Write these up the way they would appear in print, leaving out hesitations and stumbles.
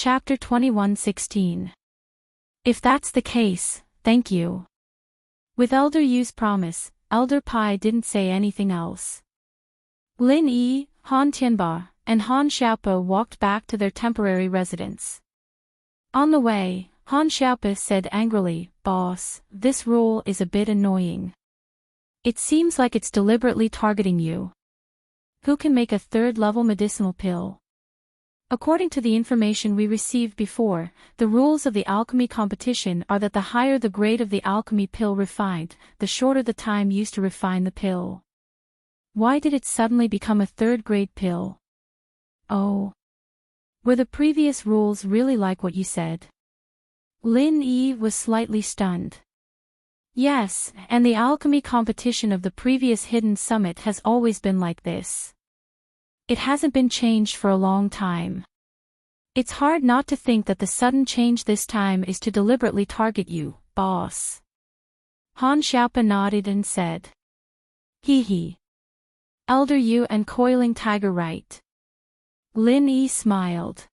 Chapter 21:16. If that's the case, thank you. With Elder Yu's promise, Elder Pai didn't say anything else. Lin Yi, Han Tianba, and Han Xiaopo walked back to their temporary residence. On the way, Han Xiaopo said angrily, "Boss, this rule is a bit annoying. It seems like it's deliberately targeting you. Who can make a third-level medicinal pill?" According to the information we received before, the rules of the alchemy competition are that the higher the grade of the alchemy pill refined, the shorter the time used to refine the pill. Why did it suddenly become a third-grade pill? Oh. Were the previous rules really like what you said? Lin Yi was slightly stunned. Yes, and the alchemy competition of the previous hidden summit has always been like this. It hasn't been changed for a long time. It's hard not to think that the sudden change this time is to deliberately target you, boss. Han Xiaopo nodded and said. Hee. Elder Yu and Coiling Tiger right. Lin Yi smiled.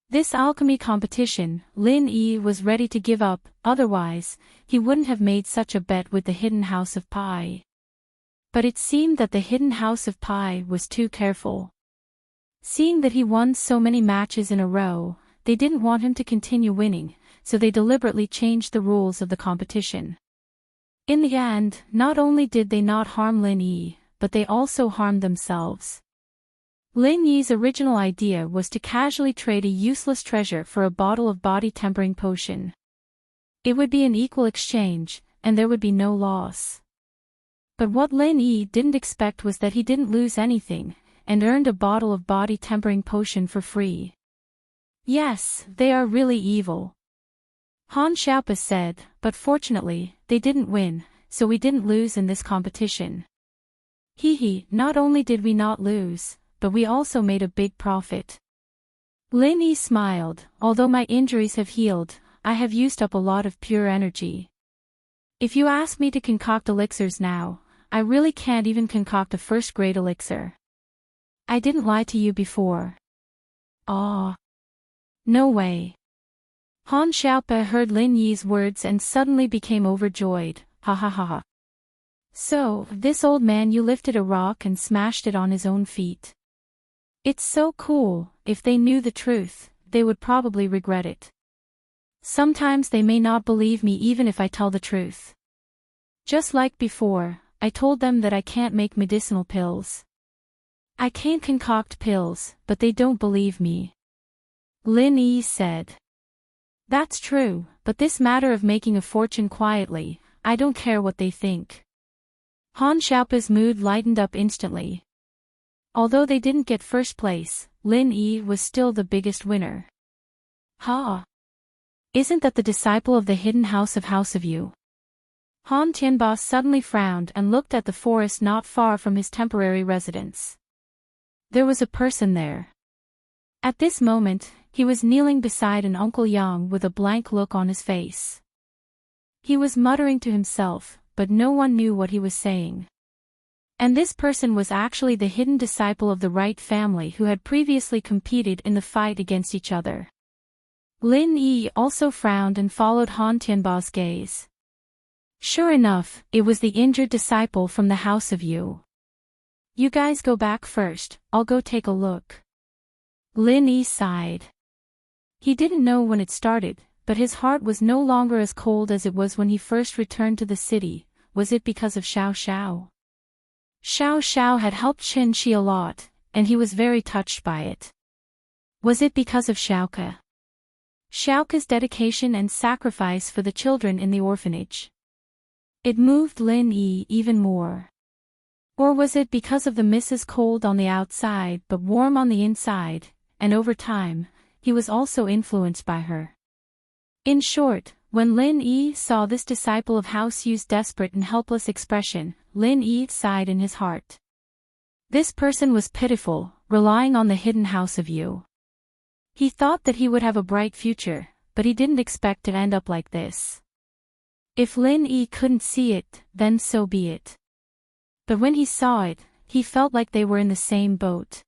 This alchemy competition, Lin Yi was ready to give up, otherwise, he wouldn't have made such a bet with the Hidden House of Pai. But it seemed that the Hidden House of Pai was too careful. Seeing that he won so many matches in a row, they didn't want him to continue winning, so they deliberately changed the rules of the competition. In the end, not only did they not harm Lin Yi, but they also harmed themselves. Lin Yi's original idea was to casually trade a useless treasure for a bottle of body-tempering potion. It would be an equal exchange, and there would be no loss. But what Lin Yi didn't expect was that he didn't lose anything, and earned a bottle of body-tempering potion for free. Yes, they are really evil. Han Xiaopo said, but fortunately, they didn't win, so we didn't lose in this competition. Hee, not only did we not lose, but we also made a big profit. Lin Yi smiled, although my injuries have healed, I have used up a lot of pure energy. If you ask me to concoct elixirs now, I really can't even concoct a first-grade elixir. I didn't lie to you before. Aw. No way. Han Xiaopo heard Lin Yi's words and suddenly became overjoyed, ha ha ha ha. So, this old man you lifted a rock and smashed it on his own feet. It's so cool, if they knew the truth, they would probably regret it. Sometimes they may not believe me even if I tell the truth. Just like before, I told them that I can't make medicinal pills. I can't concoct pills, but they don't believe me. Lin Yi said. That's true, but this matter of making a fortune quietly, I don't care what they think. Han Xiaopo's mood lightened up instantly. Although they didn't get first place, Lin Yi was still the biggest winner. Ha! Isn't that the disciple of the Hidden House of Yu? Han Tianba suddenly frowned and looked at the forest not far from his temporary residence. There was a person there. At this moment, he was kneeling beside an Uncle Yang with a blank look on his face. He was muttering to himself, but no one knew what he was saying. And this person was actually the hidden disciple of the Wright family who had previously competed in the fight against each other. Lin Yi also frowned and followed Han Tianba's gaze. Sure enough, it was the injured disciple from the House of Yu. You guys go back first, I'll go take a look. Lin Yi sighed. He didn't know when it started, but his heart was no longer as cold as it was when he first returned to the city. Was it because of Xiao Xiao? Xiao Xiao had helped Qin Shi a lot, and he was very touched by it. Was it because of Xiaoke? Xiaoke's dedication and sacrifice for the children in the orphanage. It moved Lin Yi even more. Or was it because of the Mrs. Cold on the outside but warm on the inside, and over time, he was also influenced by her? In short, when Lin Yi saw this disciple of House Yu's desperate and helpless expression, Lin Yi sighed in his heart. This person was pitiful, relying on the Hidden House of Yu. He thought that he would have a bright future, but he didn't expect to end up like this. If Lin Yi couldn't see it, then so be it. But when he saw it, he felt like they were in the same boat.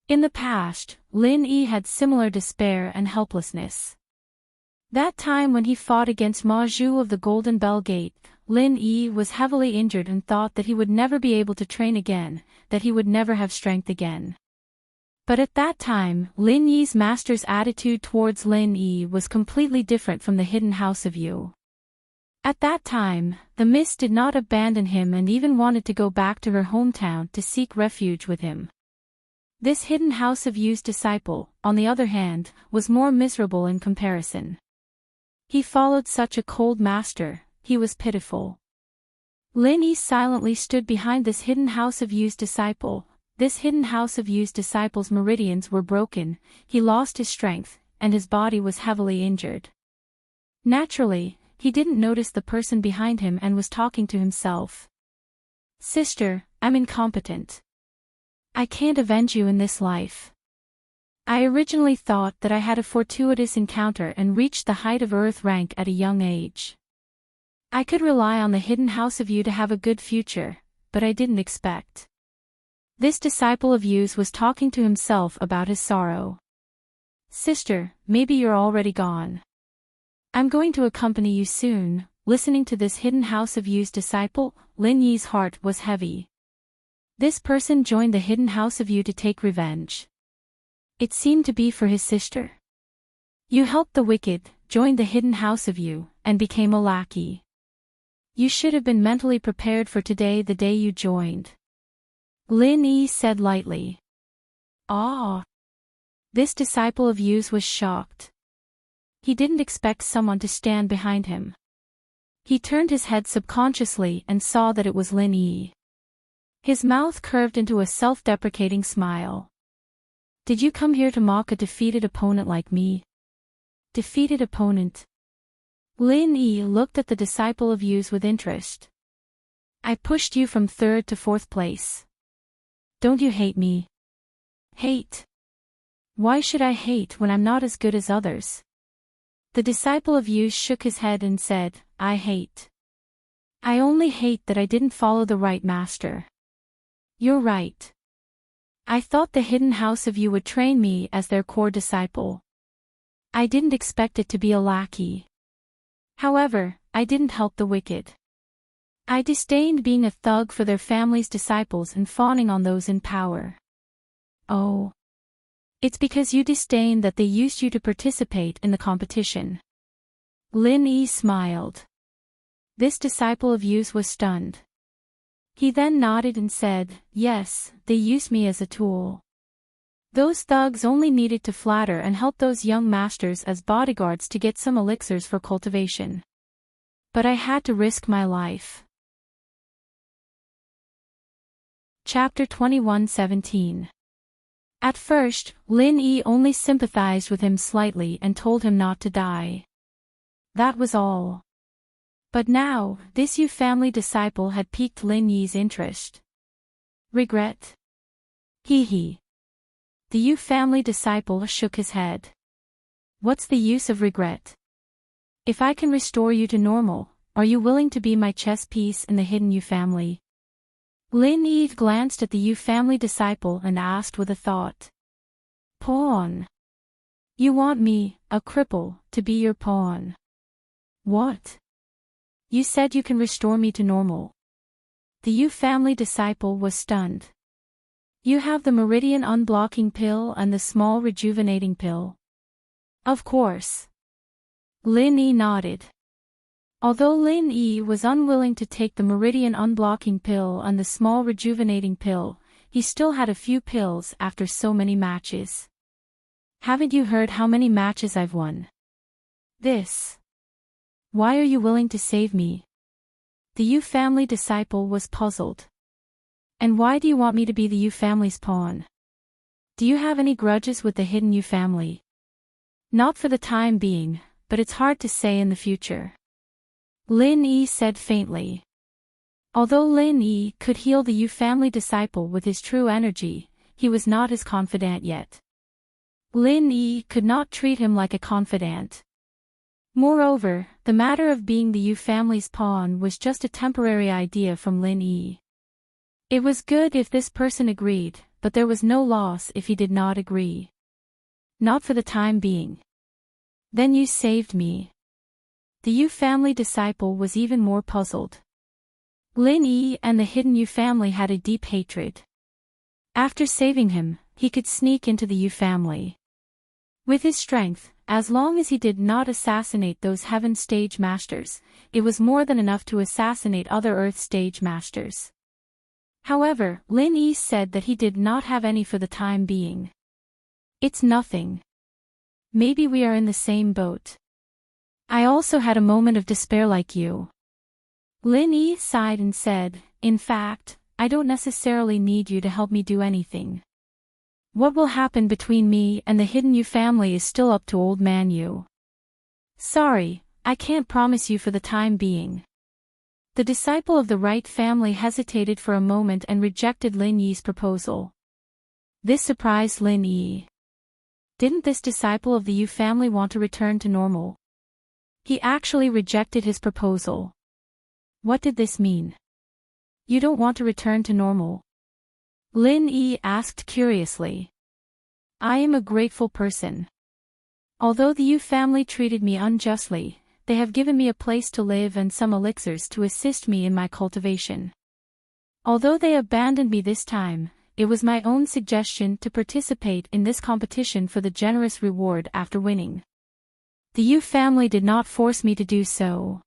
In the past, Lin Yi had similar despair and helplessness. That time when he fought against Ma Zhu of the Golden Bell Gate, Lin Yi was heavily injured and thought that he would never be able to train again, that he would never have strength again. But at that time, Lin Yi's master's attitude towards Lin Yi was completely different from the hidden house of Yu. At that time, the mist did not abandon him and even wanted to go back to her hometown to seek refuge with him. This hidden house of Yu's disciple, on the other hand, was more miserable in comparison. He followed such a cold master, he was pitiful. Lin Yi silently stood behind this hidden house of Yu's disciple. This hidden house of Yu's disciple's meridians were broken, he lost his strength, and his body was heavily injured. Naturally, he didn't notice the person behind him and was talking to himself. "Sister, I'm incompetent. I can't avenge you in this life. I originally thought that I had a fortuitous encounter and reached the height of Earth rank at a young age. I could rely on the hidden house of Yu to have a good future, but I didn't expect." This disciple of Yu's was talking to himself about his sorrow. "Sister, maybe you're already gone. I'm going to accompany you soon." Listening to this hidden house of Yu's disciple, Lin Yi's heart was heavy. This person joined the hidden house of Yu to take revenge. It seemed to be for his sister. You helped the wicked, joined the hidden house of Yu, and became a lackey. You should have been mentally prepared for today, the day you joined. Lin Yi said lightly. Ah. This disciple of Yu's was shocked. He didn't expect someone to stand behind him. He turned his head subconsciously and saw that it was Lin Yi. His mouth curved into a self-deprecating smile. "Did you come here to mock a defeated opponent like me?" Defeated opponent? Lin Yi looked at the disciple of Yu's with interest. "I pushed you from 3rd to 4th place. Don't you hate me?" "Hate? Why should I hate when I'm not as good as others?" The disciple of Yu shook his head and said, "I hate. I only hate that I didn't follow the right master." "You're right. I thought the hidden house of Yu would train me as their core disciple. I didn't expect it to be a lackey. However, I didn't help the wicked. I disdained being a thug for their family's disciples and fawning on those in power." "Oh. It's because you disdain that they used you to participate in the competition." Lin Yi smiled. This disciple of Yu's was stunned. He then nodded and said, "Yes, they used me as a tool. Those thugs only needed to flatter and help those young masters as bodyguards to get some elixirs for cultivation. But I had to risk my life." Chapter 21:17. At first, Lin Yi only sympathized with him slightly and told him not to die. That was all. But now, this Yu family disciple had piqued Lin Yi's interest. "Regret? Hee. The Yu family disciple shook his head. "What's the use of regret? If I can restore you to normal, are you willing to be my chess piece in the hidden Yu family?" Lin Yi glanced at the Yu family disciple and asked with a thought. "Pawn? You want me, a cripple, to be your pawn? What? You said you can restore me to normal." The Yu family disciple was stunned. "You have the meridian unblocking pill and the small rejuvenating pill?" "Of course." Lin Yi nodded. Although Lin Yi was unwilling to take the meridian unblocking pill and the small rejuvenating pill, he still had a few pills after so many matches. "Haven't you heard how many matches I've won? This. Why are you willing to save me?" The Yu family disciple was puzzled. "And why do you want me to be the Yu family's pawn? Do you have any grudges with the hidden Yu family?" "Not for the time being, but it's hard to say in the future," Lin Yi said faintly. Although Lin Yi could heal the Yu family disciple with his true energy, he was not his confidant yet. Lin Yi could not treat him like a confidant. Moreover, the matter of being the Yu family's pawn was just a temporary idea from Lin Yi. It was good if this person agreed, but there was no loss if he did not agree. Not for the time being. Then you saved me. The Yu family disciple was even more puzzled. Lin Yi and the hidden Yu family had a deep hatred. After saving him, he could sneak into the Yu family. With his strength, as long as he did not assassinate those Heaven stage masters, it was more than enough to assassinate other Earth stage masters. However, Lin Yi said that he did not have any for the time being. It's nothing. Maybe we are in the same boat. I also had a moment of despair like you. Lin Yi sighed and said, in fact, I don't necessarily need you to help me do anything. What will happen between me and the hidden Yu family is still up to old man Yu. Sorry, I can't promise you for the time being. The disciple of the right family hesitated for a moment and rejected Lin Yi's proposal. This surprised Lin Yi. Didn't this disciple of the Yu family want to return to normal? He actually rejected his proposal. What did this mean? You don't want to return to normal? Lin Yi asked curiously. I am a grateful person. Although the Yu family treated me unjustly, they have given me a place to live and some elixirs to assist me in my cultivation. Although they abandoned me this time, it was my own suggestion to participate in this competition for the generous reward after winning. The Yu family did not force me to do so.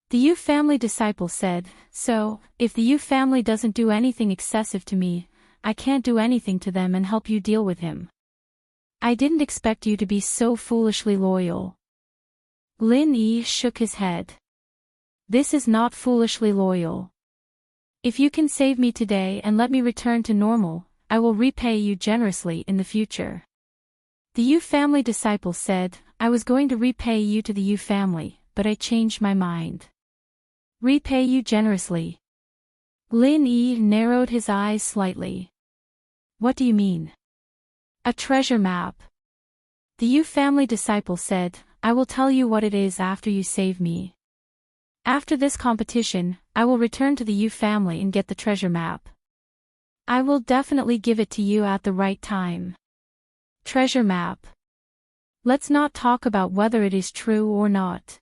The Yu family disciple said, so, if the Yu family doesn't do anything excessive to me, I can't do anything to them and help you deal with him. I didn't expect you to be so foolishly loyal. Lin Yi shook his head. This is not foolishly loyal. If you can save me today and let me return to normal, I will repay you generously in the future. The Yu family disciple said, I was going to repay you to the Yu family, but I changed my mind. Repay you generously. Lin Yi narrowed his eyes slightly. What do you mean? A treasure map. The Yu family disciple said, I will tell you what it is after you save me. After this competition, I will return to the Yu family and get the treasure map. I will definitely give it to you at the right time. Treasure map. Let's not talk about whether it is true or not.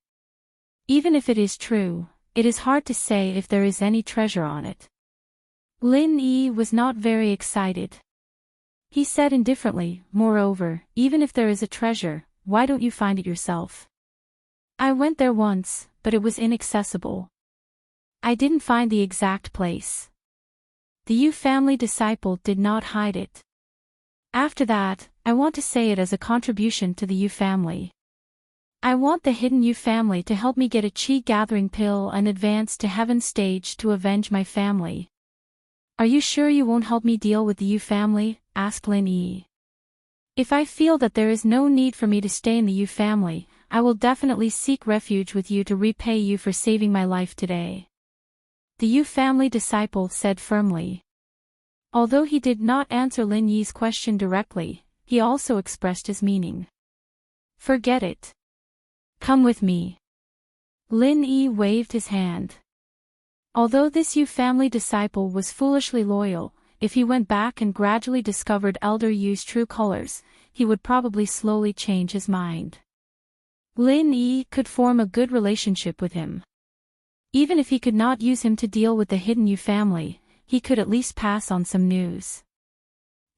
Even if it is true, it is hard to say if there is any treasure on it. Lin Yi was not very excited. He said indifferently, moreover, even if there is a treasure, why don't you find it yourself? I went there once, but it was inaccessible. I didn't find the exact place. The Yu family disciple did not hide it. After that, I want to say it as a contribution to the Yu family. I want the hidden Yu family to help me get a chi gathering pill and advance to Heaven stage to avenge my family. Are you sure you won't help me deal with the Yu family? Asked Lin Yi. If I feel that there is no need for me to stay in the Yu family, I will definitely seek refuge with you to repay you for saving my life today. The Yu family disciple said firmly. Although he did not answer Lin Yi's question directly, he also expressed his meaning. Forget it. Come with me. Lin Yi waved his hand. Although this Yu family disciple was foolishly loyal, if he went back and gradually discovered Elder Yu's true colors, he would probably slowly change his mind. Lin Yi could form a good relationship with him. Even if he could not use him to deal with the hidden Yu family, he could at least pass on some news.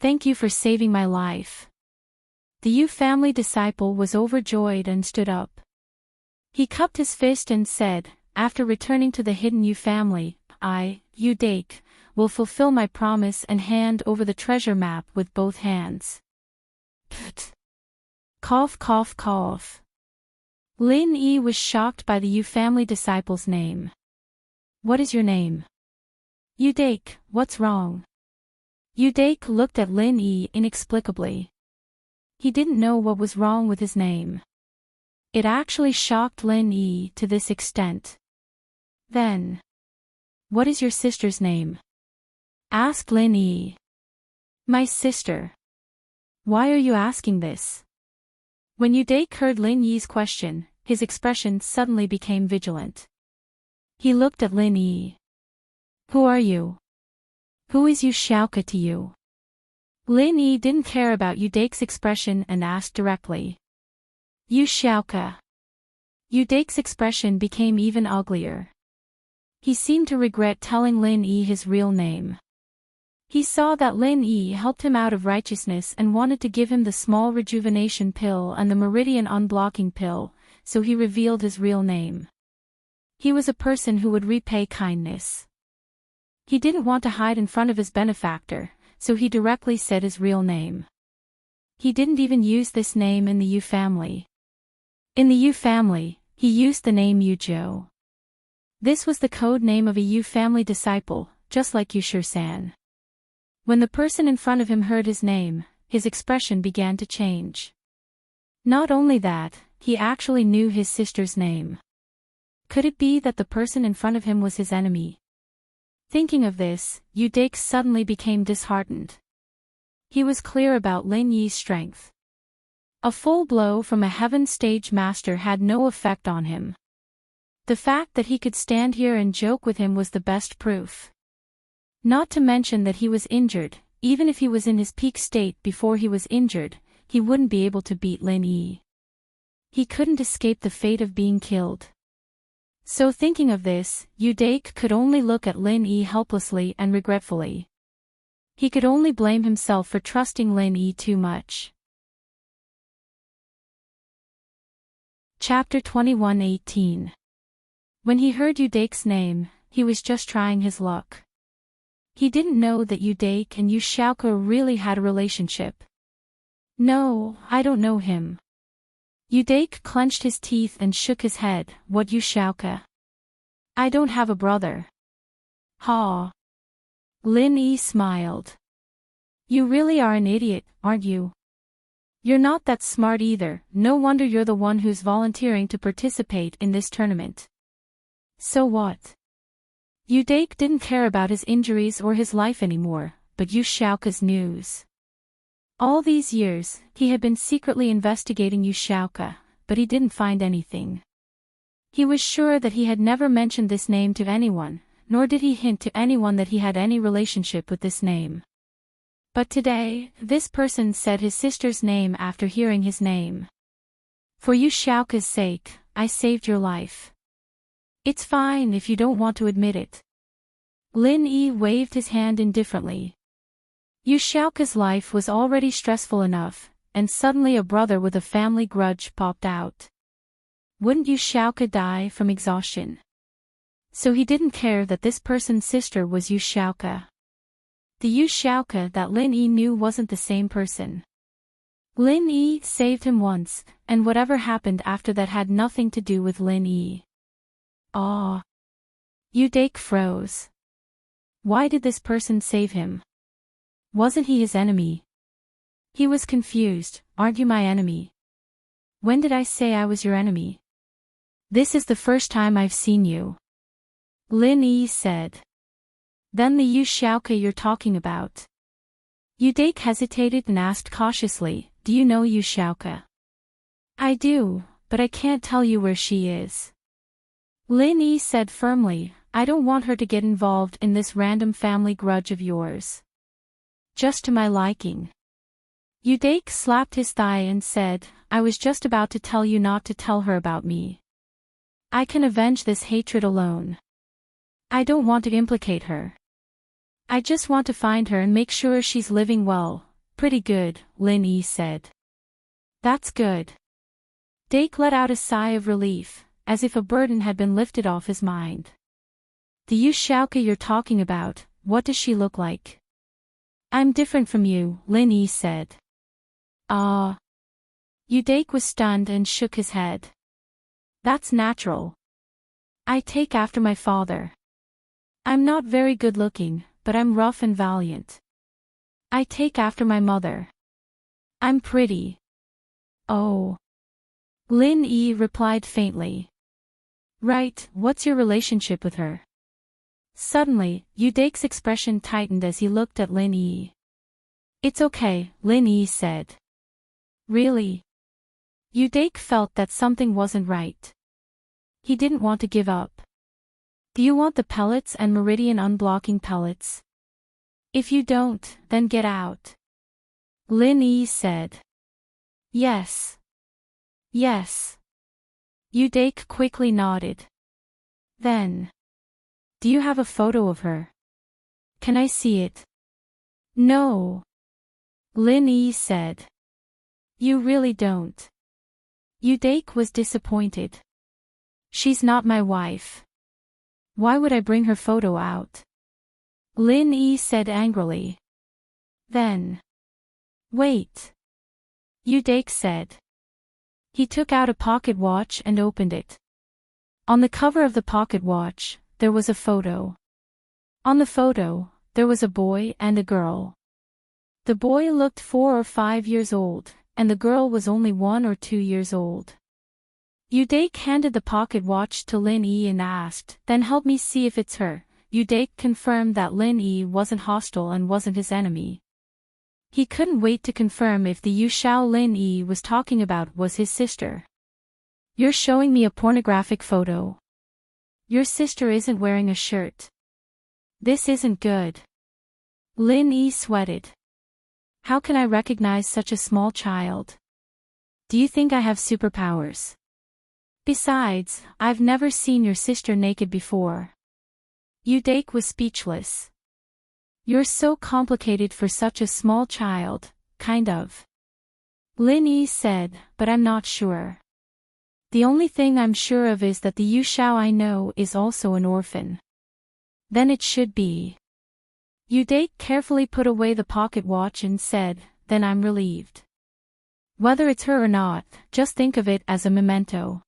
Thank you for saving my life. The Yu family disciple was overjoyed and stood up. He cupped his fist and said, after returning to the hidden Yu family, I, Yu Dake, will fulfill my promise and hand over the treasure map with both hands. Pfft. Cough cough cough. Lin Yi was shocked by the Yu family disciple's name. What is your name? Yu Dake, what's wrong? Yu Dake looked at Lin Yi inexplicably. He didn't know what was wrong with his name. It actually shocked Lin Yi to this extent. Then, what is your sister's name? Asked Lin Yi. My sister. Why are you asking this? When Yu Dake heard Lin Yi's question, his expression suddenly became vigilant. He looked at Lin Yi. Who are you? Who is Yu Xiaoke to you? Lin Yi didn't care about Yudake's expression and asked directly. Yu Xiaoke. Yudake's expression became even uglier. He seemed to regret telling Lin Yi his real name. He saw that Lin Yi helped him out of righteousness and wanted to give him the small rejuvenation pill and the meridian unblocking pill, so he revealed his real name. He was a person who would repay kindness. He didn't want to hide in front of his benefactor, so he directly said his real name. He didn't even use this name in the Yu family. In the Yu family, he used the name Yuzhou. This was the code name of a Yu family disciple, just like Yu Shisan. When the person in front of him heard his name, his expression began to change. Not only that, he actually knew his sister's name. Could it be that the person in front of him was his enemy? Thinking of this, Yudake suddenly became disheartened. He was clear about Lin Yi's strength. A full blow from a heaven stage master had no effect on him. The fact that he could stand here and joke with him was the best proof. Not to mention that he was injured. Even if he was in his peak state before he was injured, he wouldn't be able to beat Lin Yi. He couldn't escape the fate of being killed. So thinking of this, Yudake could only look at Lin Yi helplessly and regretfully. He could only blame himself for trusting Lin Yi too much. Chapter 21:18. When he heard Yudake's name, he was just trying his luck. He didn't know that Yudake and Yu Xiaoke really had a relationship. No, I don't know him. Yudake clenched his teeth and shook his head. What, Yu Xiaoke? I don't have a brother. Ha. Lin Yi smiled. You really are an idiot, aren't you? You're not that smart either. No wonder you're the one who's volunteering to participate in this tournament. So what? Yudake didn't care about his injuries or his life anymore, but Yu Xiaoke's news. All these years, he had been secretly investigating Yu Xiaoke, but he didn't find anything. He was sure that he had never mentioned this name to anyone, nor did he hint to anyone that he had any relationship with this name. But today, this person said his sister's name after hearing his name. For Yu Xiaoke's sake, I saved your life. It's fine if you don't want to admit it. Lin Yi waved his hand indifferently. Yu Xiaoke's life was already stressful enough, and suddenly a brother with a family grudge popped out. Wouldn't Yu Xiaoke die from exhaustion? So he didn't care that this person's sister was Yu Xiaoke. The Yu Xiaoke that Lin Yi knew wasn't the same person. Lin Yi saved him once, and whatever happened after that had nothing to do with Lin Yi. Ah. Yudake froze. Why did this person save him? Wasn't he his enemy? He was confused. Aren't you my enemy? When did I say I was your enemy? This is the first time I've seen you. Lin Yi said. Then the Yu Xiaoke you're talking about. Yudake hesitated and asked cautiously, do you know Yu Xiaoke? I do, but I can't tell you where she is. Lin Yi said firmly, I don't want her to get involved in this random family grudge of yours. Just to my liking. Yudake slapped his thigh and said, I was just about to tell you not to tell her about me. I can avenge this hatred alone. I don't want to implicate her. I just want to find her and make sure she's living well. Pretty good, Lin Yi said. That's good. Dake let out a sigh of relief, as if a burden had been lifted off his mind. The Yu Xiaoke you're talking about, what does she look like? I'm different from you, Lin Yi said. Ah. Yudake was stunned and shook his head. That's natural. I take after my father. I'm not very good looking, but I'm rough and valiant. I take after my mother. I'm pretty. Oh. Lin Yi replied faintly. Right, what's your relationship with her? Suddenly, Yudake's expression tightened as he looked at Lin Yi. It's okay, Lin Yi said. Really? Yudake felt that something wasn't right. He didn't want to give up. Do you want the pellets and meridian unblocking pellets? If you don't, then get out. Lin Yi said. Yes. Yes. Udake quickly nodded. Then. Do you have a photo of her? Can I see it? No. Lin Yi said. You really don't. Udake was disappointed. She's not my wife. Why would I bring her photo out? Lin Yi said angrily. Then. Wait. Udake said. He took out a pocket watch and opened it. On the cover of the pocket watch, there was a photo. On the photo, there was a boy and a girl. The boy looked 4 or 5 years old, and the girl was only 1 or 2 years old. Udake handed the pocket watch to Lin Yi and asked, Then help me see if it's her. Udake confirmed that Lin Yi wasn't hostile and wasn't his enemy. He couldn't wait to confirm if the Yu Xiao Lin Yi was talking about was his sister. You're showing me a pornographic photo. Your sister isn't wearing a shirt. This isn't good. Lin Yi sweated. How can I recognize such a small child? Do you think I have superpowers? Besides, I've never seen your sister naked before. Udake was speechless. You're so complicated for such a small child, kind of. Lin Yi said, but I'm not sure. The only thing I'm sure of is that the Yu Xiao I know is also an orphan. Then it should be. Udake carefully put away the pocket watch and said, Then I'm relieved. Whether it's her or not, just think of it as a memento.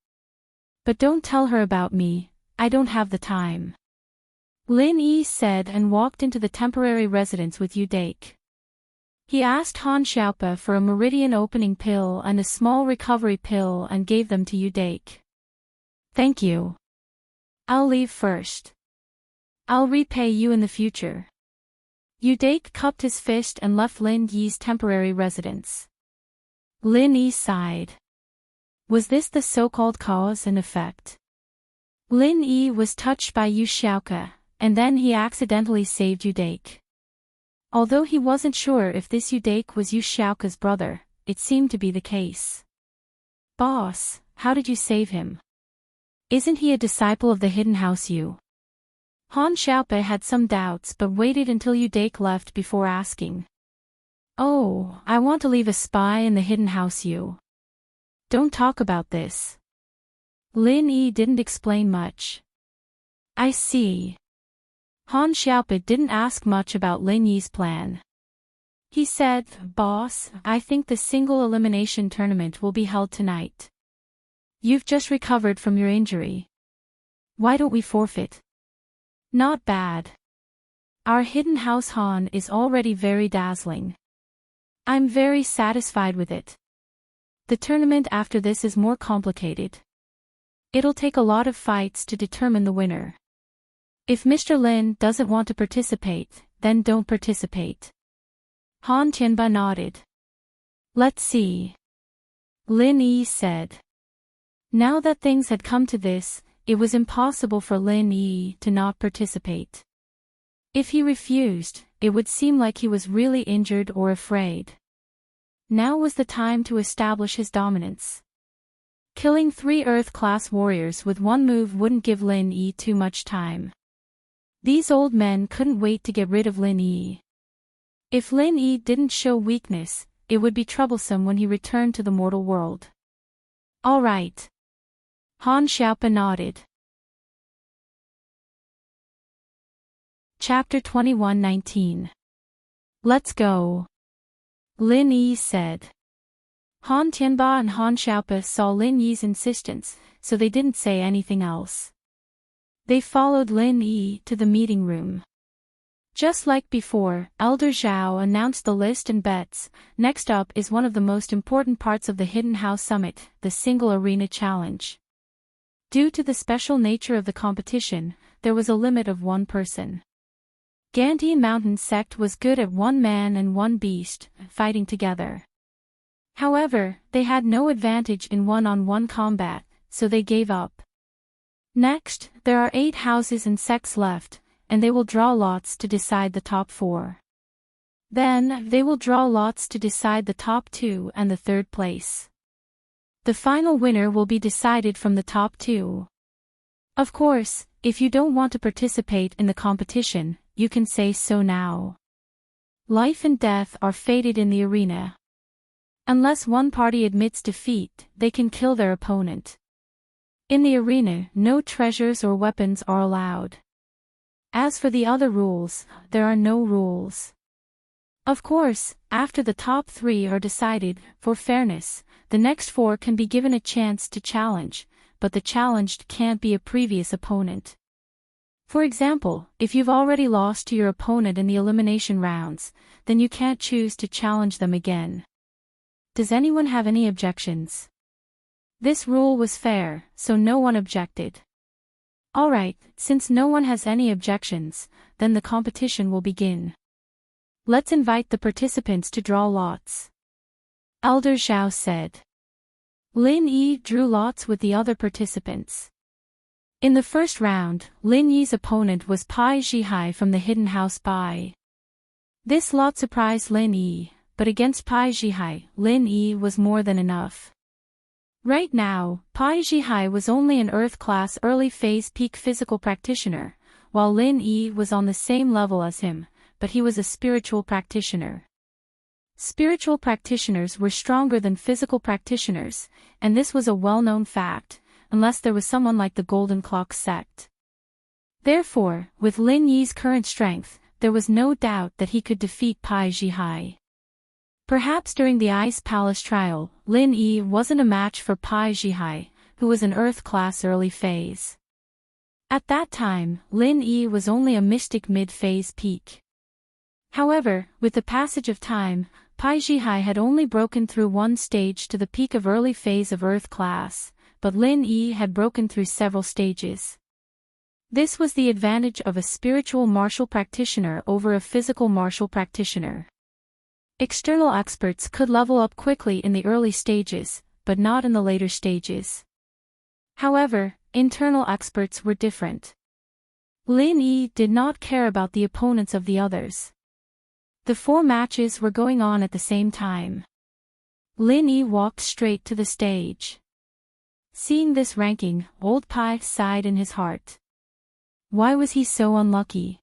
But don't tell her about me, I don't have the time. Lin Yi said and walked into the temporary residence with Udake. He asked Han Xiaopa for a meridian opening pill and a small recovery pill and gave them to Udake. Thank you. I'll leave first. I'll repay you in the future. Udake cupped his fist and left Lin Yi's temporary residence. Lin Yi sighed. Was this the so-called cause and effect? Lin Yi was touched by Yu Xiaoka, and then he accidentally saved Udake. Although he wasn't sure if this Udake was Yu Xiaoka's brother, it seemed to be the case. Boss, how did you save him? Isn't he a disciple of the Hidden House Yu? Han Xiaopa had some doubts but waited until Udake left before asking. Oh, I want to leave a spy in the Hidden House Yu. Don't talk about this. Lin Yi didn't explain much. I see. Han Xiaopa didn't ask much about Lin Yi's plan. He said, Boss, I think the single elimination tournament will be held tonight. You've just recovered from your injury. Why don't we forfeit? Not bad. Our Hidden House Han is already very dazzling. I'm very satisfied with it. The tournament after this is more complicated. It'll take a lot of fights to determine the winner. If Mr. Lin doesn't want to participate, then don't participate. Han Tianba nodded. Let's see. Lin Yi said. Now that things had come to this, it was impossible for Lin Yi to not participate. If he refused, it would seem like he was really injured or afraid. Now was the time to establish his dominance. Killing 3 Earth-class warriors with one move wouldn't give Lin Yi too much time. These old men couldn't wait to get rid of Lin Yi. If Lin Yi didn't show weakness, it would be troublesome when he returned to the mortal world. All right. Han Xiaopa nodded. Chapter 21:19. Let's go. Lin Yi said. Han Tianba and Han Xiaopa saw Lin Yi's insistence, so they didn't say anything else. They followed Lin Yi to the meeting room. Just like before, Elder Zhao announced the list and bets. Next up is one of the most important parts of the Hidden House Summit, the Single Arena Challenge. Due to the special nature of the competition, there was a limit of 1 person. Gantian Mountain Sect was good at 1 man and 1 beast, fighting together. However, they had no advantage in one-on-one combat, so they gave up. Next, there are 8 houses and sects left, and they will draw lots to decide the top 4. Then, they will draw lots to decide the top two and the third place. The final winner will be decided from the top two. Of course, if you don't want to participate in the competition, you can say so now. Life and death are fated in the arena. Unless one party admits defeat, they can kill their opponent. In the arena, no treasures or weapons are allowed. As for the other rules, there are no rules. Of course, after the top three are decided, for fairness, the next four can be given a chance to challenge, but the challenged can't be a previous opponent. For example, if you've already lost to your opponent in the elimination rounds, then you can't choose to challenge them again. Does anyone have any objections? This rule was fair, so no one objected. Alright, since no one has any objections, then the competition will begin. Let's invite the participants to draw lots. Elder Zhao said. Lin Yi drew lots with the other participants. In the first round, Lin Yi's opponent was Pai Zhihai from the Hidden House Bai. This lot surprised Lin Yi, but against Pai Zhihai, Lin Yi was more than enough. Right now, Pai Zhihai was only an Earth-class early-phase peak physical practitioner, while Lin Yi was on the same level as him, but he was a spiritual practitioner. Spiritual practitioners were stronger than physical practitioners, and this was a well-known fact, unless there was someone like the Golden Clock sect. Therefore, with Lin Yi's current strength, there was no doubt that he could defeat Pai Zhihai. Perhaps during the Ice Palace trial, Lin Yi wasn't a match for Pai Zhihai, who was an Earth-class early phase. At that time, Lin Yi was only a mystic mid-phase peak. However, with the passage of time, Pai Zhihai had only broken through one stage to the peak of early phase of Earth class, but Lin Yi had broken through several stages. This was the advantage of a spiritual martial practitioner over a physical martial practitioner. External experts could level up quickly in the early stages, but not in the later stages. However, internal experts were different. Lin Yi did not care about the opponents of the others. The 4 matches were going on at the same time. Lin Yi walked straight to the stage. Seeing this ranking, old Pai sighed in his heart. Why was he so unlucky?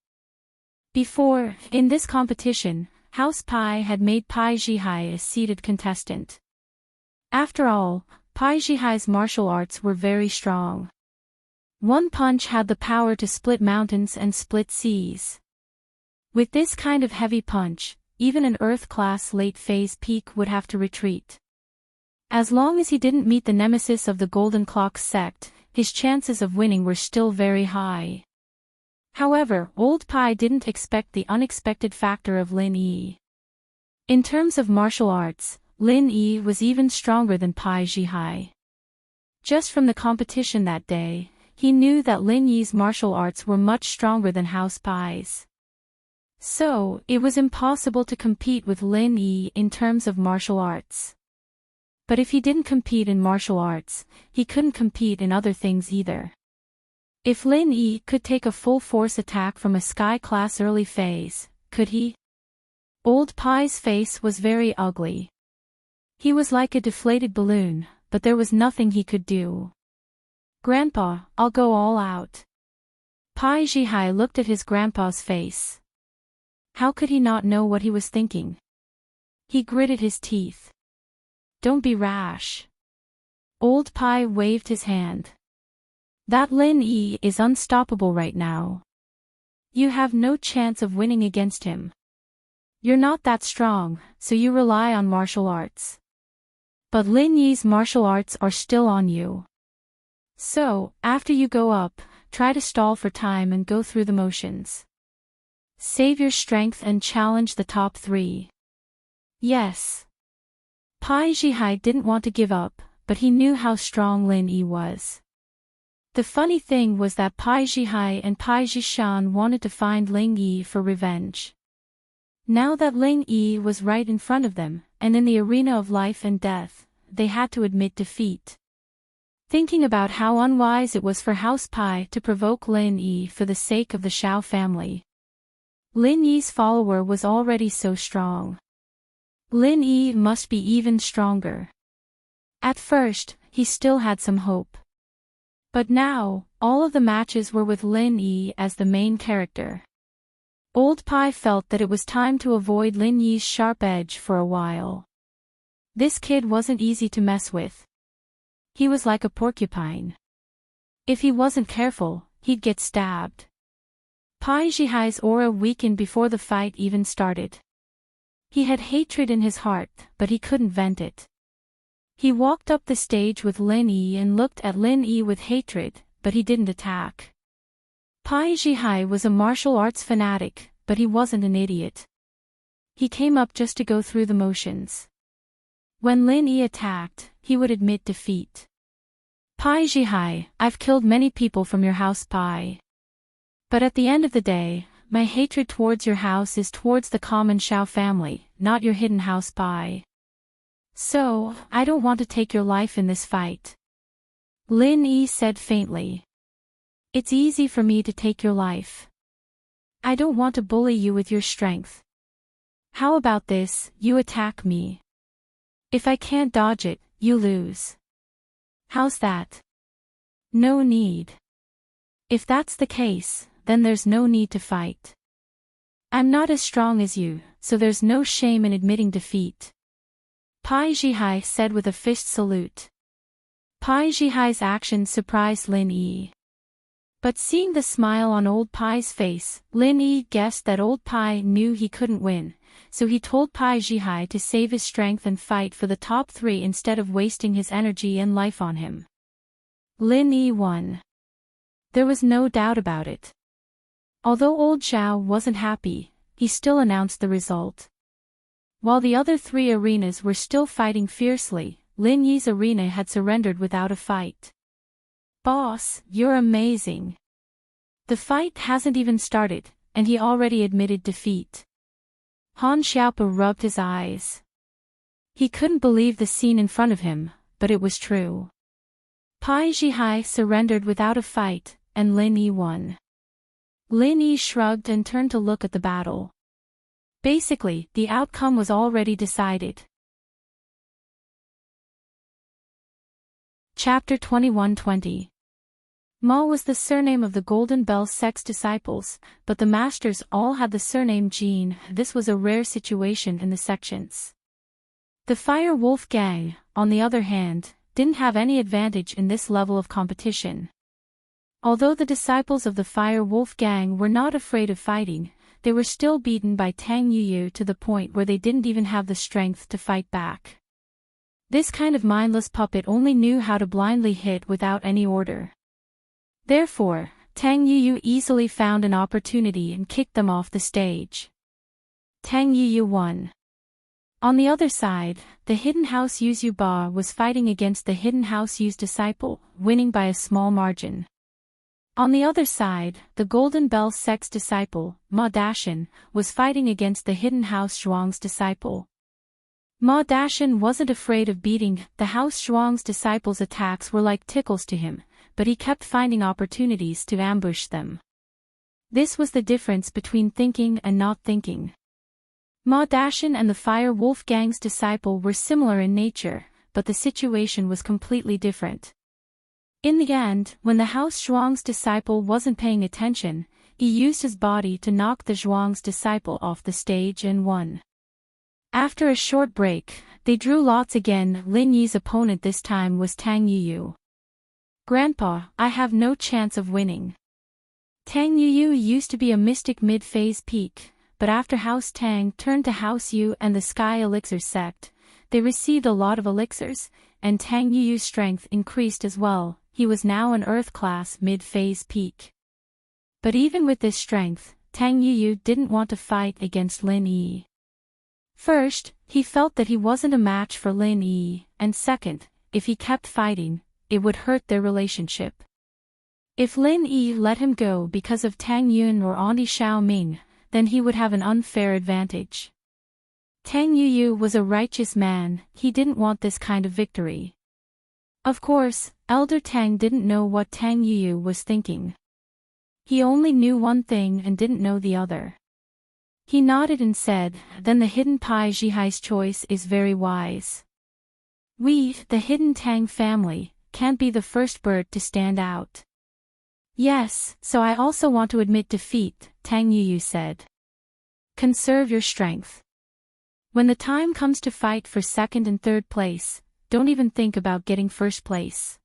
Before, in this competition, House Pai had made Pai Zhihai a seeded contestant. After all, Pai Zhihai's martial arts were very strong. One punch had the power to split mountains and split seas. With this kind of heavy punch, even an Earth-class late-phase peak would have to retreat. As long as he didn't meet the nemesis of the Golden Clock sect, his chances of winning were still very high. However, old Pai didn't expect the unexpected factor of Lin Yi. In terms of martial arts, Lin Yi was even stronger than Pai Zhihai. Just from the competition that day, he knew that Lin Yi's martial arts were much stronger than House Pai's. So, it was impossible to compete with Lin Yi in terms of martial arts. But if he didn't compete in martial arts, he couldn't compete in other things either. If Lin Yi could take a full-force attack from a sky-class early phase, could he? Old Pai's face was very ugly. He was like a deflated balloon, but there was nothing he could do. Grandpa, I'll go all out. Pai Zhihai looked at his grandpa's face. How could he not know what he was thinking? He gritted his teeth. Don't be rash. Old Pai waved his hand. That Lin Yi is unstoppable right now. You have no chance of winning against him. You're not that strong, so you rely on martial arts. But Lin Yi's martial arts are still on you. So, after you go up, try to stall for time and go through the motions. Save your strength and challenge the top 3. Yes. Pai Zhihai didn't want to give up, but he knew how strong Lin Yi was. The funny thing was that Pai Zhihai and Pai Zhishan wanted to find Lin Yi for revenge. Now that Lin Yi was right in front of them, and in the arena of life and death, they had to admit defeat. Thinking about how unwise it was for House Pai to provoke Lin Yi for the sake of the Shao family, Lin Yi's follower was already so strong. Lin Yi must be even stronger. At first, he still had some hope. But now, all of the matches were with Lin Yi as the main character. Old Pi felt that it was time to avoid Lin Yi's sharp edge for a while. This kid wasn't easy to mess with. He was like a porcupine. If he wasn't careful, he'd get stabbed. Pai Zhihai's aura weakened before the fight even started. He had hatred in his heart, but he couldn't vent it. He walked up the stage with Lin Yi and looked at Lin Yi with hatred, but he didn't attack. Pai Zhihai was a martial arts fanatic, but he wasn't an idiot. He came up just to go through the motions. When Lin Yi attacked, he would admit defeat. Pai Zhihai, I've killed many people from your house, Pai. But at the end of the day, my hatred towards your house is towards the common Shao family, not your hidden house, Pai. So, I don't want to take your life in this fight. Lin Yi said faintly. It's easy for me to take your life. I don't want to bully you with your strength. How about this, you attack me. If I can't dodge it, you lose. How's that? No need. If that's the case, then there's no need to fight. I'm not as strong as you, so there's no shame in admitting defeat. Pai Zhihai said with a fist salute. Pai Zhihai's actions surprised Lin Yi. But seeing the smile on old Pai's face, Lin Yi guessed that old Pai knew he couldn't win, so he told Pai Zhihai to save his strength and fight for the top 3 instead of wasting his energy and life on him. Lin Yi won. There was no doubt about it. Although old Zhao wasn't happy, he still announced the result. While the other 3 arenas were still fighting fiercely, Lin Yi's arena had surrendered without a fight. Boss, you're amazing. The fight hasn't even started, and he already admitted defeat. Han Xiaopa rubbed his eyes. He couldn't believe the scene in front of him, but it was true. Pai Zhihai surrendered without a fight, and Lin Yi won. Lin Yi shrugged and turned to look at the battle. Basically, the outcome was already decided. Chapter 21-20. Ma was the surname of the Golden Bell sect's disciples, but the masters all had the surname Jean. This was a rare situation in the sections. The Fire Wolf gang, on the other hand, didn't have any advantage in this level of competition. Although the disciples of the Fire Wolf gang were not afraid of fighting, they were still beaten by Tang Yuyu to the point where they didn't even have the strength to fight back. This kind of mindless puppet only knew how to blindly hit without any order. Therefore, Tang Yuyu easily found an opportunity and kicked them off the stage. Tang Yuyu won. On the other side, the Hidden House Yu's Yu Ba was fighting against the Hidden House Yu's disciple, winning by a small margin. On the other side, the Golden Bell sect's disciple, Ma Dashan, was fighting against the Hidden House Zhuang's disciple. Ma Dashan wasn't afraid of beating the House Zhuang's disciples' attacks were like tickles to him, but he kept finding opportunities to ambush them. This was the difference between thinking and not thinking. Ma Dashan and the Fire Wolf gang's disciple were similar in nature, but the situation was completely different. In the end, when the House Zhuang's disciple wasn't paying attention, he used his body to knock the Zhuang's disciple off the stage and won. After a short break, they drew lots again. Lin Yi's opponent this time was Tang Yuyu. Grandpa, I have no chance of winning. Tang Yuyu used to be a mystic mid-phase peak, but after House Tang turned to House Yu and the Sky Elixir sect, they received a lot of elixirs, and Tang Yuyu's strength increased as well. He was now an Earth-class mid-phase peak. But even with this strength, Tang Yuyu didn't want to fight against Lin Yi. First, he felt that he wasn't a match for Lin Yi, and second, if he kept fighting, it would hurt their relationship. If Lin Yi let him go because of Tang Yun or Auntie Xiao Ming, then he would have an unfair advantage. Tang Yuyu was a righteous man, he didn't want this kind of victory. Of course, Elder Tang didn't know what Tang Yuyu was thinking. He only knew one thing and didn't know the other. He nodded and said, then the hidden Pai Jihai's choice is very wise. We, the hidden Tang family, can't be the first bird to stand out. Yes, so I also want to admit defeat, Tang Yuyu said. Conserve your strength. When the time comes to fight for second and third place, don't even think about getting first place.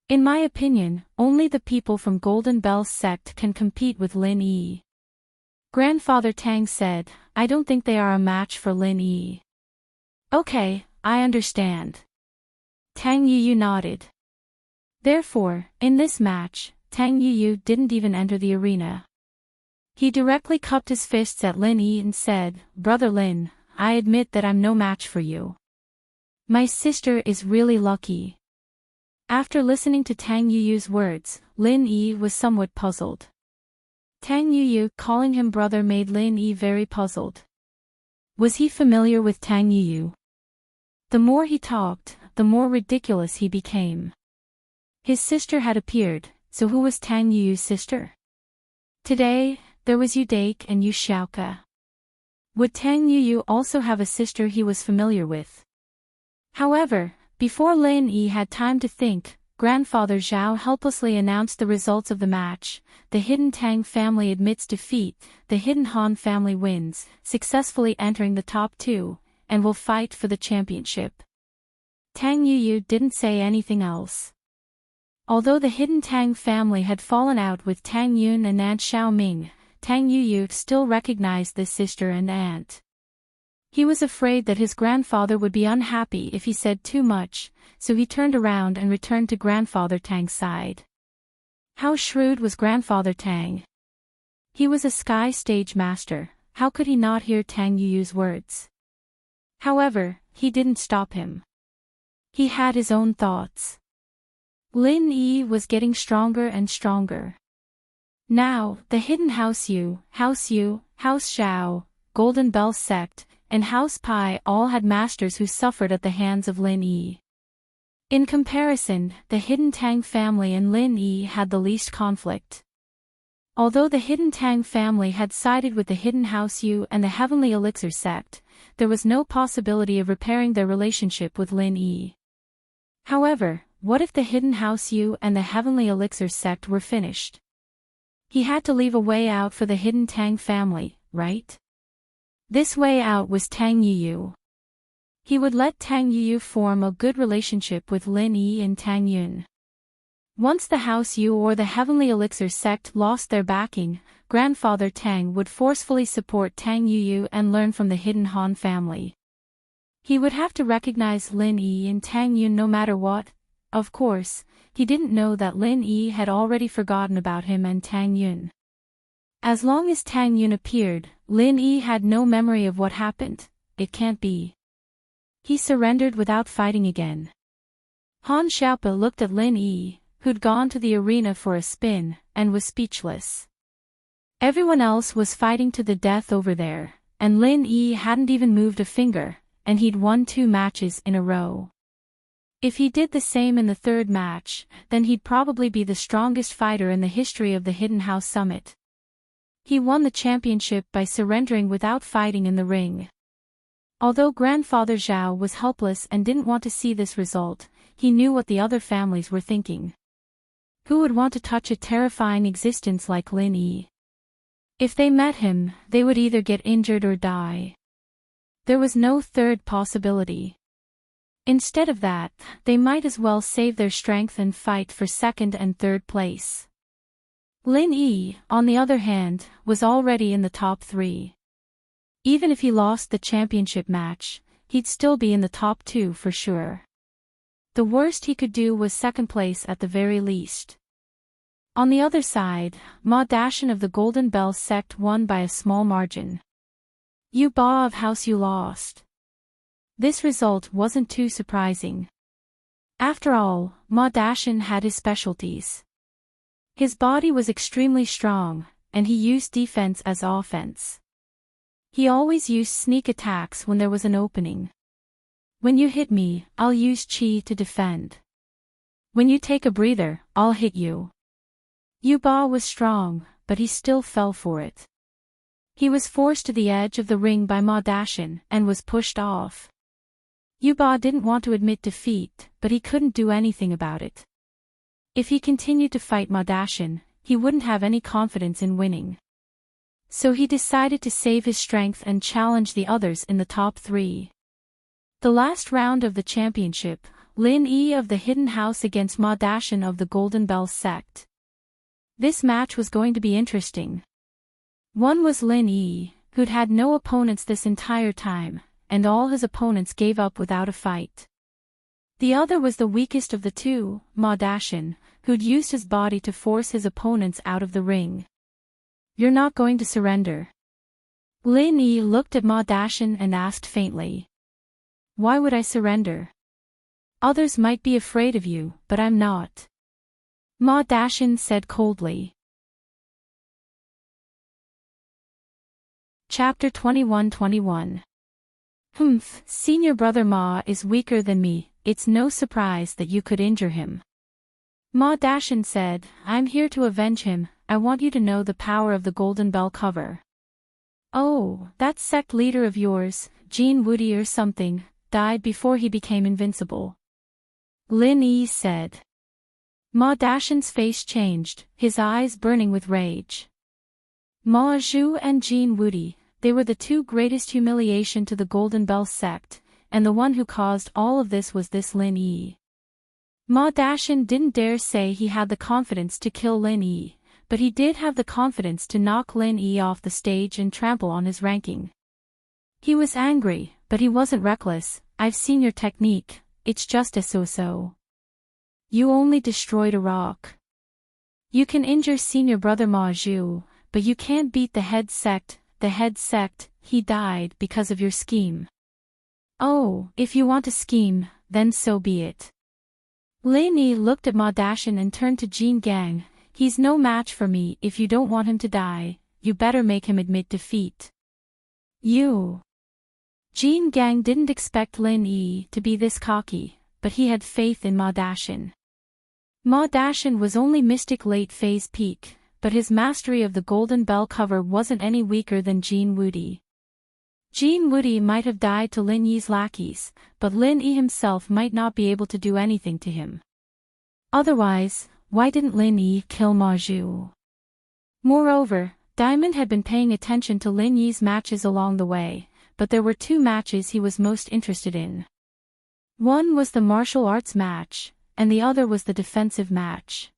In my opinion, only the people from Golden Bell sect can compete with Lin Yi. Grandfather Tang said, I don't think they are a match for Lin Yi. Okay, I understand. Tang Yuyu nodded. Therefore, in this match, Tang Yuyu didn't even enter the arena. He directly cupped his fists at Lin Yi and said, Brother Lin, I admit that I'm no match for you. My sister is really lucky. After listening to Tang Yuyu's words, Lin Yi was somewhat puzzled. Tang Yuyu calling him brother made Lin Yi very puzzled. Was he familiar with Tang Yuyu? The more he talked, the more ridiculous he became. His sister had appeared, so who was Tang Yuyu's sister? Today, there was Yu Dake and Yu Xiaoke. Would Tang Yuyu also have a sister he was familiar with? However, before Lin Yi had time to think, Grandfather Zhao helplessly announced the results of the match. The hidden Tang family admits defeat, the hidden Han family wins, successfully entering the top 2, and will fight for the championship. Tang Yuyu didn't say anything else. Although the hidden Tang family had fallen out with Tang Yun and Aunt Xiaoming, Tang Yuyu still recognized this sister and aunt. He was afraid that his grandfather would be unhappy if he said too much, so he turned around and returned to Grandfather Tang's side. How shrewd was Grandfather Tang? He was a sky stage master, how could he not hear Tang Yuyu's words? However, he didn't stop him. He had his own thoughts. Lin Yi was getting stronger and stronger. Now, the hidden House Yu, House Xiao, Golden Bell sect, and House Pai all had masters who suffered at the hands of Lin Yi. In comparison, the hidden Tang family and Lin Yi had the least conflict. Although the hidden Tang family had sided with the hidden House Yu and the Heavenly Elixir sect, there was no possibility of repairing their relationship with Lin Yi. However, what if the hidden House Yu and the Heavenly Elixir sect were finished? He had to leave a way out for the hidden Tang family, right? This way out was Tang Yuyu. He would let Tang Yuyu form a good relationship with Lin Yi and Tang Yun. Once the House Yu or the Heavenly Elixir sect lost their backing, Grandfather Tang would forcefully support Tang Yuyu and learn from the hidden Han family. He would have to recognize Lin Yi and Tang Yun no matter what. Of course, he didn't know that Lin Yi had already forgotten about him and Tang Yun. As long as Tang Yun appeared, Lin Yi had no memory of what happened. It can't be. He surrendered without fighting again. Han Xiaope looked at Lin Yi, who'd gone to the arena for a spin, and was speechless. Everyone else was fighting to the death over there, and Lin Yi hadn't even moved a finger, and he'd won 2 matches in a row. If he did the same in the 3rd match, then he'd probably be the strongest fighter in the history of the Hidden House Summit. He won the championship by surrendering without fighting in the ring. Although Grandfather Zhao was helpless and didn't want to see this result, he knew what the other families were thinking. Who would want to touch a terrifying existence like Lin Yi? If they met him, they would either get injured or die. There was no third possibility. Instead of that, they might as well save their strength and fight for 2nd and 3rd place. Lin Yi, on the other hand, was already in the top 3. Even if he lost the championship match, he'd still be in the top 2 for sure. The worst he could do was 2nd place at the very least. On the other side, Ma Dashan of the Golden Bell sect won by a small margin. Yu Ba of House Yu lost. This result wasn't too surprising. After all, Ma Dashan had his specialties. His body was extremely strong, and he used defense as offense. He always used sneak attacks when there was an opening. When you hit me, I'll use Qi to defend. When you take a breather, I'll hit you. Yu Ba was strong, but he still fell for it. He was forced to the edge of the ring by Ma Dashin and was pushed off. Yuba didn't want to admit defeat, but he couldn't do anything about it. If he continued to fight Ma Dashin, he wouldn't have any confidence in winning. So he decided to save his strength and challenge the others in the top 3. The last round of the championship, Lin Yi of the Hidden House against Ma Dashin of the Golden Bell sect. This match was going to be interesting. One was Lin Yi, who'd had no opponents this entire time, and all his opponents gave up without a fight. The other was the weakest of the two, Ma Dashin, who'd used his body to force his opponents out of the ring. "You're not going to surrender?" Lin Yi looked at Ma Dashin and asked faintly. "Why would I surrender? Others might be afraid of you, but I'm not," Ma Dashin said coldly. Chapter 21-21. "Humph, senior brother Ma is weaker than me, it's no surprise that you could injure him," Ma Dashin said. "I'm here to avenge him. I want you to know the power of the Golden Bell cover." "Oh, that sect leader of yours, Jean Woody or something, died before he became invincible," Lin Yi said. Ma Dashin's face changed, his eyes burning with rage. Ma Zhu and Jean Woody, they were the two greatest humiliation to the Golden Bell sect, and the one who caused all of this was this Lin Yi. Ma Dashin didn't dare say he had the confidence to kill Lin Yi, but he did have the confidence to knock Lin Yi off the stage and trample on his ranking. He was angry, but he wasn't reckless. "I've seen your technique, it's just a so-so. You only destroyed a rock. You can injure senior brother Ma Zhu, but you can't beat the head sect. The head sect, he died because of your scheme." "Oh, if you want to scheme, then so be it." Lin Yi looked at Ma Dashin and turned to Jean Gang. "He's no match for me. If you don't want him to die, you better make him admit defeat." "You." Jean Gang didn't expect Lin Yi to be this cocky, but he had faith in Ma Dashin. Ma Dashin was only Mystic Late Phase Peak, but his mastery of the Golden Bell cover wasn't any weaker than Jean Woody. Jean Woody might have died to Lin Yi's lackeys, but Lin Yi himself might not be able to do anything to him. Otherwise, why didn't Lin Yi kill Ma Zhu? Moreover, Diamond had been paying attention to Lin Yi's matches along the way, but there were 2 matches he was most interested in. One was the martial arts match, and the other was the defensive match.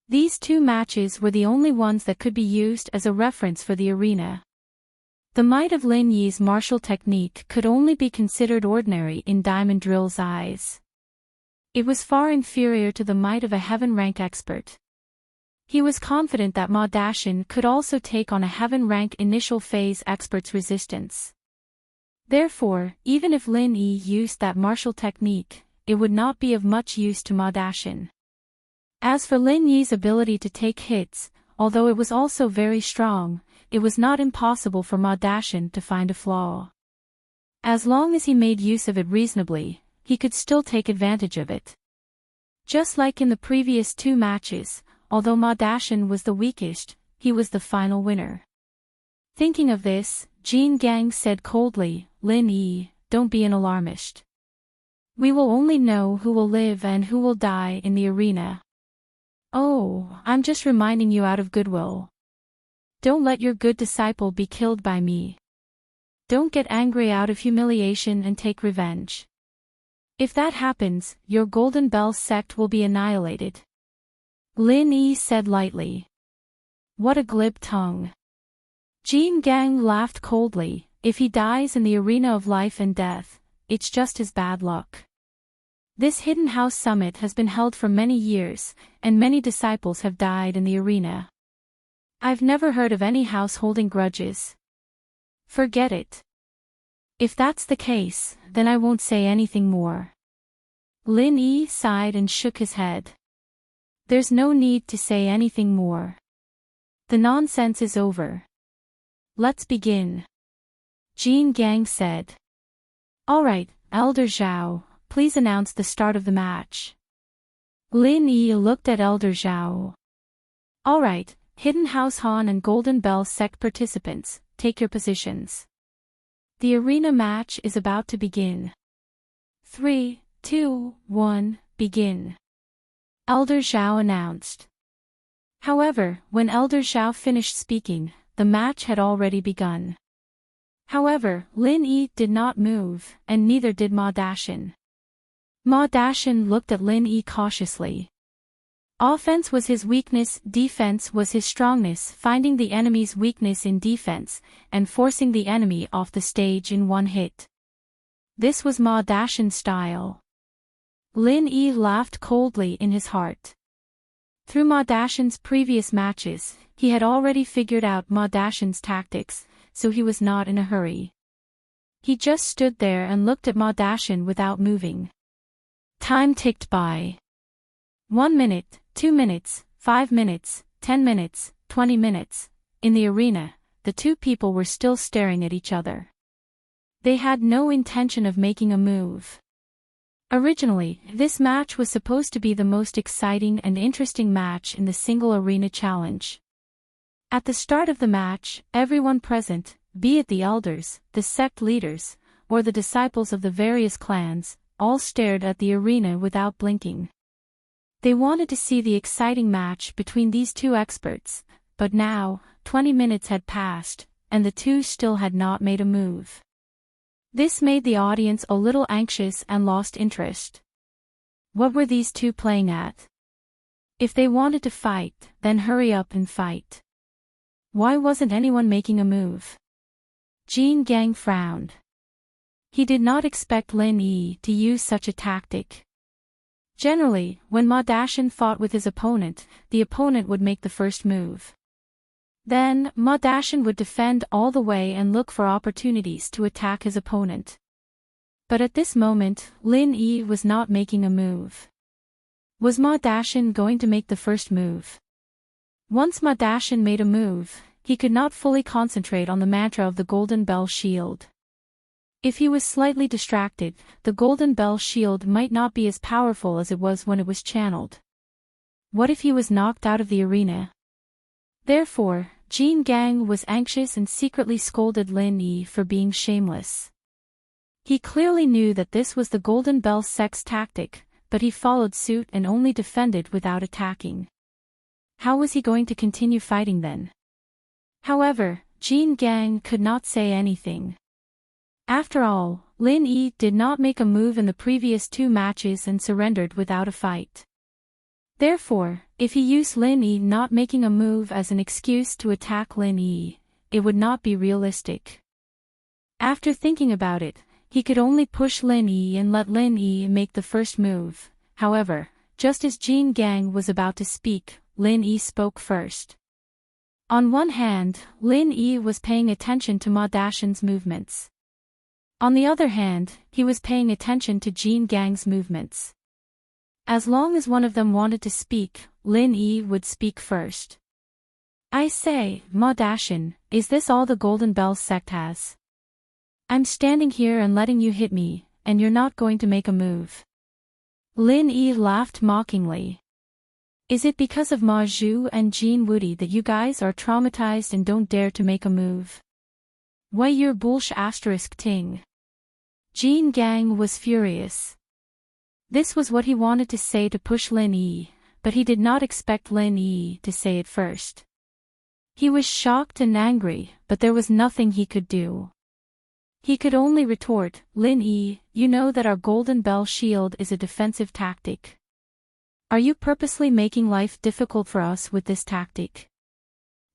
These 2 matches were the only ones that could be used as a reference for the arena. The might of Lin Yi's martial technique could only be considered ordinary in Diamond Drill's eyes. It was far inferior to the might of a heaven rank expert. He was confident that Ma Dashin could also take on a heaven rank initial phase expert's resistance. Therefore, even if Lin Yi used that martial technique, it would not be of much use to Ma Dashin. As for Lin Yi's ability to take hits, although it was also very strong, it was not impossible for Ma Dashin to find a flaw. As long as he made use of it reasonably, he could still take advantage of it. Just like in the previous 2 matches, although Ma Dashin was the weakest, he was the final winner. Thinking of this, Jean Gang said coldly, "Lin Yi, don't be an alarmist. We will only know who will live and who will die in the arena." "Oh, I'm just reminding you out of goodwill. Don't let your good disciple be killed by me. Don't get angry out of humiliation and take revenge. If that happens, your Golden Bell sect will be annihilated," Lin Yi said lightly. "What a glib tongue." Jean Gang laughed coldly. "If he dies in the arena of life and death, it's just his bad luck. This Hidden House Summit has been held for many years, and many disciples have died in the arena. I've never heard of any house holding grudges. Forget it. If that's the case, then I won't say anything more." Lin Yi sighed and shook his head. "There's no need to say anything more. The nonsense is over. Let's begin," Jean Gang said. "All right, Elder Zhao, please announce the start of the match." Lin Yi looked at Elder Zhao. "All right, Hidden House Han and Golden Bell sect participants, take your positions. The arena match is about to begin. 3, 2, 1, begin. Elder Zhao announced. However, when Elder Zhao finished speaking, the match had already begun. However, Lin Yi did not move, and neither did Ma Dashin. Ma Dashin looked at Lin Yi cautiously. Offense was his weakness, defense was his strongness, finding the enemy's weakness in defense, and forcing the enemy off the stage in one hit. This was Ma Dashin's style. Lin Yi laughed coldly in his heart. Through Ma Dashin's previous matches, he had already figured out Ma Dashin's tactics, so he was not in a hurry. He just stood there and looked at Ma Dashin without moving. Time ticked by. 1 minute, 2 minutes, 5 minutes, 10 minutes, 20 minutes. In the arena, the two people were still staring at each other. They had no intention of making a move. Originally, this match was supposed to be the most exciting and interesting match in the single arena challenge. At the start of the match, everyone present, be it the elders, the sect leaders, or the disciples of the various clans, all stared at the arena without blinking. They wanted to see the exciting match between these two experts, but now, 20 minutes had passed, and the two still had not made a move. This made the audience a little anxious and lost interest. What were these two playing at? If they wanted to fight, then hurry up and fight. Why wasn't anyone making a move? Jin Gang frowned. He did not expect Lin Yi to use such a tactic. Generally, when Ma Dashin fought with his opponent, the opponent would make the first move. Then, Ma Dashin would defend all the way and look for opportunities to attack his opponent. But at this moment, Lin Yi was not making a move. Was Ma Dashin going to make the first move? Once Ma Dashin made a move, he could not fully concentrate on the mantra of the Golden Bell Shield. If he was slightly distracted, the Golden Bell Shield might not be as powerful as it was when it was channeled. What if he was knocked out of the arena? Therefore, Jin Gang was anxious and secretly scolded Lin Yi for being shameless. He clearly knew that this was the Golden Bell sect's tactic, but he followed suit and only defended without attacking. How was he going to continue fighting then? However, Jin Gang could not say anything. After all, Lin Yi did not make a move in the previous two matches and surrendered without a fight. Therefore, if he used Lin Yi not making a move as an excuse to attack Lin Yi, it would not be realistic. After thinking about it, he could only push Lin Yi and let Lin Yi make the first move. However, just as Jin Gang was about to speak, Lin Yi spoke first. On one hand, Lin Yi was paying attention to Ma Dashin's movements. On the other hand, he was paying attention to Jin Gang's movements. As long as one of them wanted to speak, Lin Yi would speak first. I say, Ma Dashin, is this all the Golden Bell sect has? I'm standing here and letting you hit me, and you're not going to make a move. Lin Yi laughed mockingly. Is it because of Ma Zhu and Jin Wudi that you guys are traumatized and don't dare to make a move? Why your bullsh asterisk ting? Jin Gang was furious. This was what he wanted to say to push Lin Yi, but he did not expect Lin Yi to say it first. He was shocked and angry, but there was nothing he could do. He could only retort, Lin Yi, you know that our Golden Bell Shield is a defensive tactic. Are you purposely making life difficult for us with this tactic?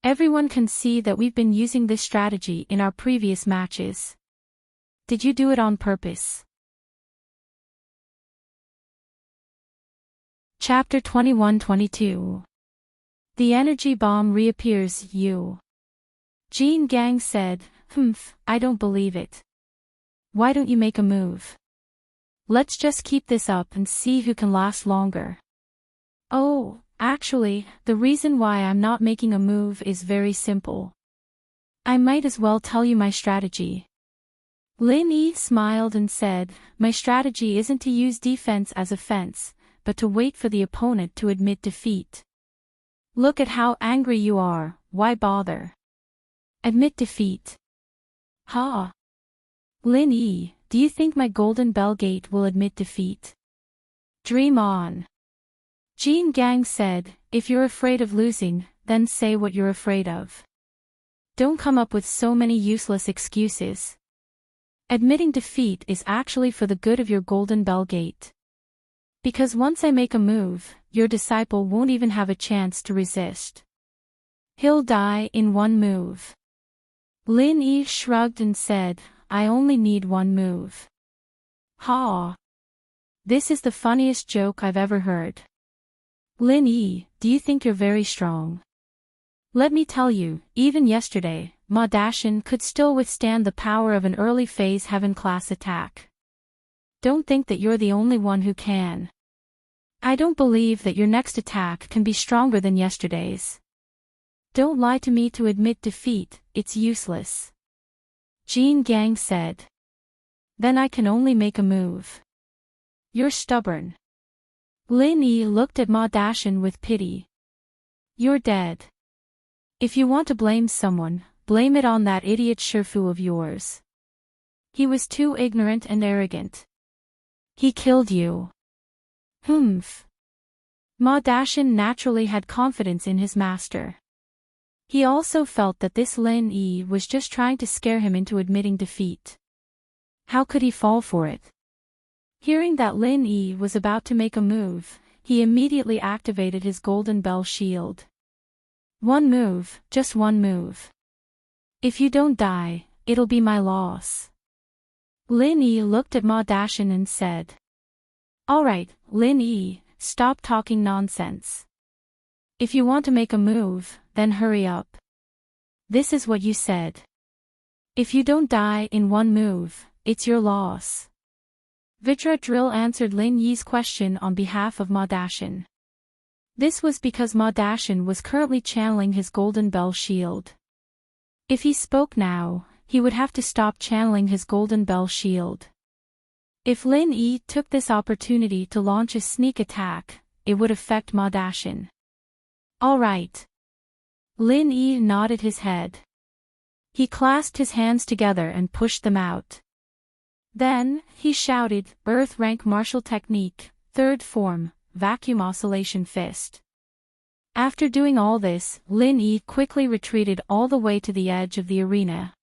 Everyone can see that we've been using this strategy in our previous matches. Did you do it on purpose? Chapter 21-22. The energy bomb reappears. Jin Gang said, I don't believe it. Why don't you make a move? Let's just keep this up and see who can last longer. Oh, actually, the reason why I'm not making a move is very simple. I might as well tell you my strategy. Lin Yi smiled and said, my strategy isn't to use defense as offense, but to wait for the opponent to admit defeat. Look at how angry you are, why bother? Admit defeat. Ha! Lin Yi, do you think my golden bell gate will admit defeat? Dream on. Jean Gang said, if you're afraid of losing, then say what you're afraid of. Don't come up with so many useless excuses. Admitting defeat is actually for the good of your golden bell gate. Because once I make a move, your disciple won't even have a chance to resist. He'll die in one move. Lin Yi shrugged and said, I only need one move. Ha! This is the funniest joke I've ever heard. Lin Yi, do you think you're very strong? Let me tell you, even yesterday, Ma Dashin could still withstand the power of an early phase heaven class attack. Don't think that you're the only one who can. I don't believe that your next attack can be stronger than yesterday's. Don't lie to me to admit defeat, it's useless. Jean Gang said. Then I can only make a move. You're stubborn. Lin Yi looked at Ma Dashin with pity. You're dead. If you want to blame someone, blame it on that idiot Shifu of yours. He was too ignorant and arrogant. He killed you. Humph. Ma Dashin naturally had confidence in his master. He also felt that this Lin Yi was just trying to scare him into admitting defeat. How could he fall for it? Hearing that Lin Yi was about to make a move, he immediately activated his golden bell shield. One move, just one move. If you don't die, it'll be my loss. Lin Yi looked at Ma Dashin and said. Alright, Lin Yi, stop talking nonsense. If you want to make a move, then hurry up. This is what you said. If you don't die in one move, it's your loss. Vitra Drill answered Lin Yi's question on behalf of Ma Dashin. This was because Ma Dashin was currently channeling his golden bell shield. If he spoke now, he would have to stop channeling his golden bell shield. If Lin Yi took this opportunity to launch a sneak attack, it would affect Ma Dashin. Alright. Lin Yi nodded his head. He clasped his hands together and pushed them out. Then, he shouted, Earth Rank Martial Technique, Third Form, Vacuum Oscillation Fist. After doing all this, Lin Yi quickly retreated all the way to the edge of the arena.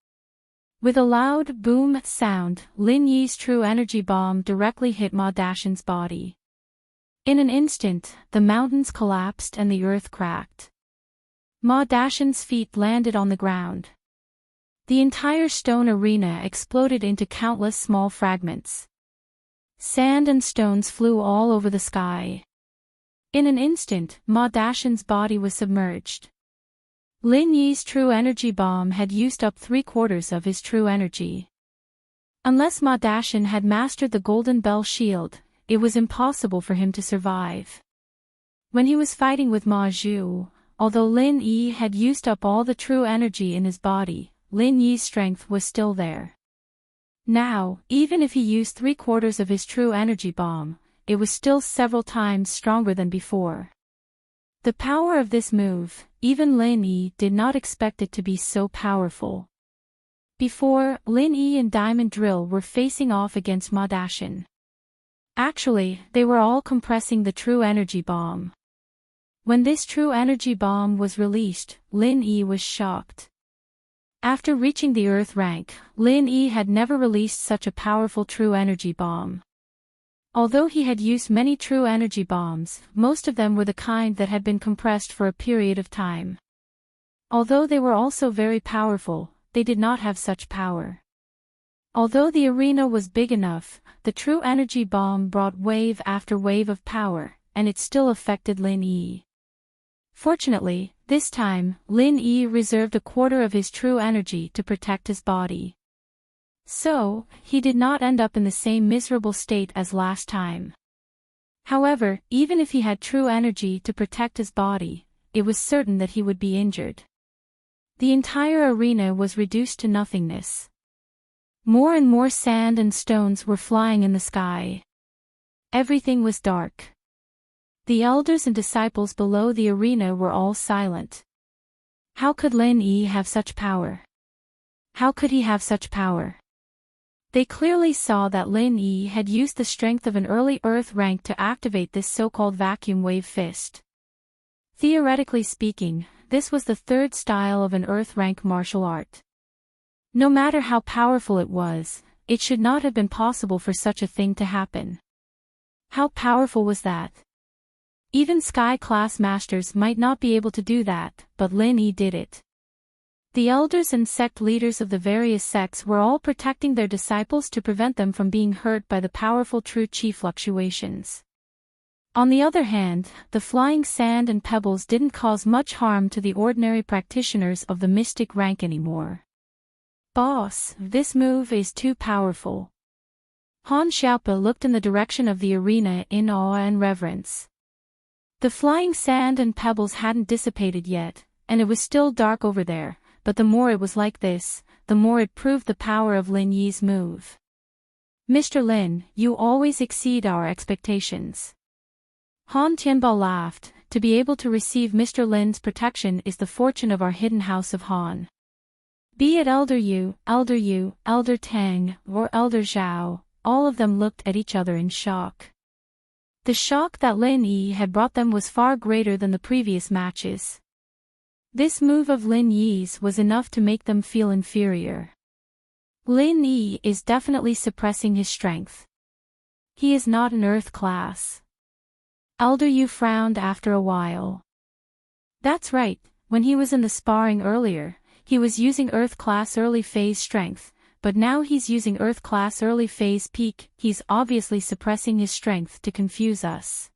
With a loud boom sound, Lin Yi's true energy bomb directly hit Ma Dashin's body. In an instant, the mountains collapsed and the earth cracked. Ma Dashin's feet landed on the ground. The entire stone arena exploded into countless small fragments. Sand and stones flew all over the sky. In an instant, Ma Dashin's body was submerged. Lin Yi's true energy bomb had used up 3/4 of his true energy. Unless Ma Dashin had mastered the golden bell shield, it was impossible for him to survive. When he was fighting with Ma Zhu, although Lin Yi had used up all the true energy in his body, Lin Yi's strength was still there. Now, even if he used 3/4 of his true energy bomb, it was still several times stronger than before. The power of this move, even Lin Yi did not expect it to be so powerful. Before, Lin Yi and Diamond Drill were facing off against Ma Dashin. Actually, they were all compressing the true energy bomb. When this true energy bomb was released, Lin Yi was shocked. After reaching the Earth rank, Lin Yi had never released such a powerful true energy bomb. Although he had used many true energy bombs, most of them were the kind that had been compressed for a period of time. Although they were also very powerful, they did not have such power. Although the arena was big enough, the true energy bomb brought wave after wave of power, and it still affected Lin Yi. Fortunately, this time, Lin Yi reserved 1/4 of his true energy to protect his body. So, he did not end up in the same miserable state as last time. However, even if he had true energy to protect his body, it was certain that he would be injured. The entire arena was reduced to nothingness. More and more sand and stones were flying in the sky. Everything was dark. The elders and disciples below the arena were all silent. How could Lin Yi have such power? How could he have such power? They clearly saw that Lin Yi had used the strength of an early Earth rank to activate this so-called vacuum wave fist. Theoretically speaking, this was the third style of an Earth rank martial art. No matter how powerful it was, it should not have been possible for such a thing to happen. How powerful was that? Even Sky-class masters might not be able to do that, but Lin Yi did it. The elders and sect leaders of the various sects were all protecting their disciples to prevent them from being hurt by the powerful true chi fluctuations. On the other hand, the flying sand and pebbles didn't cause much harm to the ordinary practitioners of the mystic rank anymore. Boss, this move is too powerful. Han Xiaopa looked in the direction of the arena in awe and reverence. The flying sand and pebbles hadn't dissipated yet, and it was still dark over there, but the more it was like this, the more it proved the power of Lin Yi's move. Mr. Lin, you always exceed our expectations. Han Tianbao laughed. To be able to receive Mr. Lin's protection is the fortune of our hidden house of Han. Be it Elder Yu, Elder Tang, or Elder Zhao, all of them looked at each other in shock. The shock that Lin Yi had brought them was far greater than the previous matches. This move of Lin Yi's was enough to make them feel inferior. Lin Yi is definitely suppressing his strength. He is not an Earth class. Elder Yu frowned after a while. That's right, when he was in the sparring earlier, he was using Earth class early phase strength, but now he's using Earth class early phase peak. He's obviously suppressing his strength to confuse us.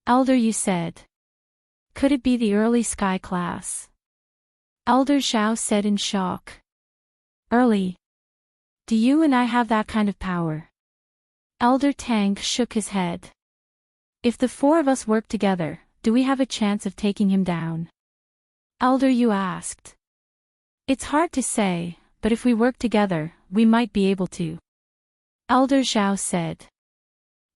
Elder Yu said. Could it be the early Sky class? Elder Zhao said in shock. Early? Do you and I have that kind of power? Elder Tang shook his head. If the four of us work together, do we have a chance of taking him down? Elder Yu asked. It's hard to say, but if we work together, we might be able to. Elder Zhao said.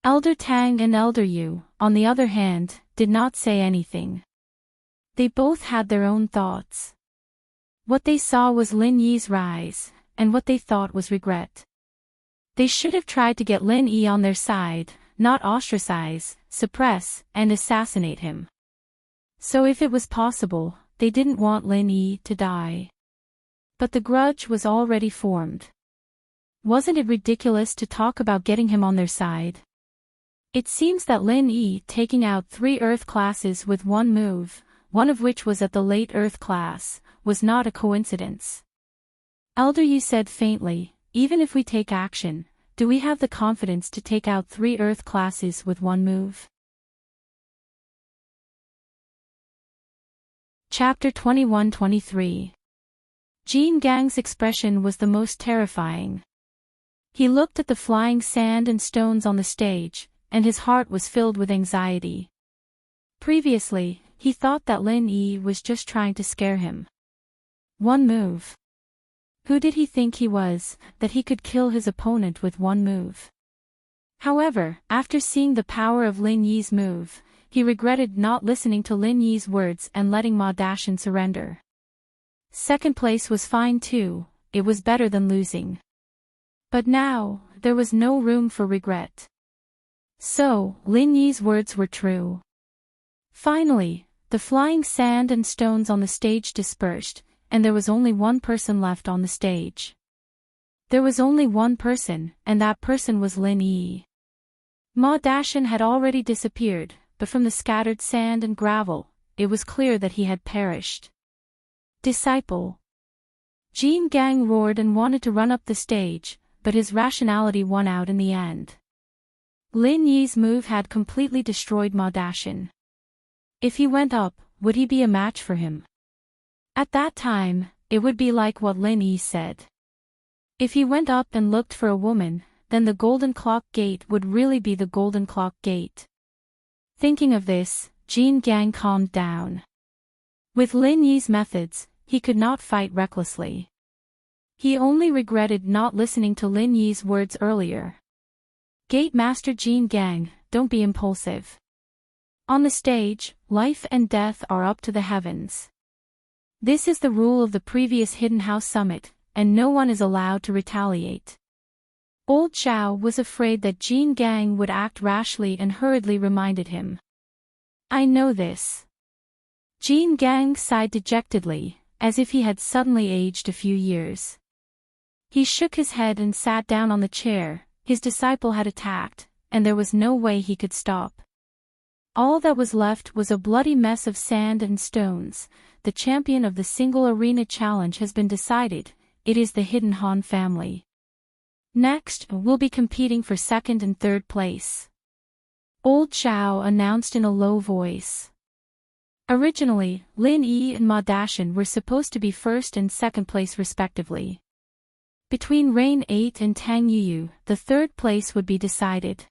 Elder Tang and Elder Yu, on the other hand, did not say anything. They both had their own thoughts. What they saw was Lin Yi's rise, and what they thought was regret. They should have tried to get Lin Yi on their side, not ostracize, suppress, and assassinate him. So if it was possible, they didn't want Lin Yi to die. But the grudge was already formed. Wasn't it ridiculous to talk about getting him on their side? It seems that Lin Yi taking out 3 Earth classes with one move, one of which was at the late Earth class, was not a coincidence. Elder Yu said faintly, even if we take action, do we have the confidence to take out 3 Earth classes with one move? Chapter 21-23. Jin Gang's expression was the most terrifying. He looked at the flying sand and stones on the stage, and his heart was filled with anxiety. Previously, he thought that Lin Yi was just trying to scare him. One move. Who did he think he was, that he could kill his opponent with one move? However, after seeing the power of Lin Yi's move, he regretted not listening to Lin Yi's words and letting Ma Dashan surrender. Second place was fine too, it was better than losing. But now, there was no room for regret. So, Lin Yi's words were true. Finally, the flying sand and stones on the stage dispersed, and there was only one person left on the stage. There was only one person, and that person was Lin Yi. Ma Dashan had already disappeared, but from the scattered sand and gravel, it was clear that he had perished. Disciple. Jin Gang roared and wanted to run up the stage, but his rationality won out in the end. Lin Yi's move had completely destroyed Ma Dashan. If he went up, would he be a match for him? At that time, it would be like what Lin Yi said. If he went up and looked for a woman, then the Golden Clock Gate would really be the Golden Clock Gate. Thinking of this, Jin Gang calmed down. With Lin Yi's methods, he could not fight recklessly. He only regretted not listening to Lin Yi's words earlier. Gate Master Jin Gang, don't be impulsive. On the stage, life and death are up to the heavens. This is the rule of the previous Hidden House Summit, and no one is allowed to retaliate. Old Xiao was afraid that Jin Gang would act rashly and hurriedly reminded him. I know this. Jin Gang sighed dejectedly, as if he had suddenly aged a few years. He shook his head and sat down on the chair. His disciple had attacked, and there was no way he could stop. All that was left was a bloody mess of sand and stones. The champion of the single arena challenge has been decided. It is the Hidden Han family. Next, we'll be competing for second and third place. Old Xiao announced in a low voice. Originally, Lin Yi and Ma Dashan were supposed to be first and second place respectively. Between Rain 8 and Tang Yuyu, the third place would be decided.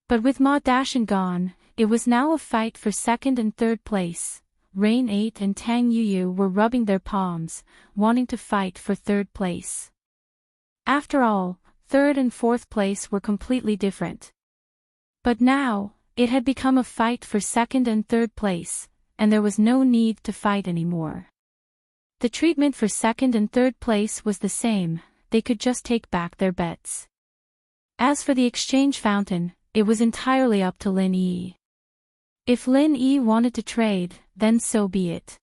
But with Ma Dashan gone, it was now a fight for second and third place. Rain 8 and Tang Yuyu were rubbing their palms, wanting to fight for third place. After all, third and fourth place were completely different. But now, it had become a fight for second and third place, and there was no need to fight anymore. The treatment for second and third place was the same, they could just take back their bets. As for the exchange fountain, it was entirely up to Lin Yi. If Lin Yi wanted to trade, then so be it.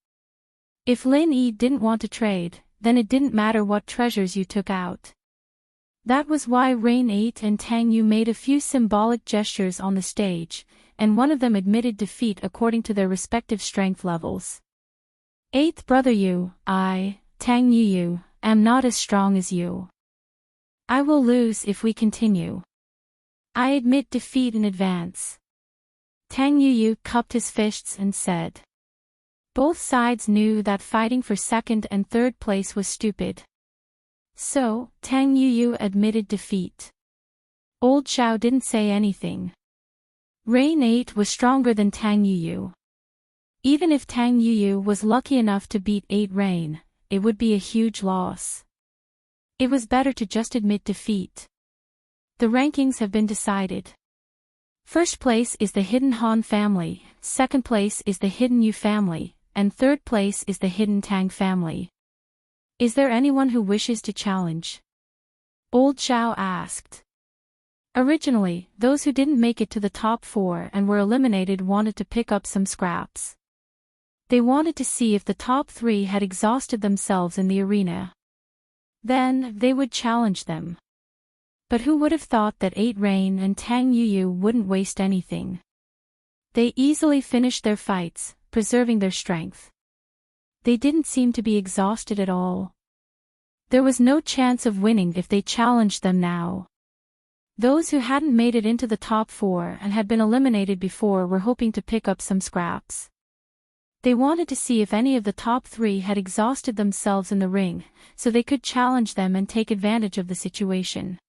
If Lin Yi didn't want to trade, then it didn't matter what treasures you took out. That was why Rain 8 and Tang Yu made a few symbolic gestures on the stage, and one of them admitted defeat according to their respective strength levels. Eighth brother Yu, I, Tang Yu, am not as strong as you. I will lose if we continue. I admit defeat in advance. Tang Yu cupped his fists and said. Both sides knew that fighting for second and third place was stupid. So, Tang Yu admitted defeat. Old Xiao didn't say anything. Rain 8 was stronger than Tang Yu. Even if Tang Yu was lucky enough to beat 8 Rain, it would be a huge loss. It was better to just admit defeat. The rankings have been decided. First place is the Hidden Han family, second place is the Hidden Yu family, and third place is the Hidden Tang family. Is there anyone who wishes to challenge? Old Xiao asked. Originally, those who didn't make it to the top 4 and were eliminated wanted to pick up some scraps. They wanted to see if the top 3 had exhausted themselves in the arena. Then, they would challenge them. But who would have thought that 8 Rain and Tang Yu wouldn't waste anything? They easily finished their fights, preserving their strength. They didn't seem to be exhausted at all. There was no chance of winning if they challenged them now. Those who hadn't made it into the top 4 and had been eliminated before were hoping to pick up some scraps. They wanted to see if any of the top 3 had exhausted themselves in the ring, so they could challenge them and take advantage of the situation.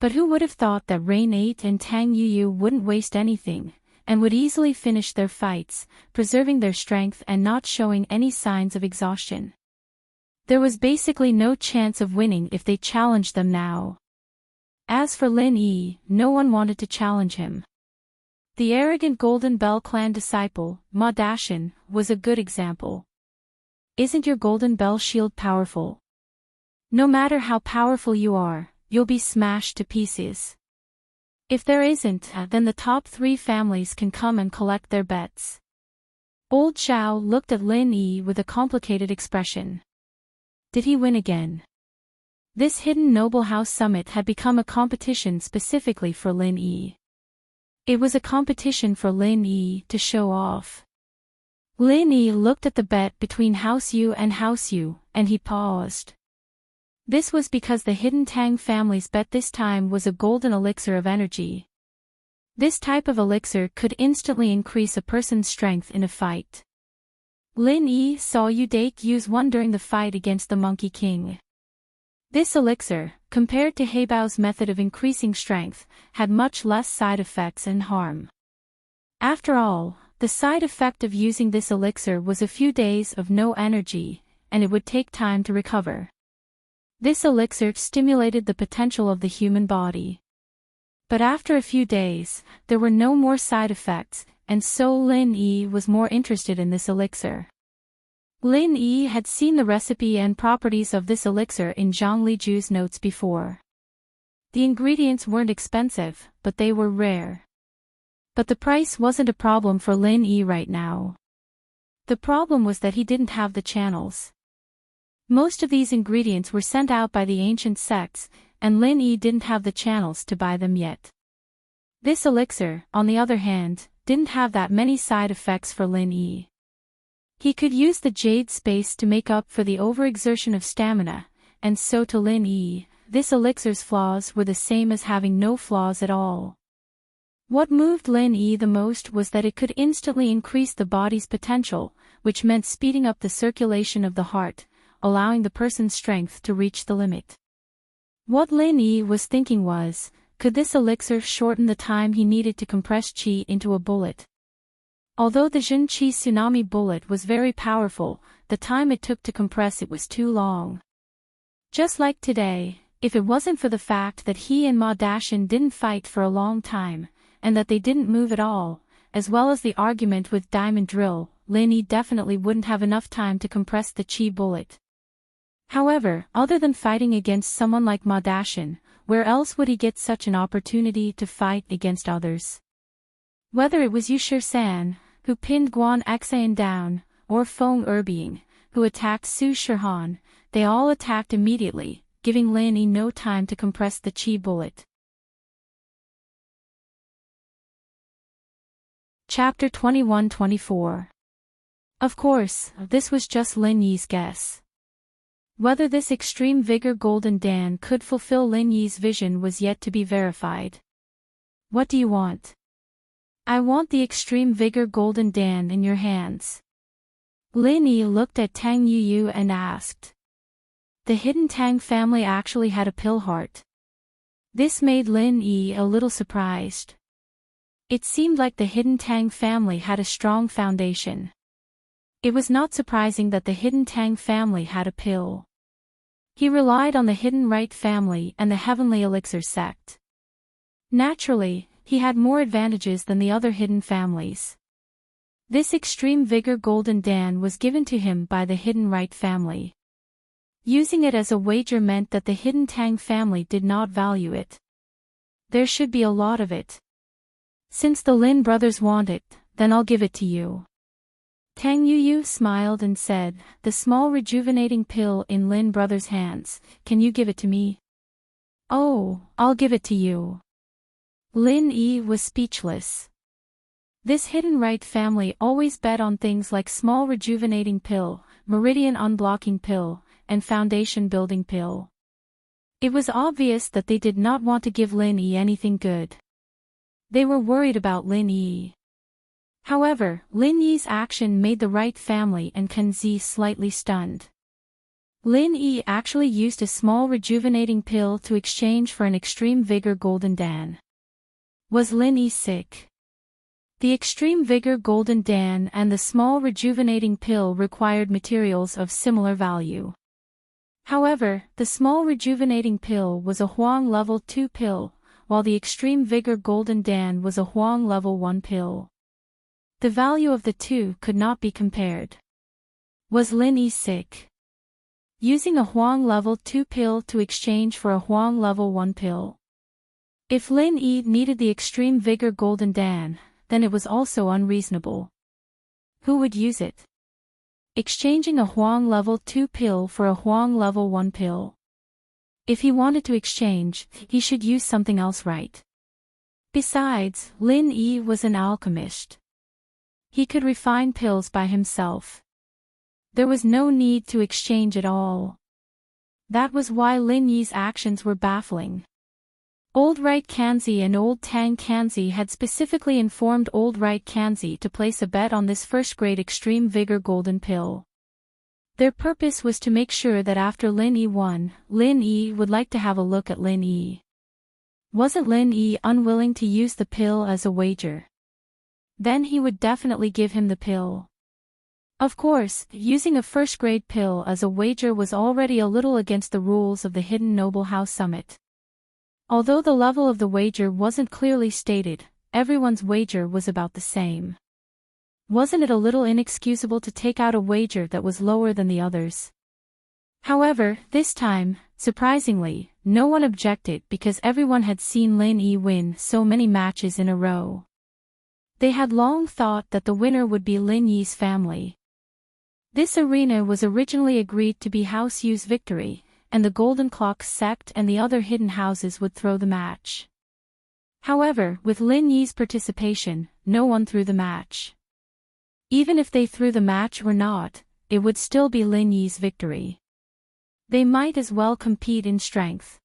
But who would have thought that Rain 8 and Tang Yu wouldn't waste anything, and would easily finish their fights, preserving their strength and not showing any signs of exhaustion. There was basically no chance of winning if they challenged them now. As for Lin Yi, no one wanted to challenge him. The arrogant Golden Bell clan disciple, Ma Dashan, was a good example. Isn't your Golden Bell shield powerful? No matter how powerful you are, you'll be smashed to pieces. If there isn't, then the top 3 families can come and collect their bets. Old Xiao looked at Lin Yi with a complicated expression. Did he win again? This hidden noble house summit had become a competition specifically for Lin Yi. It was a competition for Lin Yi to show off. Lin Yi looked at the bet between House Yu and House Yu, and he paused. This was because the Hidden Tang family's bet this time was a golden elixir of energy. This type of elixir could instantly increase a person's strength in a fight. Lin Yi saw Yu Dake use one during the fight against the Monkey King. This elixir, compared to Heibao's method of increasing strength, had much less side effects and harm. After all, the side effect of using this elixir was a few days of no energy, and it would take time to recover. This elixir stimulated the potential of the human body. But after a few days, there were no more side effects, and so Lin Yi was more interested in this elixir. Lin Yi had seen the recipe and properties of this elixir in Zhang Liju's notes before. The ingredients weren't expensive, but they were rare. But the price wasn't a problem for Lin Yi right now. The problem was that he didn't have the channels. Most of these ingredients were sent out by the ancient sects, and Lin Yi didn't have the channels to buy them yet. This elixir, on the other hand, didn't have that many side effects for Lin Yi. He could use the jade space to make up for the overexertion of stamina, and so to Lin Yi, this elixir's flaws were the same as having no flaws at all. What moved Lin Yi the most was that it could instantly increase the body's potential, which meant speeding up the circulation of the heart, allowing the person's strength to reach the limit. What Lin Yi was thinking was, could this elixir shorten the time he needed to compress qi into a bullet? Although the Jin Qi tsunami bullet was very powerful, the time it took to compress it was too long. Just like today, if it wasn't for the fact that he and Ma Dashin didn't fight for a long time, and that they didn't move at all, as well as the argument with Diamond Drill, Lin Yi definitely wouldn't have enough time to compress the qi bullet. However, other than fighting against someone like Ma Dashin, where else would he get such an opportunity to fight against others? Whether it was Yu Shisan, who pinned Guan Xan down, or Feng Erbiang, who attacked Su Shihan, they all attacked immediately, giving Lin Yi no time to compress the qi bullet. Chapter 21-24. Of course, this was just Lin Yi's guess. Whether this extreme vigor golden Dan could fulfill Lin Yi's vision was yet to be verified. What do you want? I want the extreme vigor golden Dan in your hands. Lin Yi looked at Tang Yuyu and asked. The hidden Tang family actually had a pill heart. This made Lin Yi a little surprised. It seemed like the hidden Tang family had a strong foundation. It was not surprising that the hidden Tang family had a pill. He relied on the hidden right family and the heavenly elixir sect. Naturally, he had more advantages than the other hidden families. This extreme vigor golden Dan was given to him by the hidden right family. Using it as a wager meant that the hidden Tang family did not value it. There should be a lot of it. Since the Lin brothers want it, then I'll give it to you. Tang Yuyu smiled and said, the small rejuvenating pill in Lin brothers' hands, can you give it to me? Oh, I'll give it to you. Lin Yi was speechless. This hidden right family always bet on things like small rejuvenating pill, meridian unblocking pill, and foundation building pill. It was obvious that they did not want to give Lin Yi anything good. They were worried about Lin Yi. However, Lin Yi's action made the right family and Kenzi slightly stunned. Lin Yi actually used a small rejuvenating pill to exchange for an extreme vigor golden Dan. Was Lin Yi sick? The extreme vigor golden Dan and the small rejuvenating pill required materials of similar value. However, the small rejuvenating pill was a Huang level 2 pill, while the extreme vigor golden Dan was a Huang level 1 pill. The value of the two could not be compared. Was Lin Yi sick? Using a Huang level 2 pill to exchange for a Huang level 1 pill. If Lin Yi needed the extreme vigor golden Dan, then it was also unreasonable. Who would use it? Exchanging a Huang level 2 pill for a Huang level 1 pill. If he wanted to exchange, he should use something else, right? Besides, Lin Yi was an alchemist. He could refine pills by himself. There was no need to exchange at all. That was why Lin Yi's actions were baffling. Old Right Kanzi and Old Tang Kanzi had specifically informed Old Right Kanzi to place a bet on this first-grade extreme vigor golden pill. Their purpose was to make sure that after Lin Yi won, Lin Yi would like to have a look at Lin Yi. Wasn't Lin Yi unwilling to use the pill as a wager? Then he would definitely give him the pill. Of course, using a first-grade pill as a wager was already a little against the rules of the Hidden Noble House Summit. Although the level of the wager wasn't clearly stated, everyone's wager was about the same. Wasn't it a little inexcusable to take out a wager that was lower than the others? However, this time, surprisingly, no one objected because everyone had seen Lin Yi win so many matches in a row. They had long thought that the winner would be Lin Yi's family. This arena was originally agreed to be House Yu's victory, and the Golden Clock sect and the other hidden houses would throw the match. However, with Lin Yi's participation, no one threw the match. Even if they threw the match or not, it would still be Lin Yi's victory. They might as well compete in strength.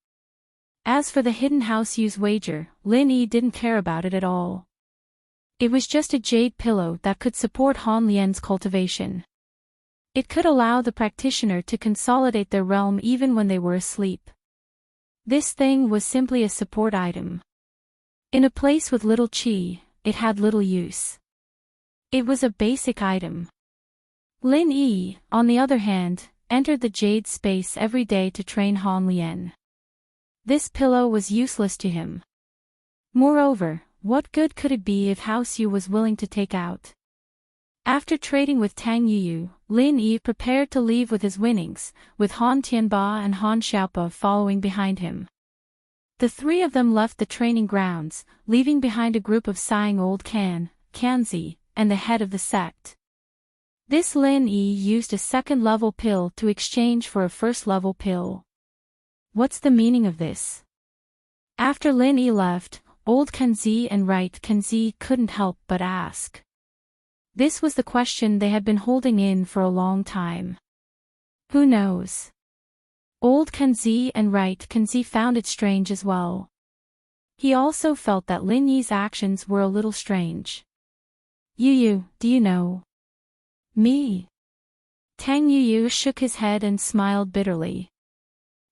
As for the hidden house Yu's wager, Lin Yi didn't care about it at all. It was just a jade pillow that could support Han Lian's cultivation. It could allow the practitioner to consolidate their realm even when they were asleep. This thing was simply a support item. In a place with little qi, it had little use. It was a basic item. Lin Yi, on the other hand, entered the jade space every day to train Han Lian. This pillow was useless to him. Moreover, what good could it be if House Yu was willing to take out? After trading with Tang Yuyu, Lin Yi prepared to leave with his winnings, with Han Tianba and Han Xiaopa following behind him. The three of them left the training grounds, leaving behind a group of sighing old Kanzi, and the head of the sect. This Lin Yi used a second-level pill to exchange for a first-level pill. What's the meaning of this? After Lin Yi left, old Kanzi and right Kanzi couldn't help but ask. This was the question they had been holding in for a long time. Who knows? Old Kanzi and right Kanzi found it strange as well. He also felt that Lin Yi's actions were a little strange. Yuyu, do you know? Me? Tang Yuyu shook his head and smiled bitterly.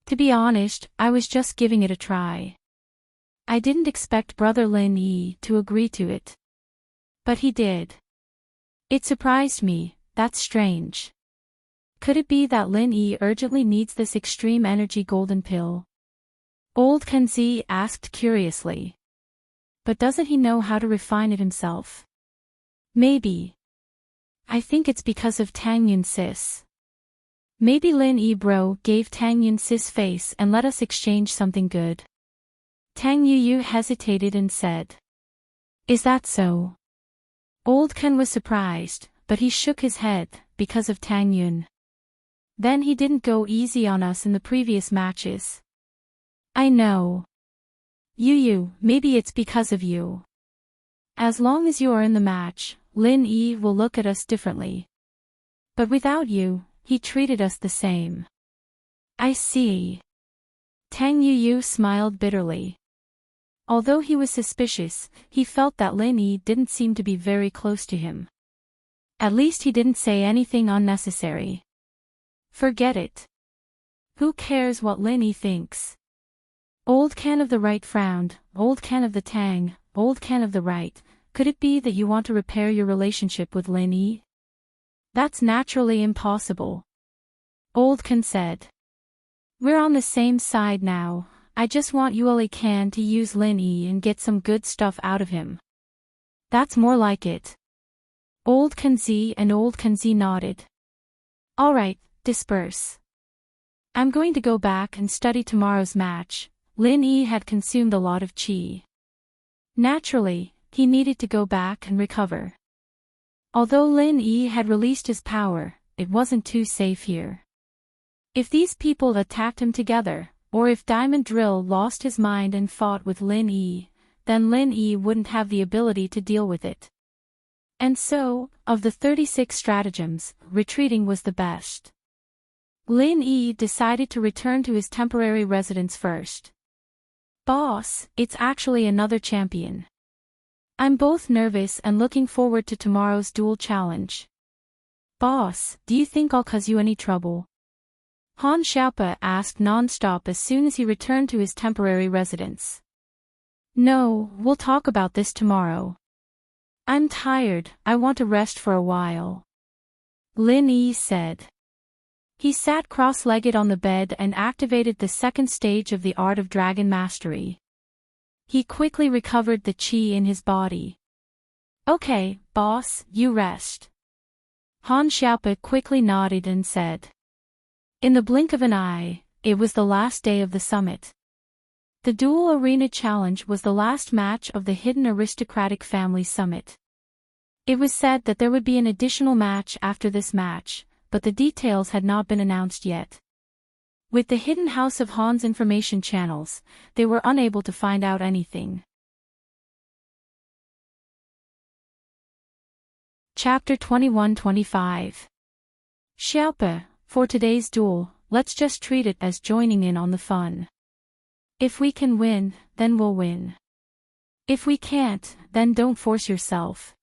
To be honest, I was just giving it a try. I didn't expect Brother Lin Yi to agree to it. But he did. It surprised me, that's strange. Could it be that Lin Yi urgently needs this extreme energy golden pill? Old Kanzi asked curiously. But doesn't he know how to refine it himself? Maybe. I think it's because of Tang Yun Sis. Maybe Lin Yi bro gave Tang Yun Sis face and let us exchange something good. Tang Yuyu hesitated and said. Is that so? Old Ken was surprised, but he shook his head, because of Tang Yun. Then he didn't go easy on us in the previous matches. I know. Yuyu, maybe it's because of you. As long as you are in the match, Lin Yi will look at us differently. But without you, he treated us the same. I see. Tang Yuyu smiled bitterly. Although he was suspicious, he felt that Lin Yi didn't seem to be very close to him. At least he didn't say anything unnecessary. Forget it. Who cares what Lin Yi thinks? Old Ken of the right frowned, old Ken of the Tang, old Ken of the right. Could it be that you want to repair your relationship with Lin Yi? That's naturally impossible. Old Ken said. We're on the same side now. I just want you all I can to use Lin Yi and get some good stuff out of him. That's more like it. Old Kanzi and old Kanzi nodded. Alright, disperse. I'm going to go back and study tomorrow's match. Lin Yi had consumed a lot of qi. Naturally, he needed to go back and recover. Although Lin Yi had released his power, it wasn't too safe here. If these people attacked him together, or if Diamond Drill lost his mind and fought with Lin Yi, then Lin Yi wouldn't have the ability to deal with it. And so, of the 36 stratagems, retreating was the best. Lin Yi decided to return to his temporary residence first. Boss, it's actually another champion. I'm both nervous and looking forward to tomorrow's duel challenge. Boss, do you think I'll cause you any trouble? Han Xiaopa asked non-stop as soon as he returned to his temporary residence. No, we'll talk about this tomorrow. I'm tired, I want to rest for a while. Lin Yi said. He sat cross-legged on the bed and activated the second stage of the Art of Dragon Mastery. He quickly recovered the qi in his body. Okay, boss, you rest. Han Xiaope quickly nodded and said. In the blink of an eye, it was the last day of the summit. The Duel Arena Challenge was the last match of the Hidden Aristocratic Family Summit. It was said that there would be an additional match after this match, but the details had not been announced yet. With the Hidden House of Han's information channels, they were unable to find out anything. Chapter 21-25. Xiaope, for today's duel, let's just treat it as joining in on the fun. If we can win, then we'll win. If we can't, then don't force yourself.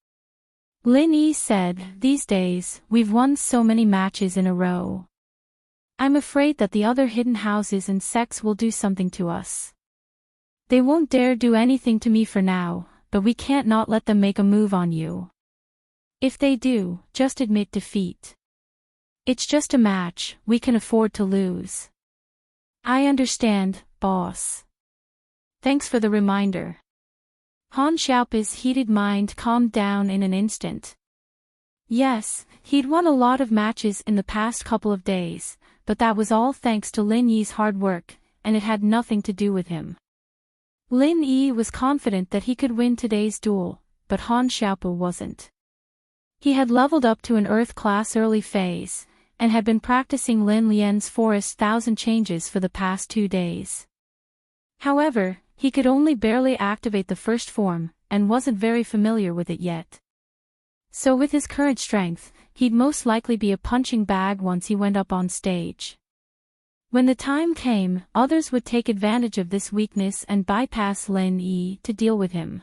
Lin Yi said, these days, we've won so many matches in a row. I'm afraid that the other hidden houses and sects will do something to us. They won't dare do anything to me for now, but we can't not let them make a move on you. If they do, just admit defeat. It's just a match, we can afford to lose. I understand, boss. Thanks for the reminder. Han Xiaope's heated mind calmed down in an instant. Yes, he'd won a lot of matches in the past couple of days, but that was all thanks to Lin Yi's hard work, and it had nothing to do with him. Lin Yi was confident that he could win today's duel, but Han Xiaope wasn't. He had leveled up to an Earth class early phase, and had been practicing Lin Lian's Forest 1000 changes for the past 2 days. However, he could only barely activate the first form, and wasn't very familiar with it yet. So with his current strength, he'd most likely be a punching bag once he went up on stage. When the time came, others would take advantage of this weakness and bypass Lin Yi to deal with him.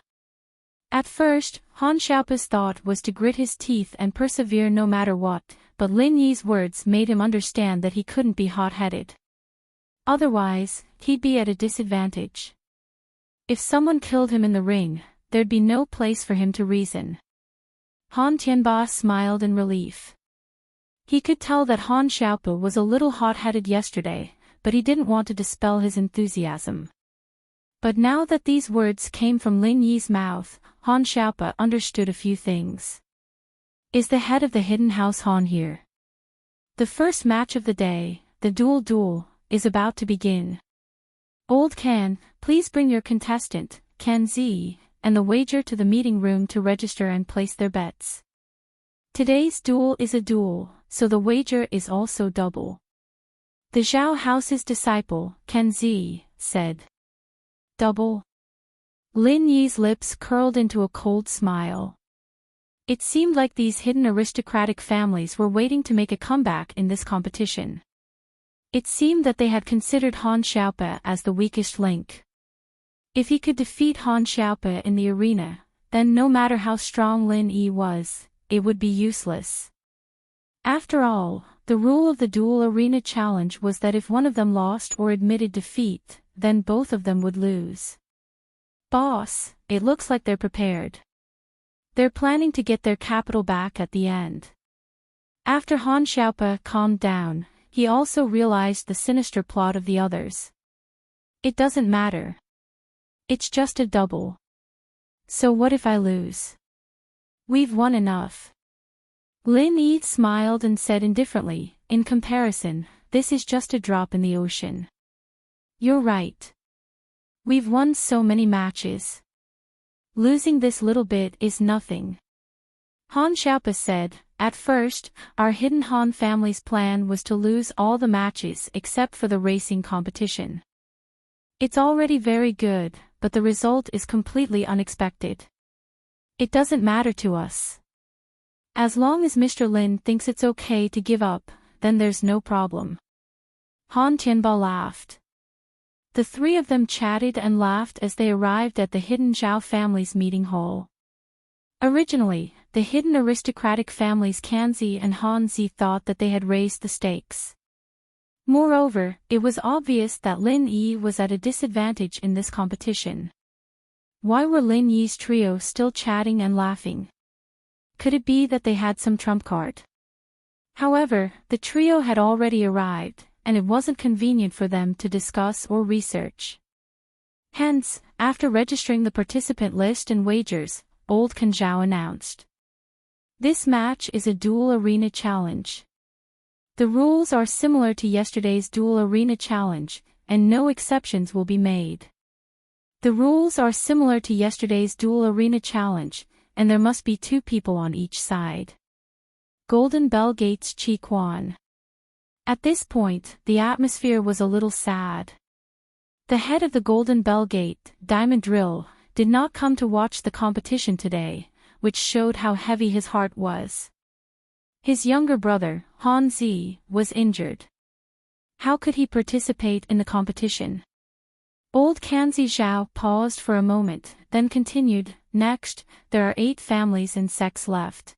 At first, Han Xiaope's thought was to grit his teeth and persevere no matter what, but Lin Yi's words made him understand that he couldn't be hot-headed. Otherwise, he'd be at a disadvantage. If someone killed him in the ring, there'd be no place for him to reason. Han Tianba smiled in relief. He could tell that Han Xiaope was a little hot-headed yesterday, but he didn't want to dispel his enthusiasm. But now that these words came from Lin Yi's mouth, Han Xiaope understood a few things. Is the head of the Hidden House Han here? The first match of the day, the duel, is about to begin. Old Can, please bring your contestant, Can Zi, and the wager to the meeting room to register and place their bets. Today's duel is a duel, so the wager is also double. The Zhao House's disciple, Can Zi, said. Double? Lin Yi's lips curled into a cold smile. It seemed like these hidden aristocratic families were waiting to make a comeback in this competition. It seemed that they had considered Han Xiaope as the weakest link. If he could defeat Han Xiaope in the arena, then no matter how strong Lin Yi was, it would be useless. After all, the rule of the Duel Arena Challenge was that if one of them lost or admitted defeat, then both of them would lose. Boss, it looks like they're prepared. They're planning to get their capital back at the end. After Han Xiaope calmed down, he also realized the sinister plot of the others. It doesn't matter. It's just a double. So what if I lose? We've won enough. Lin Yi smiled and said indifferently, in comparison, this is just a drop in the ocean. You're right. We've won so many matches. Losing this little bit is nothing. Han Xiaope said, at first, our hidden Han family's plan was to lose all the matches except for the racing competition. It's already very good, but the result is completely unexpected. It doesn't matter to us. As long as Mr. Lin thinks it's okay to give up, then there's no problem. Han Tianba laughed. The three of them chatted and laughed as they arrived at the hidden Zhao family's meeting hall. Originally, the hidden aristocratic families Kanzi and Hanzi thought that they had raised the stakes. Moreover, it was obvious that Lin Yi was at a disadvantage in this competition. Why were Lin Yi's trio still chatting and laughing? Could it be that they had some trump card? However, the trio had already arrived, and it wasn't convenient for them to discuss or research. Hence, after registering the participant list and wagers, Old Kanzhao announced. This match is a dual arena challenge. The rules are similar to yesterday's dual arena challenge, and no exceptions will be made. The rules are similar to yesterday's dual arena challenge, and there must be 2 people on each side. Golden Bell Gates Chi Quan. At this point, the atmosphere was a little sad. The head of the Golden Bell Gate, Diamond Drill, did not come to watch the competition today, which showed how heavy his heart was. His younger brother, Han Zi, was injured. How could he participate in the competition? Old Kanzi Zhao paused for a moment, then continued, next, there are 8 families and sects left.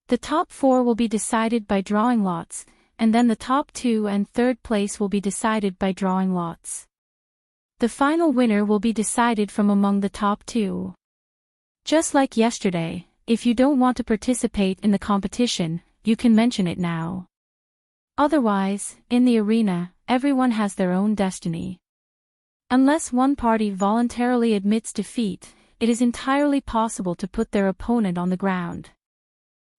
The top 4 will be decided by drawing lots, and then the top 2 and 3rd place will be decided by drawing lots. The final winner will be decided from among the top 2. Just like yesterday, if you don't want to participate in the competition, you can mention it now. Otherwise, in the arena, everyone has their own destiny. Unless one party voluntarily admits defeat, it is entirely possible to put their opponent on the ground.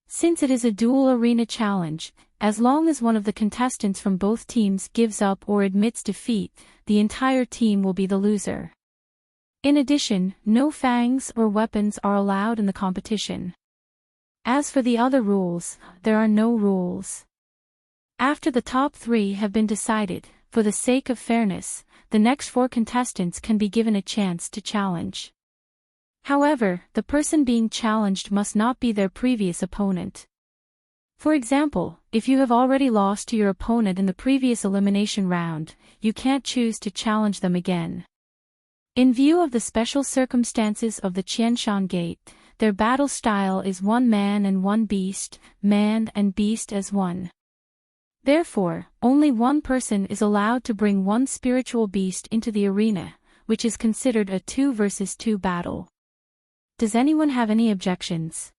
Since it is a dual arena challenge, as long as one of the contestants from both teams gives up or admits defeat, the entire team will be the loser. In addition, no fangs or weapons are allowed in the competition. As for the other rules, there are no rules. After the top 3 have been decided, for the sake of fairness, the next 4 contestants can be given a chance to challenge. However, the person being challenged must not be their previous opponent. For example, if you have already lost to your opponent in the previous elimination round, you can't choose to challenge them again. In view of the special circumstances of the Qianshan Gate, their battle style is 1 man and 1 beast, man and beast as one. Therefore, only one person is allowed to bring 1 spiritual beast into the arena, which is considered a 2 versus 2 battle. Does anyone have any objections?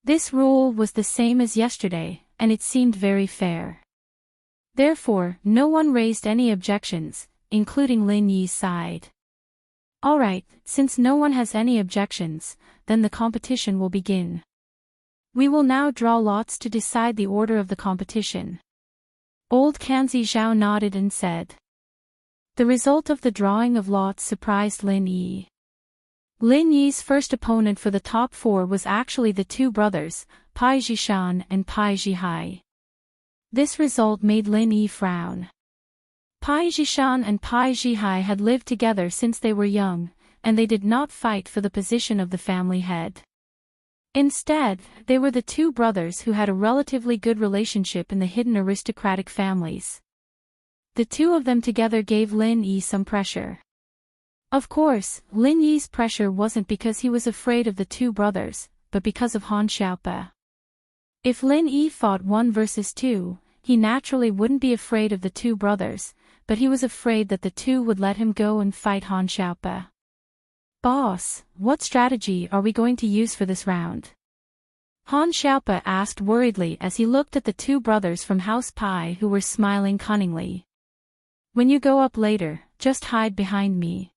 This rule was the same as yesterday, and it seemed very fair. Therefore, no one raised any objections, including Lin Yi's side. Alright, since no one has any objections, then the competition will begin. We will now draw lots to decide the order of the competition. Old Kanzi Zhao nodded and said. The result of the drawing of lots surprised Lin Yi. Lin Yi's first opponent for the top 4 was actually the 2 brothers, Pai Zhishan and Pai Zhihai. This result made Lin Yi frown. Pai Zhishan and Pai Zhihai had lived together since they were young, and they did not fight for the position of the family head. Instead, they were the 2 brothers who had a relatively good relationship in the hidden aristocratic families. The 2 of them together gave Lin Yi some pressure. Of course, Lin Yi's pressure wasn't because he was afraid of the 2 brothers, but because of Han Xiaope. If Lin Yi fought 1 versus 2, he naturally wouldn't be afraid of the 2 brothers, but he was afraid that the 2 would let him go and fight Han Xiaope. Boss, what strategy are we going to use for this round? Han Xiaope asked worriedly as he looked at the 2 brothers from House Pai who were smiling cunningly. When you go up later, just hide behind me.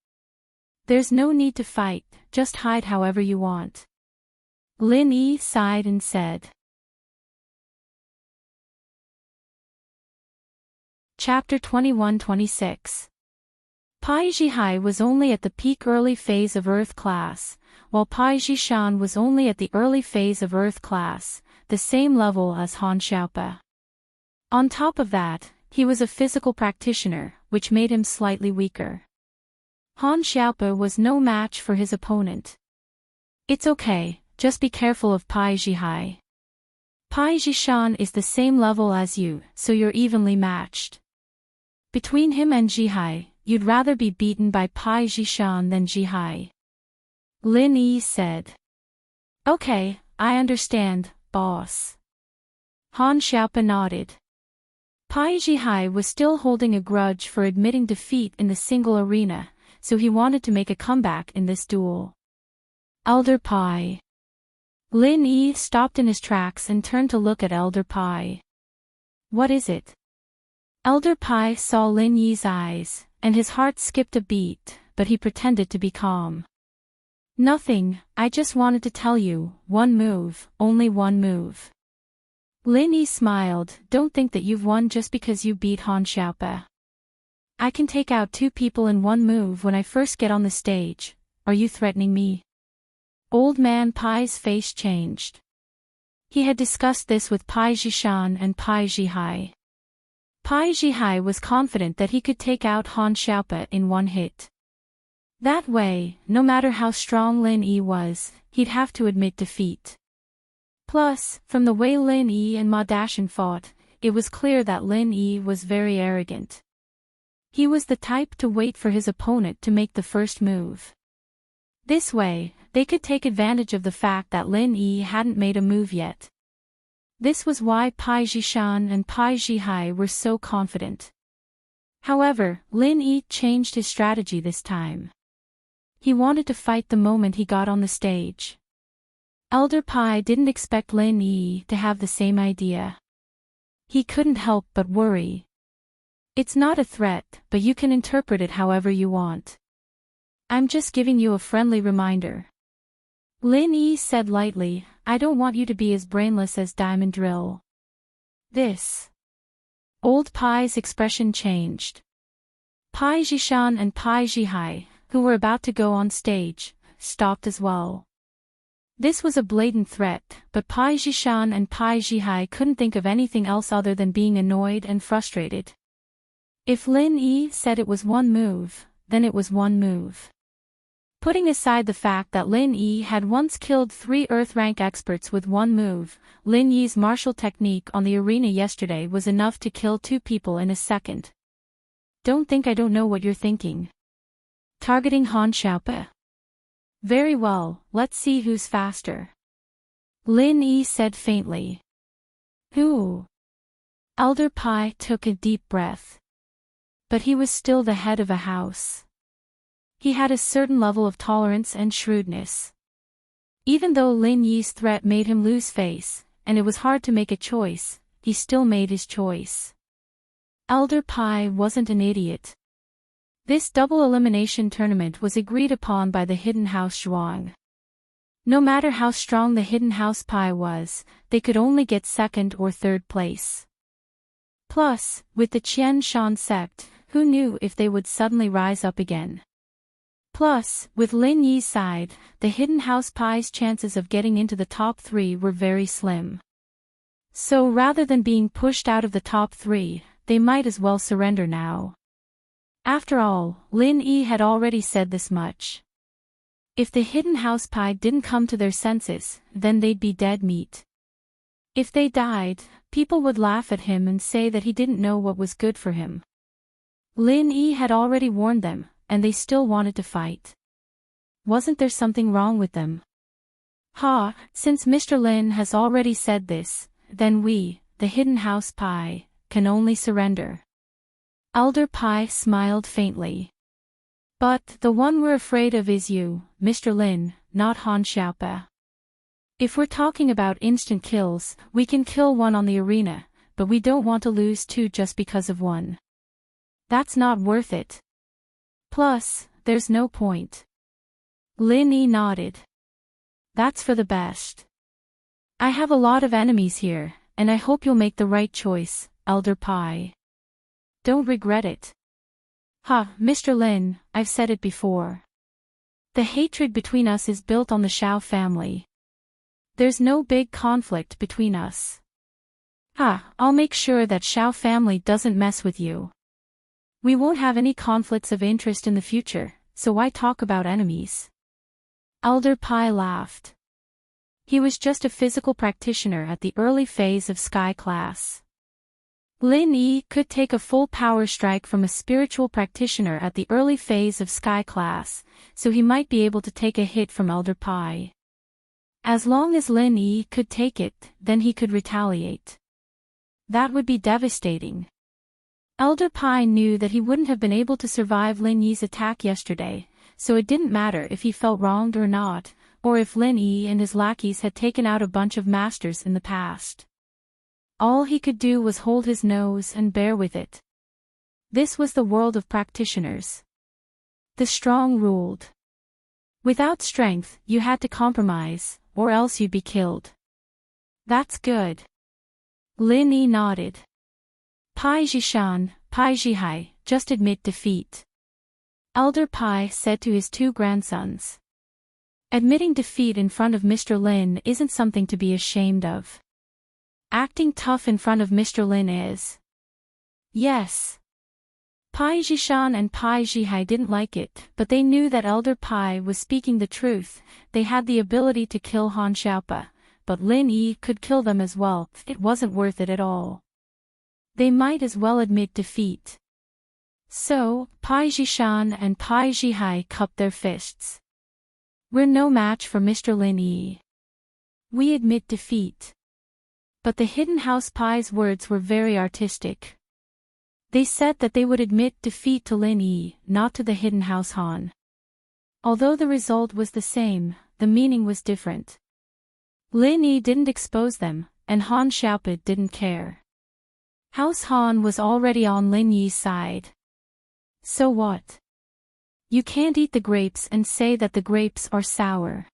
There's no need to fight, just hide however you want. Lin Yi sighed and said. Chapter 21-26. Pai Zhihai was only at the peak early phase of Earth class, while Pai Zhishan was only at the early phase of Earth class, the same level as Han Xiaope. On top of that, he was a physical practitioner, which made him slightly weaker. Han Xiaope was no match for his opponent. It's okay, just be careful of Pai Zhihai. Pai Zhishan is the same level as you, so you're evenly matched. Between him and Zhihai, you'd rather be beaten by Pai Zhishan than Zhihai. Lin Yi said. Okay, I understand, boss. Han Xiaope nodded. Pai Zhihai was still holding a grudge for admitting defeat in the single arena, so he wanted to make a comeback in this duel. Elder Pai. Lin Yi stopped in his tracks and turned to look at Elder Pai. What is it? Elder Pai saw Lin Yi's eyes, and his heart skipped a beat, but he pretended to be calm. Nothing, I just wanted to tell you, one move, only one move. Lin Yi smiled, don't think that you've won just because you beat Han Xiaope. I can take out two people in one move when I first get on the stage. Are you threatening me? Old man Pai's face changed. He had discussed this with Pai Zhishan and Pai Zhihai. Pai Zhihai was confident that he could take out Han Xiaope in one hit. That way, no matter how strong Lin Yi was, he'd have to admit defeat. Plus, from the way Lin Yi and Ma Dashan fought, it was clear that Lin Yi was very arrogant. He was the type to wait for his opponent to make the first move. This way, they could take advantage of the fact that Lin Yi hadn't made a move yet. This was why Pai Zhishan and Pai Zhihai were so confident. However, Lin Yi changed his strategy this time. He wanted to fight the moment he got on the stage. Elder Pai didn't expect Lin Yi to have the same idea. He couldn't help but worry. It's not a threat, but you can interpret it however you want. I'm just giving you a friendly reminder. Lin Yi said lightly, I don't want you to be as brainless as Diamond Drill. This. Old Pai's expression changed. Pai Zhishan and Pai Zhihai, who were about to go on stage, stopped as well. This was a blatant threat, but Pai Zhishan and Pai Zhihai couldn't think of anything else other than being annoyed and frustrated. If Lin Yi said it was one move, then it was one move. Putting aside the fact that Lin Yi had once killed 3 Earth rank experts with one move, Lin Yi's martial technique on the arena yesterday was enough to kill 2 people in a second. Don't think I don't know what you're thinking. Targeting Han Xiaope? Very well, let's see who's faster. Lin Yi said faintly. Who? Elder Pai took a deep breath. But he was still the head of a house. He had a certain level of tolerance and shrewdness. Even though Lin Yi's threat made him lose face, and it was hard to make a choice, he still made his choice. Elder Pai wasn't an idiot. This double elimination tournament was agreed upon by the Hidden House Zhuang. No matter how strong the Hidden House Pai was, they could only get second or third place. Plus, with the Qian Shan sect, who knew if they would suddenly rise up again? Plus, with Lin Yi's side, the Hidden House Pai's chances of getting into the top 3 were very slim. So rather than being pushed out of the top 3, they might as well surrender now. After all, Lin Yi had already said this much. If the Hidden House Pai didn't come to their senses, then they'd be dead meat. If they died, people would laugh at him and say that he didn't know what was good for him. Lin Yi had already warned them, and they still wanted to fight. Wasn't there something wrong with them? Since Mr. Lin has already said this, then we, the Hidden House Pai, can only surrender. Elder Pai smiled faintly. But the one we're afraid of is you, Mr. Lin, not Han Xiaope. If we're talking about instant kills, we can kill one on the arena, but we don't want to lose 2 just because of one. That's not worth it. Plus, there's no point. Lin Yi nodded. That's for the best. I have a lot of enemies here, and I hope you'll make the right choice, Elder Pai. Don't regret it. Mr. Lin, I've said it before. The hatred between us is built on the Shao family. There's no big conflict between us. I'll make sure that Shao family doesn't mess with you. We won't have any conflicts of interest in the future, so why talk about enemies? Elder Pai laughed. He was just a physical practitioner at the early phase of Sky class. Lin Yi could take a full power strike from a spiritual practitioner at the early phase of Sky class, so he might be able to take a hit from Elder Pai. As long as Lin Yi could take it, then he could retaliate. That would be devastating. Elder Pai knew that he wouldn't have been able to survive Lin Yi's attack yesterday, so it didn't matter if he felt wronged or not, or if Lin Yi and his lackeys had taken out a bunch of masters in the past. All he could do was hold his nose and bear with it. This was the world of practitioners. The strong ruled. Without strength, you had to compromise, or else you'd be killed. That's good. Lin Yi nodded. Pai Jishan, Pai Jihai, just admit defeat. Elder Pai said to his two grandsons. Admitting defeat in front of Mr. Lin isn't something to be ashamed of. Acting tough in front of Mr. Lin is. Yes. Pai Jishan and Pai Jihai didn't like it, but they knew that Elder Pai was speaking the truth. They had the ability to kill Han Xiaopa, but Lin Yi could kill them as well. It wasn't worth it at all. They might as well admit defeat. So, Pai Jishan and Pai Jihai cupped their fists. We're no match for Mr. Lin Yi. We admit defeat. But the Hidden House Pai's words were very artistic. They said that they would admit defeat to Lin Yi, not to the Hidden House Han. Although the result was the same, the meaning was different. Lin Yi didn't expose them, and Han Xiaopa didn't care. House Han was already on Lin Yi's side. So what? You can't eat the grapes and say that the grapes are sour.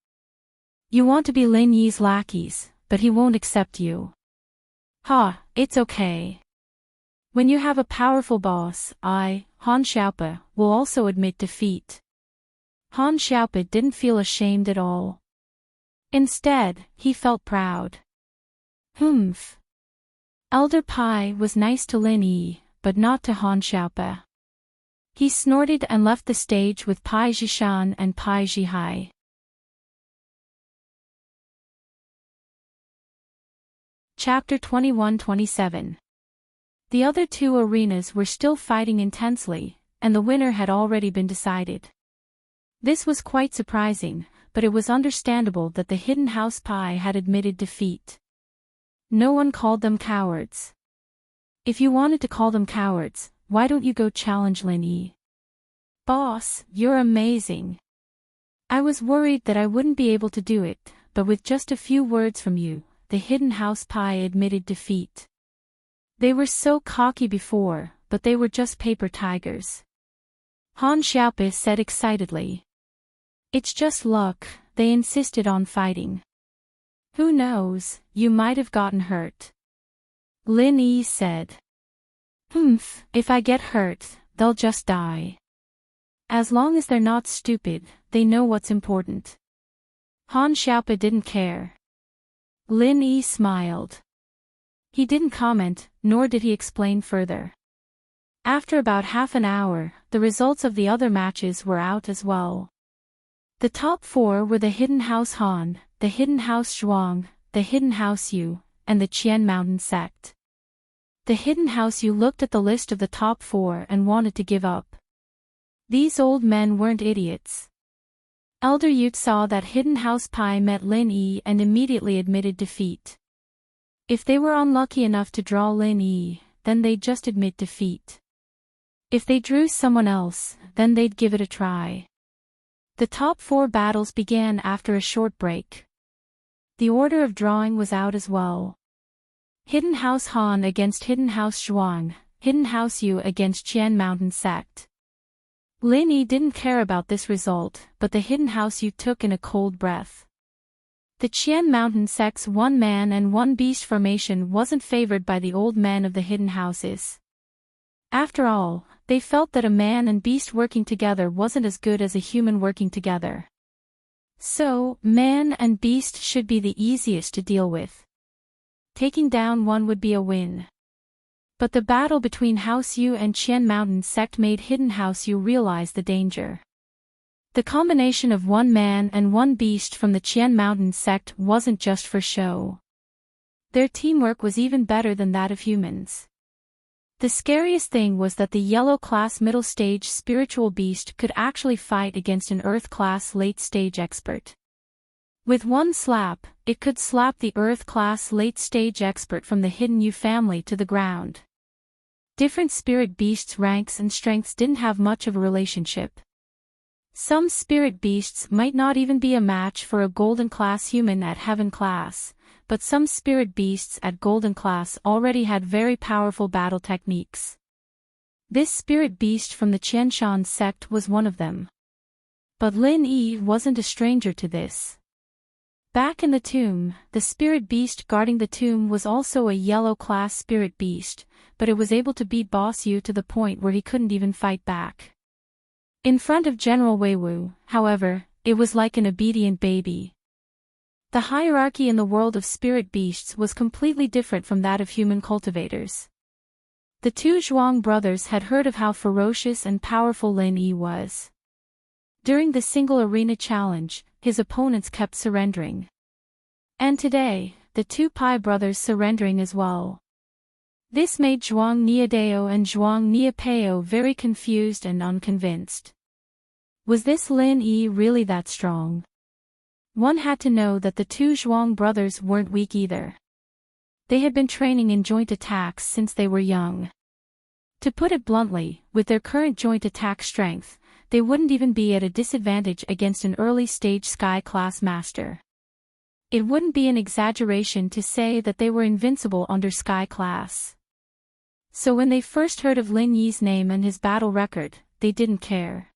You want to be Lin Yi's lackeys, but he won't accept you. Ha, it's okay. When you have a powerful boss, I, Han Xiaopa, will also admit defeat. Han Xiaopa didn't feel ashamed at all. Instead, he felt proud. Humph. Elder Pai was nice to Lin Yi, but not to Han Xiaopa. He snorted and left the stage with Pai Jishan and Pai Jihai. Chapter 21-27. The other two arenas were still fighting intensely, and the winner had already been decided. This was quite surprising, but it was understandable that the Hidden House Pai had admitted defeat. No one called them cowards. If you wanted to call them cowards, why don't you go challenge Lin Yi? Boss, you're amazing. I was worried that I wouldn't be able to do it, but with just a few words from you, the Hidden House Pai admitted defeat. They were so cocky before, but they were just paper tigers. Han Xiaopa said excitedly. It's just luck, they insisted on fighting. Who knows, you might have gotten hurt. Lin Yi said. Humph, if I get hurt, they'll just die. As long as they're not stupid, they know what's important. Han Xiaopa didn't care. Lin Yi smiled. He didn't comment, nor did he explain further. After about half an hour, the results of the other matches were out as well. The top four were the Hidden House Han, the Hidden House Zhuang, the Hidden House Yu, and the Qian Mountain sect. The Hidden House Yu looked at the list of the top four and wanted to give up. These old men weren't idiots. Elder Yu saw that Hidden House Pai met Lin Yi and immediately admitted defeat. If they were unlucky enough to draw Lin Yi, then they'd just admit defeat. If they drew someone else, then they'd give it a try. The top four battles began after a short break. The order of drawing was out as well. Hidden House Han against Hidden House Zhuang, Hidden House Yu against Qian Mountain sect. Lin Yi didn't care about this result, but the Hidden House Yu took in a cold breath. The Qian Mountain sect's one-man and one-beast formation wasn't favored by the old men of the Hidden Houses. After all, they felt that a man and beast working together wasn't as good as a human working together. So, man and beast should be the easiest to deal with. Taking down one would be a win. But the battle between House Yu and Qian Mountain sect made Hidden House Yu realize the danger. The combination of one man and one beast from the Qian Mountain sect wasn't just for show. Their teamwork was even better than that of humans. The scariest thing was that the yellow-class middle-stage spiritual beast could actually fight against an Earth-class late-stage expert. With one slap, it could slap the Earth-class late-stage expert from the Hidden Yu family to the ground. Different spirit beasts' ranks and strengths didn't have much of a relationship. Some spirit beasts might not even be a match for a golden-class human at heaven class, but some spirit beasts at golden class already had very powerful battle techniques. This spirit beast from the Qianshan sect was one of them. But Lin Yi wasn't a stranger to this. Back in the tomb, the spirit beast guarding the tomb was also a yellow-class spirit beast, but it was able to beat Boss Yu to the point where he couldn't even fight back. In front of General Weiwu, however, it was like an obedient baby. The hierarchy in the world of spirit beasts was completely different from that of human cultivators. The two Zhuang brothers had heard of how ferocious and powerful Lin Yi was. During the single arena challenge, his opponents kept surrendering. And today, the two Pai brothers surrendering as well. This made Zhuang Niadeo and Zhuang Niapeo very confused and unconvinced. Was this Lin Yi really that strong? One had to know that the two Zhuang brothers weren't weak either. They had been training in joint attacks since they were young. To put it bluntly, with their current joint attack strength, they wouldn't even be at a disadvantage against an early-stage Sky-class master. It wouldn't be an exaggeration to say that they were invincible under Sky-class. So when they first heard of Lin Yi's name and his battle record, they didn't care.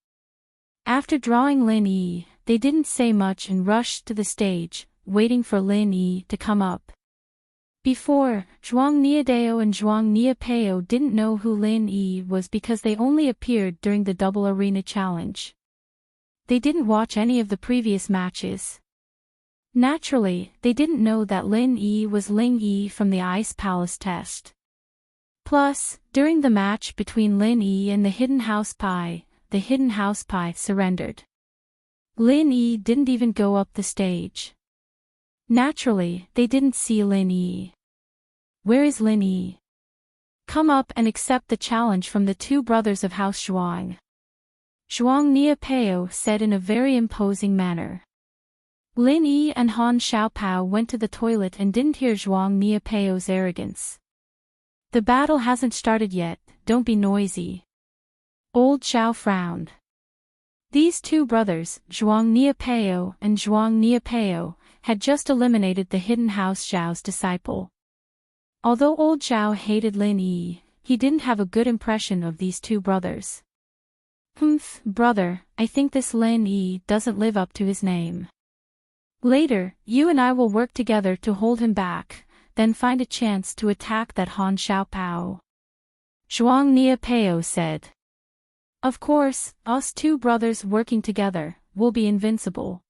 After drawing Lin Yi, they didn't say much and rushed to the stage, waiting for Lin Yi to come up. Before, Zhuang Niadeo and Zhuang Niapeo didn't know who Lin Yi was because they only appeared during the double arena challenge. They didn't watch any of the previous matches. Naturally, they didn't know that Lin Yi was Ling Yi from the Ice Palace test. Plus, during the match between Lin Yi and the Hidden House Pai, the Hidden House Pai surrendered. Lin Yi didn't even go up the stage. Naturally, they didn't see Lin Yi. Where is Lin Yi? Come up and accept the challenge from the two brothers of House Zhuang. Zhuang Niapeo said in a very imposing manner. Lin Yi and Han Xiaopao went to the toilet and didn't hear Zhuang Niapeo's arrogance. The battle hasn't started yet, don't be noisy. Old Xiao frowned. These two brothers, Zhuang Niapeo and Zhuang Niapeo, had just eliminated the Hidden House Zhao's disciple. Although old Zhao hated Lin Yi, he didn't have a good impression of these two brothers. Brother, I think this Lin Yi doesn't live up to his name. Later, you and I will work together to hold him back, then find a chance to attack that Han Xiaopao. Zhuang Niapeo said. Of course, us two brothers working together, will be invincible.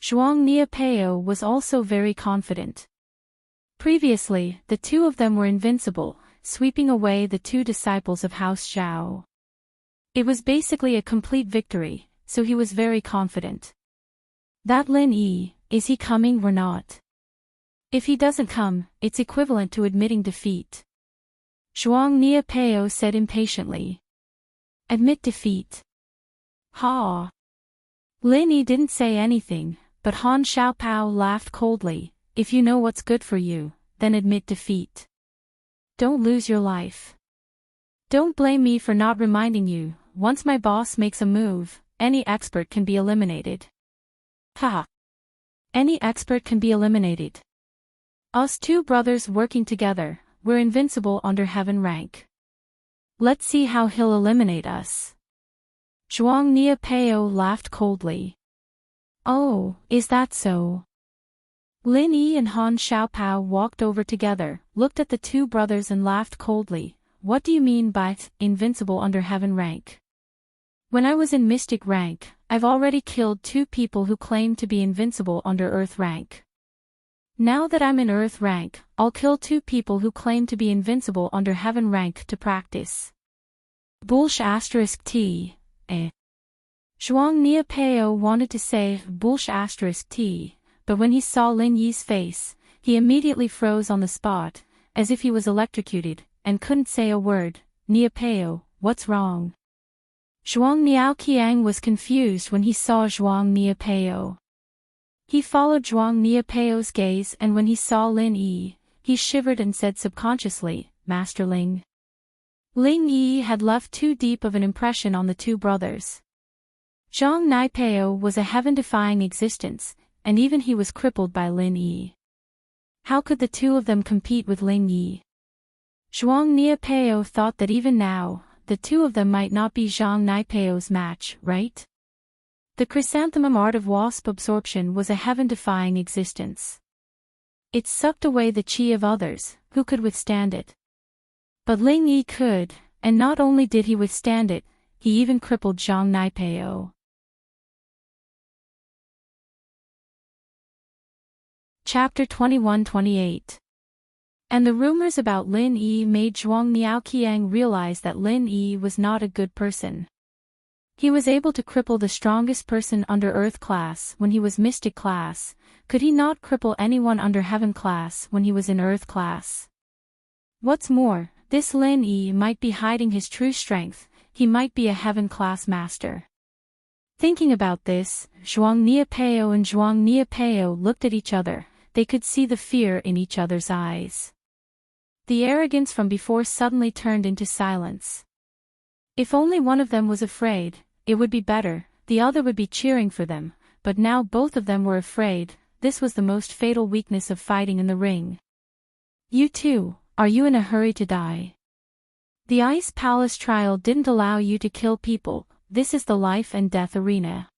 Zhuang Niapeo was also very confident. Previously, the two of them were invincible, sweeping away the two disciples of House Zhao. It was basically a complete victory, so he was very confident. That Lin Yi, is he coming or not? If he doesn't come, it's equivalent to admitting defeat. Zhuang Niapeo said impatiently. Admit defeat. Ha! Lin Yi didn't say anything, but Han Xiaopao laughed coldly. If you know what's good for you, then admit defeat. Don't lose your life. Don't blame me for not reminding you, once my boss makes a move, any expert can be eliminated. Ha! Any expert can be eliminated. Us two brothers working together, we're invincible under heaven rank. Let's see how he'll eliminate us. Zhuang Niapeo laughed coldly. Oh, is that so? Lin Yi and Han Xiaopao walked over together, looked at the two brothers and laughed coldly. What do you mean by invincible under heaven rank? When I was in mystic rank, I've already killed two people who claim to be invincible under earth rank. Now that I'm in earth rank, I'll kill two people who claim to be invincible under heaven rank to practice. T. Zhuang Niapeo wanted to say T, but when he saw Lin Yi's face, he immediately froze on the spot, as if he was electrocuted, and couldn't say a word. Niapeo, what's wrong? Zhuang Niaoqiang was confused when he saw Zhuang Niapeo. He followed Zhuang Niapeo's gaze and when he saw Lin Yi, he shivered and said subconsciously, Master Ling. Ling Yi had left too deep of an impression on the two brothers. Zhuang Niapeo was a heaven-defying existence, and even he was crippled by Lin Yi. How could the two of them compete with Ling Yi? Zhuang Niapeo thought that even now, the two of them might not be Zhuang Niapeo's match, right? The chrysanthemum art of wasp absorption was a heaven-defying existence. It sucked away the chi of others, who could withstand it. But Ling Yi could, and not only did he withstand it, he even crippled Zhang Niepao. Chapter 21-28. And the rumors about Lin Yi made Zhuang Niaoqiang realize that Lin Yi was not a good person. He was able to cripple the strongest person under Earth class when he was Mystic class. Could he not cripple anyone under Heaven class when he was in Earth class? What's more, this Lin Yi might be hiding his true strength. He might be a Heaven class master. Thinking about this, Zhuang Niepao and Zhuang Niepao looked at each other. They could see the fear in each other's eyes. The arrogance from before suddenly turned into silence. If only one of them was afraid, it would be better, the other would be cheering for them, but now both of them were afraid. This was the most fatal weakness of fighting in the ring. You too, are you in a hurry to die? The Ice Palace trial didn't allow you to kill people, this is the life and death arena.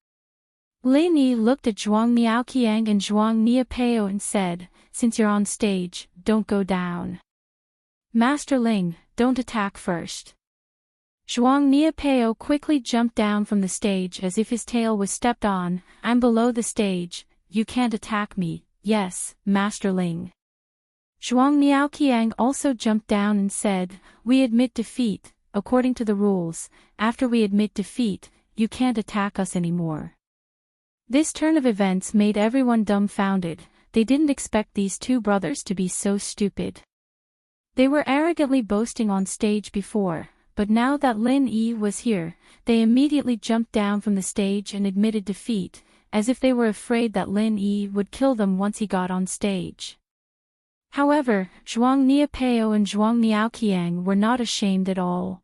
Lin Yi looked at Zhuang Niaoqiang and Zhuang Niepao and said, since you're on stage, don't go down. Master Ling, don't attack first. Zhuang Niepao quickly jumped down from the stage as if his tail was stepped on. I'm below the stage, you can't attack me. Yes, Master Ling. Zhuang Niaoqiang also jumped down and said, we admit defeat. According to the rules, after we admit defeat, you can't attack us anymore. This turn of events made everyone dumbfounded. They didn't expect these two brothers to be so stupid. They were arrogantly boasting on stage before, but now that Lin Yi was here, they immediately jumped down from the stage and admitted defeat, as if they were afraid that Lin Yi would kill them once he got on stage. However, Zhuang Niepao and Zhuang Niaoqiang were not ashamed at all.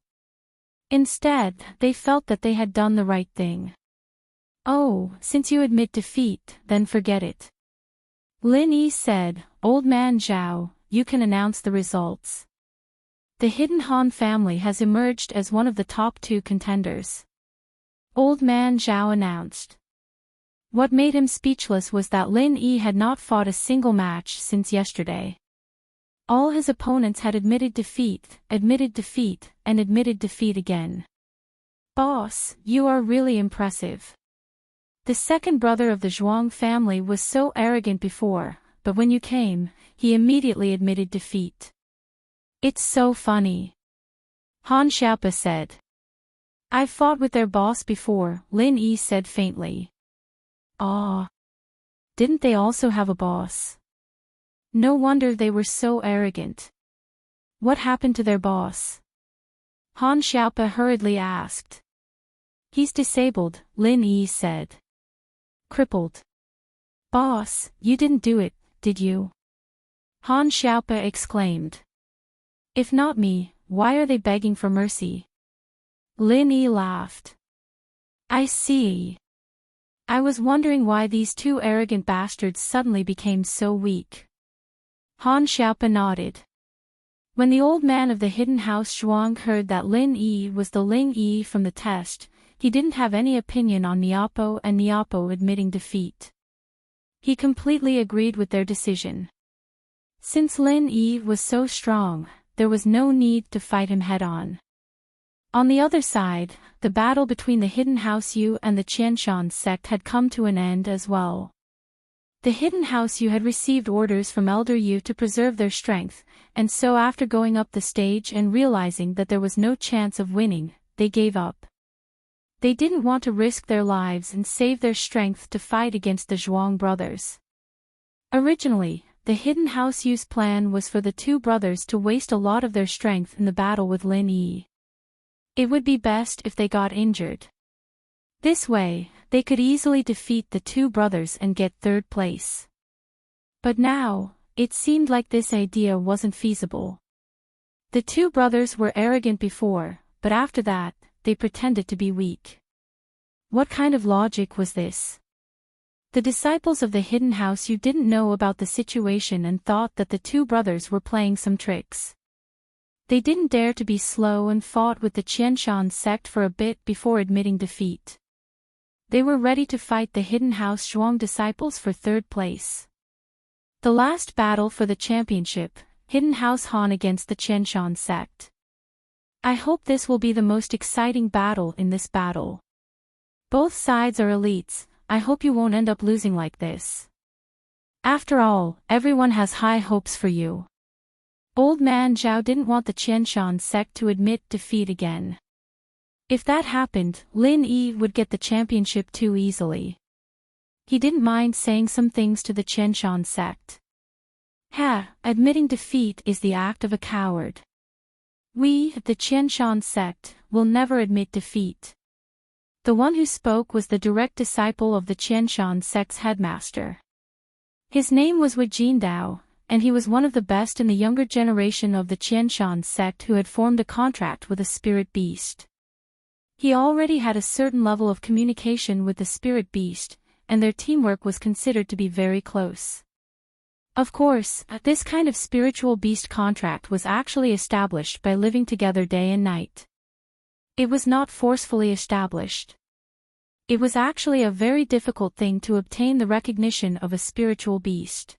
Instead, they felt that they had done the right thing. Oh, since you admit defeat, then forget it. Lin Yi said, Old Man Zhao, you can announce the results. The Hidden Han family has emerged as one of the top 2 contenders. Old Man Zhao announced. What made him speechless was that Lin Yi had not fought a single match since yesterday. All his opponents had admitted defeat, and admitted defeat again. Boss, you are really impressive. The second brother of the Zhuang family was so arrogant before, but when you came, he immediately admitted defeat. It's so funny. Han Xiaopa said. I've fought with their boss before, Lin Yi said faintly. Ah. Didn't they also have a boss? No wonder they were so arrogant. What happened to their boss? Han Xiaopa hurriedly asked. He's disabled, Lin Yi said. Crippled. Boss, you didn't do it, did you? Han Xiaopa exclaimed. If not me, why are they begging for mercy? Lin Yi laughed. I see. I was wondering why these two arrogant bastards suddenly became so weak. Han Xiaopa nodded. When the old man of the hidden house Zhuang heard that Lin Yi was the Ling Yi from the test, he didn't have any opinion on Niapo and Niapo admitting defeat. He completely agreed with their decision. Since Lin Yi was so strong, there was no need to fight him head-on. On the other side, the battle between the Hidden House Yu and the Qianshan sect had come to an end as well. The Hidden House Yu had received orders from Elder Yu to preserve their strength, and so after going up the stage and realizing that there was no chance of winning, they gave up. They didn't want to risk their lives and save their strength to fight against the Zhuang brothers. Originally, the Hidden House Yu's plan was for the two brothers to waste a lot of their strength in the battle with Lin Yi. It would be best if they got injured. This way, they could easily defeat the two brothers and get third place. But now, it seemed like this idea wasn't feasible. The two brothers were arrogant before, but after that, they pretended to be weak. What kind of logic was this? The disciples of the Hidden House Yu didn't know about the situation and thought that the two brothers were playing some tricks. They didn't dare to be slow and fought with the Qianshan sect for a bit before admitting defeat. They were ready to fight the Hidden House Zhuang disciples for third place. The last battle for the championship, Hidden House Han against the Qianshan sect. I hope this will be the most exciting battle in this battle. Both sides are elites, I hope you won't end up losing like this. After all, everyone has high hopes for you. Old Man Zhao didn't want the Qianshan sect to admit defeat again. If that happened, Lin Yi would get the championship too easily. He didn't mind saying some things to the Qianshan sect. Admitting defeat is the act of a coward. We, the Qianshan sect, will never admit defeat. The one who spoke was the direct disciple of the Qianshan sect's headmaster. His name was Wu Jindao, and he was one of the best in the younger generation of the Qianshan sect who had formed a contract with a spirit beast. He already had a certain level of communication with the spirit beast, and their teamwork was considered to be very close. Of course, this kind of spiritual beast contract was actually established by living together day and night. It was not forcefully established. It was actually a very difficult thing to obtain the recognition of a spiritual beast.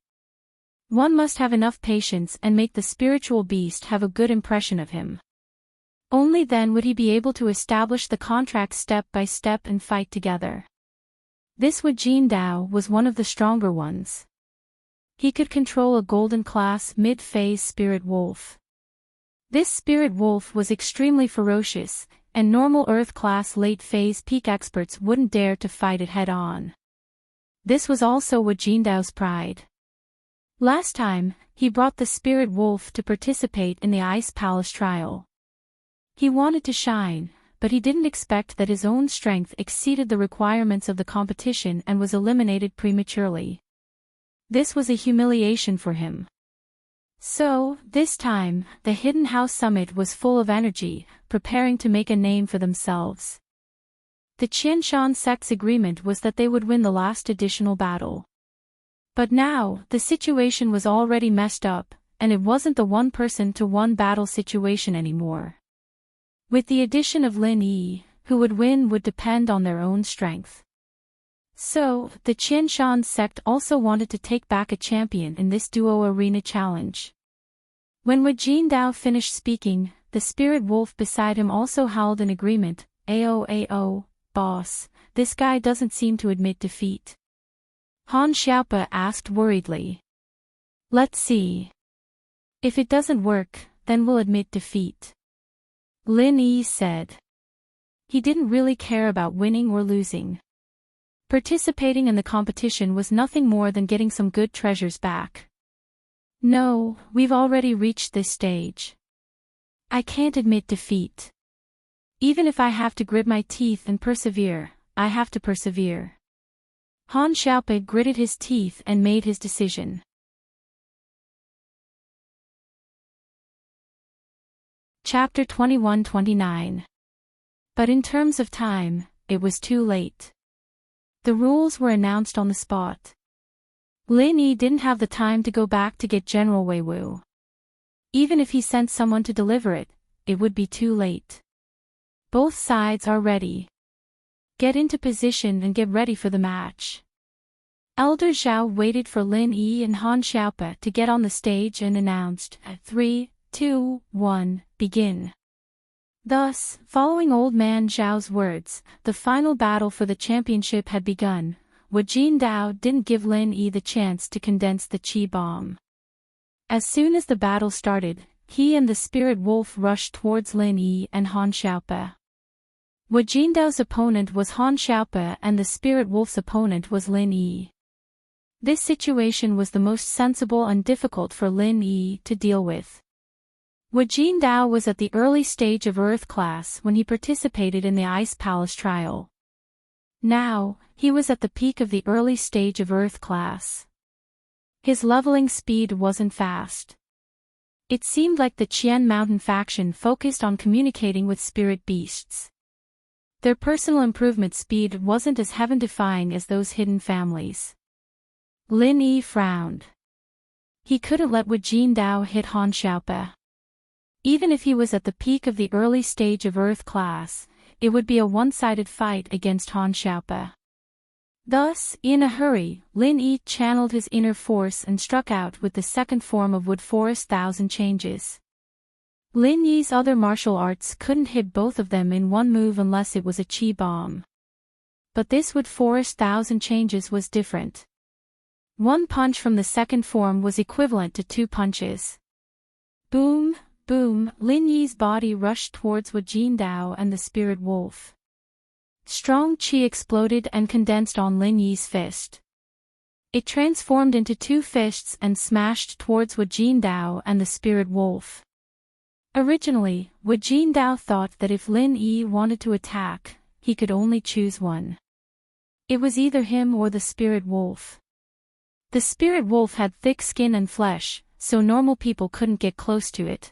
One must have enough patience and make the spiritual beast have a good impression of him. Only then would he be able to establish the contract step by step and fight together. This Wu Jindao was one of the stronger ones. He could control a golden class mid-phase spirit wolf. This spirit wolf was extremely ferocious, and normal Earth-class late-phase peak experts wouldn't dare to fight it head-on. This was also Wu Jindao's pride. Last time, he brought the spirit wolf to participate in the Ice Palace trial. He wanted to shine, but he didn't expect that his own strength exceeded the requirements of the competition and was eliminated prematurely. This was a humiliation for him. So, this time, the Hidden House Summit was full of energy, preparing to make a name for themselves. The Qianshan sect's agreement was that they would win the last additional battle. But now, the situation was already messed up, and it wasn't the one-person-to-one battle situation anymore. With the addition of Lin Yi, who would win would depend on their own strength. So, the Qianshan sect also wanted to take back a champion in this duo arena challenge. When Wu Jindao finished speaking, the spirit wolf beside him also howled in agreement. Ao, boss, this guy doesn't seem to admit defeat. Han Xiaopa asked worriedly. Let's see. If it doesn't work, then we'll admit defeat. Lin Yi said. He didn't really care about winning or losing. Participating in the competition was nothing more than getting some good treasures back. No, we've already reached this stage. I can't admit defeat. Even if I have to grit my teeth and persevere, I have to persevere. Han Xiaopa gritted his teeth and made his decision. Chapter 21-29. But in terms of time, it was too late. The rules were announced on the spot. Lin Yi didn't have the time to go back to get General Wei Wu. Even if he sent someone to deliver it, it would be too late. Both sides are ready. Get into position and get ready for the match. Elder Zhao waited for Lin Yi and Han Xiaopa to get on the stage and announced, 3, 2, 1, begin. Thus, following Old Man Zhao's words, the final battle for the championship had begun. Wu Jindao didn't give Lin Yi the chance to condense the chi bomb. As soon as the battle started, he and the spirit wolf rushed towards Lin Yi and Han Xiaopa. Wu Jindao's opponent was Han Xiaopa and the spirit wolf's opponent was Lin Yi. This situation was the most sensible and difficult for Lin Yi to deal with. Wu Jindao was at the early stage of Earth class when he participated in the Ice Palace trial. Now, he was at the peak of the early stage of Earth class. His leveling speed wasn't fast. It seemed like the Qian Mountain faction focused on communicating with spirit beasts. Their personal improvement speed wasn't as heaven-defying as those hidden families. Lin Yi frowned. He couldn't let Wu Jindao hit Han Xiaopa. Even if he was at the peak of the early stage of Earth class, it would be a one-sided fight against Han Xiaopa. Thus, in a hurry, Lin Yi channeled his inner force and struck out with the second form of Wood Forest Thousand Changes. Lin Yi's other martial arts couldn't hit both of them in one move unless it was a chi bomb. But this Wood Forest Thousand Changes was different. One punch from the second form was equivalent to 2 punches. Boom, boom, Lin Yi's body rushed towards Wu Jindao and the spirit wolf. Strong qi exploded and condensed on Lin Yi's fist. It transformed into 2 fists and smashed towards Wu Jindao and the spirit wolf. Originally, Wu Jindao thought that if Lin Yi wanted to attack, he could only choose one. It was either him or the spirit wolf. The spirit wolf had thick skin and flesh, so normal people couldn't get close to it.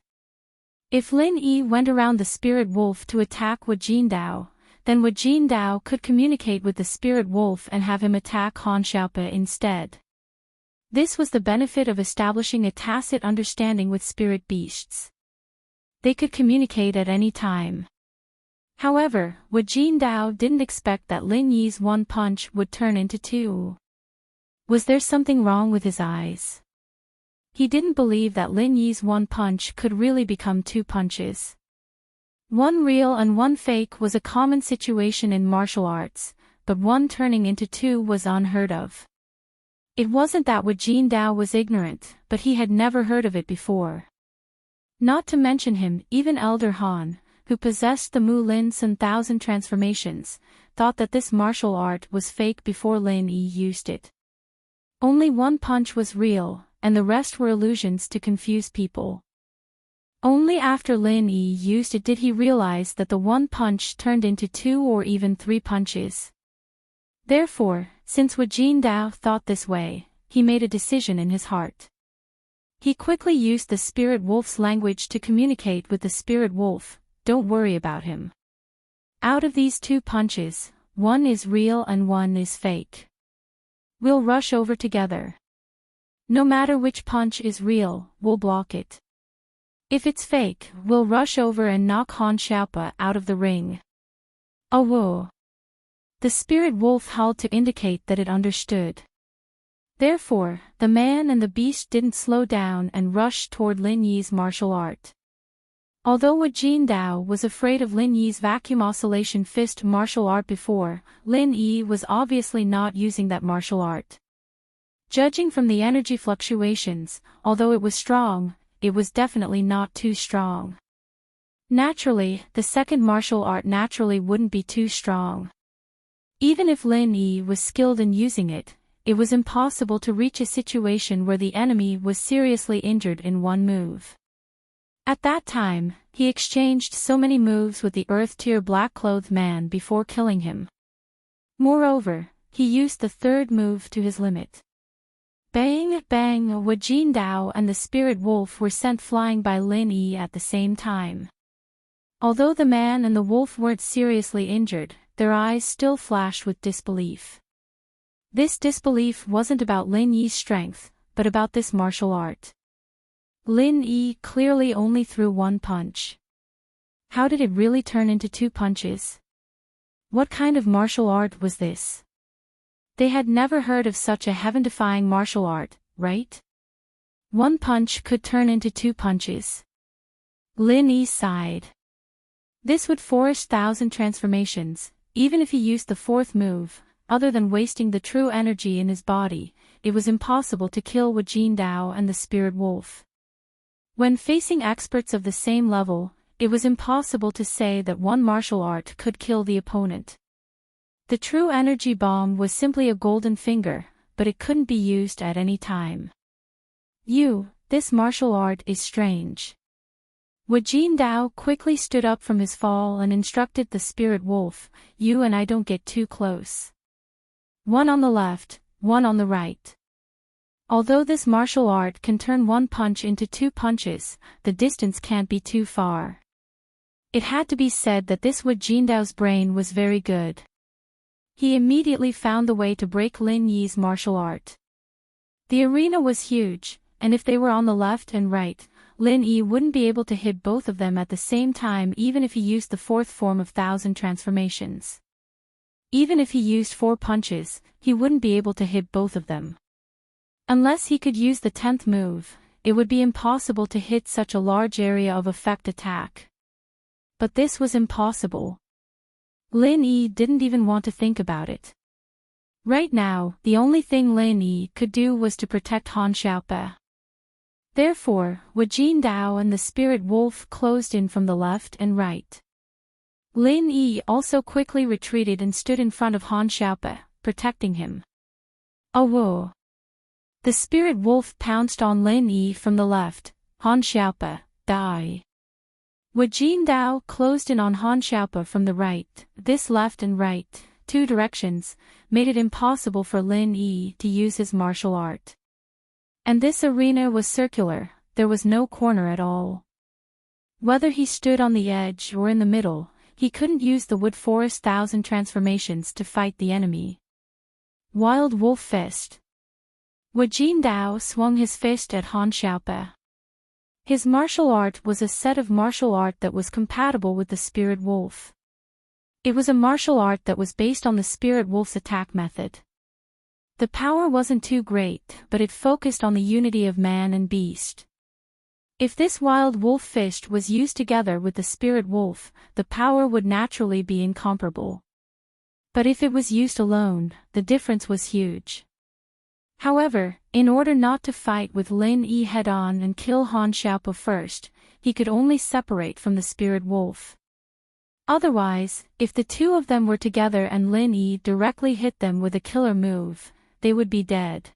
If Lin Yi went around the spirit wolf to attack Wu Jindao, then Wu Jindao could communicate with the spirit wolf and have him attack Han Xiaope instead. This was the benefit of establishing a tacit understanding with spirit beasts. They could communicate at any time. However, Wu Jindao didn't expect that Lin Yi's one punch would turn into 2. Was there something wrong with his eyes? He didn't believe that Lin Yi's one punch could really become 2 punches. One real and one fake was a common situation in martial arts, but one turning into 2 was unheard of. It wasn't that Wu Jindao was ignorant, but he had never heard of it before. Not to mention him, even Elder Han, who possessed the Mu Lin Sun 1000 transformations, thought that this martial art was fake before Lin Yi used it. Only one punch was real, and the rest were illusions to confuse people. Only after Lin Yi used it did he realize that the one punch turned into 2 or even 3 punches. Therefore, since Wu Jindao thought this way, he made a decision in his heart. He quickly used the spirit wolf's language to communicate with the spirit wolf. Don't worry about him. Out of these 2 punches, one is real and one is fake. We'll rush over together. No matter which punch is real, we'll block it. If it's fake, we'll rush over and knock Han Xiaope out of the ring. Oh whoa. The spirit wolf howled to indicate that it understood. Therefore, the man and the beast didn't slow down and rushed toward Lin Yi's martial art. Although Wu Jindao was afraid of Lin Yi's vacuum oscillation fist martial art before, Lin Yi was obviously not using that martial art. Judging from the energy fluctuations, although it was strong, it was definitely not too strong. Naturally, the second martial art naturally wouldn't be too strong. Even if Lin Yi was skilled in using it, it was impossible to reach a situation where the enemy was seriously injured in one move. At that time, he exchanged so many moves with the Earth-tier black-clothed man before killing him. Moreover, he used the third move to his limit. Bang, bang, Wu Jindao and the spirit wolf were sent flying by Lin Yi at the same time. Although the man and the wolf weren't seriously injured, their eyes still flashed with disbelief. This disbelief wasn't about Lin Yi's strength, but about this martial art. Lin Yi clearly only threw one punch. How did it really turn into 2 punches? What kind of martial art was this? They had never heard of such a heaven-defying martial art, right? One punch could turn into 2 punches. Lin Yi sighed. This would force 1,000 transformations, even if he used the 4th move, other than wasting the true energy in his body, it was impossible to kill Wu Jindao and the spirit wolf. When facing experts of the same level, it was impossible to say that one martial art could kill the opponent. The true energy bomb was simply a golden finger, but it couldn't be used at any time. This martial art is strange. Wu Jindao quickly stood up from his fall and instructed the spirit wolf, you and I don't get too close. One on the left, one on the right. Although this martial art can turn one punch into 2 punches, the distance can't be too far. It had to be said that this Wu Jindao's brain was very good. He immediately found the way to break Lin Yi's martial art. The arena was huge, and if they were on the left and right, Lin Yi wouldn't be able to hit both of them at the same time even if he used the 4th form of 1,000 transformations. Even if he used 4 punches, he wouldn't be able to hit both of them. Unless he could use the 10th move, it would be impossible to hit such a large area of effect attack. But this was impossible. Lin Yi didn't even want to think about it. Right now, the only thing Lin Yi could do was to protect Han Xiaope. Therefore, Wu Jindao and the spirit wolf closed in from the left and right. Lin Yi also quickly retreated and stood in front of Han Xiaope, protecting him. Oh whoa! The spirit wolf pounced on Lin Yi from the left. Han Xiaope, die. Wu Jindao closed in on Han Xiaope from the right. This left and right, 2 directions, made it impossible for Lin Yi to use his martial art. And this arena was circular, there was no corner at all. Whether he stood on the edge or in the middle, he couldn't use the Wood Forest 1000 transformations to fight the enemy. Wild Wolf Fist. Wu Jindao swung his fist at Han Xiaope. His martial art was a set of martial art that was compatible with the spirit wolf. It was a martial art that was based on the spirit wolf's attack method. The power wasn't too great, but it focused on the unity of man and beast. If this wild wolf fist was used together with the spirit wolf, the power would naturally be incomparable. But if it was used alone, the difference was huge. However, in order not to fight with Lin Yi head-on and kill Han Xiaope first, he could only separate from the spirit wolf. Otherwise, if the 2 of them were together and Lin Yi directly hit them with a killer move, they would be dead.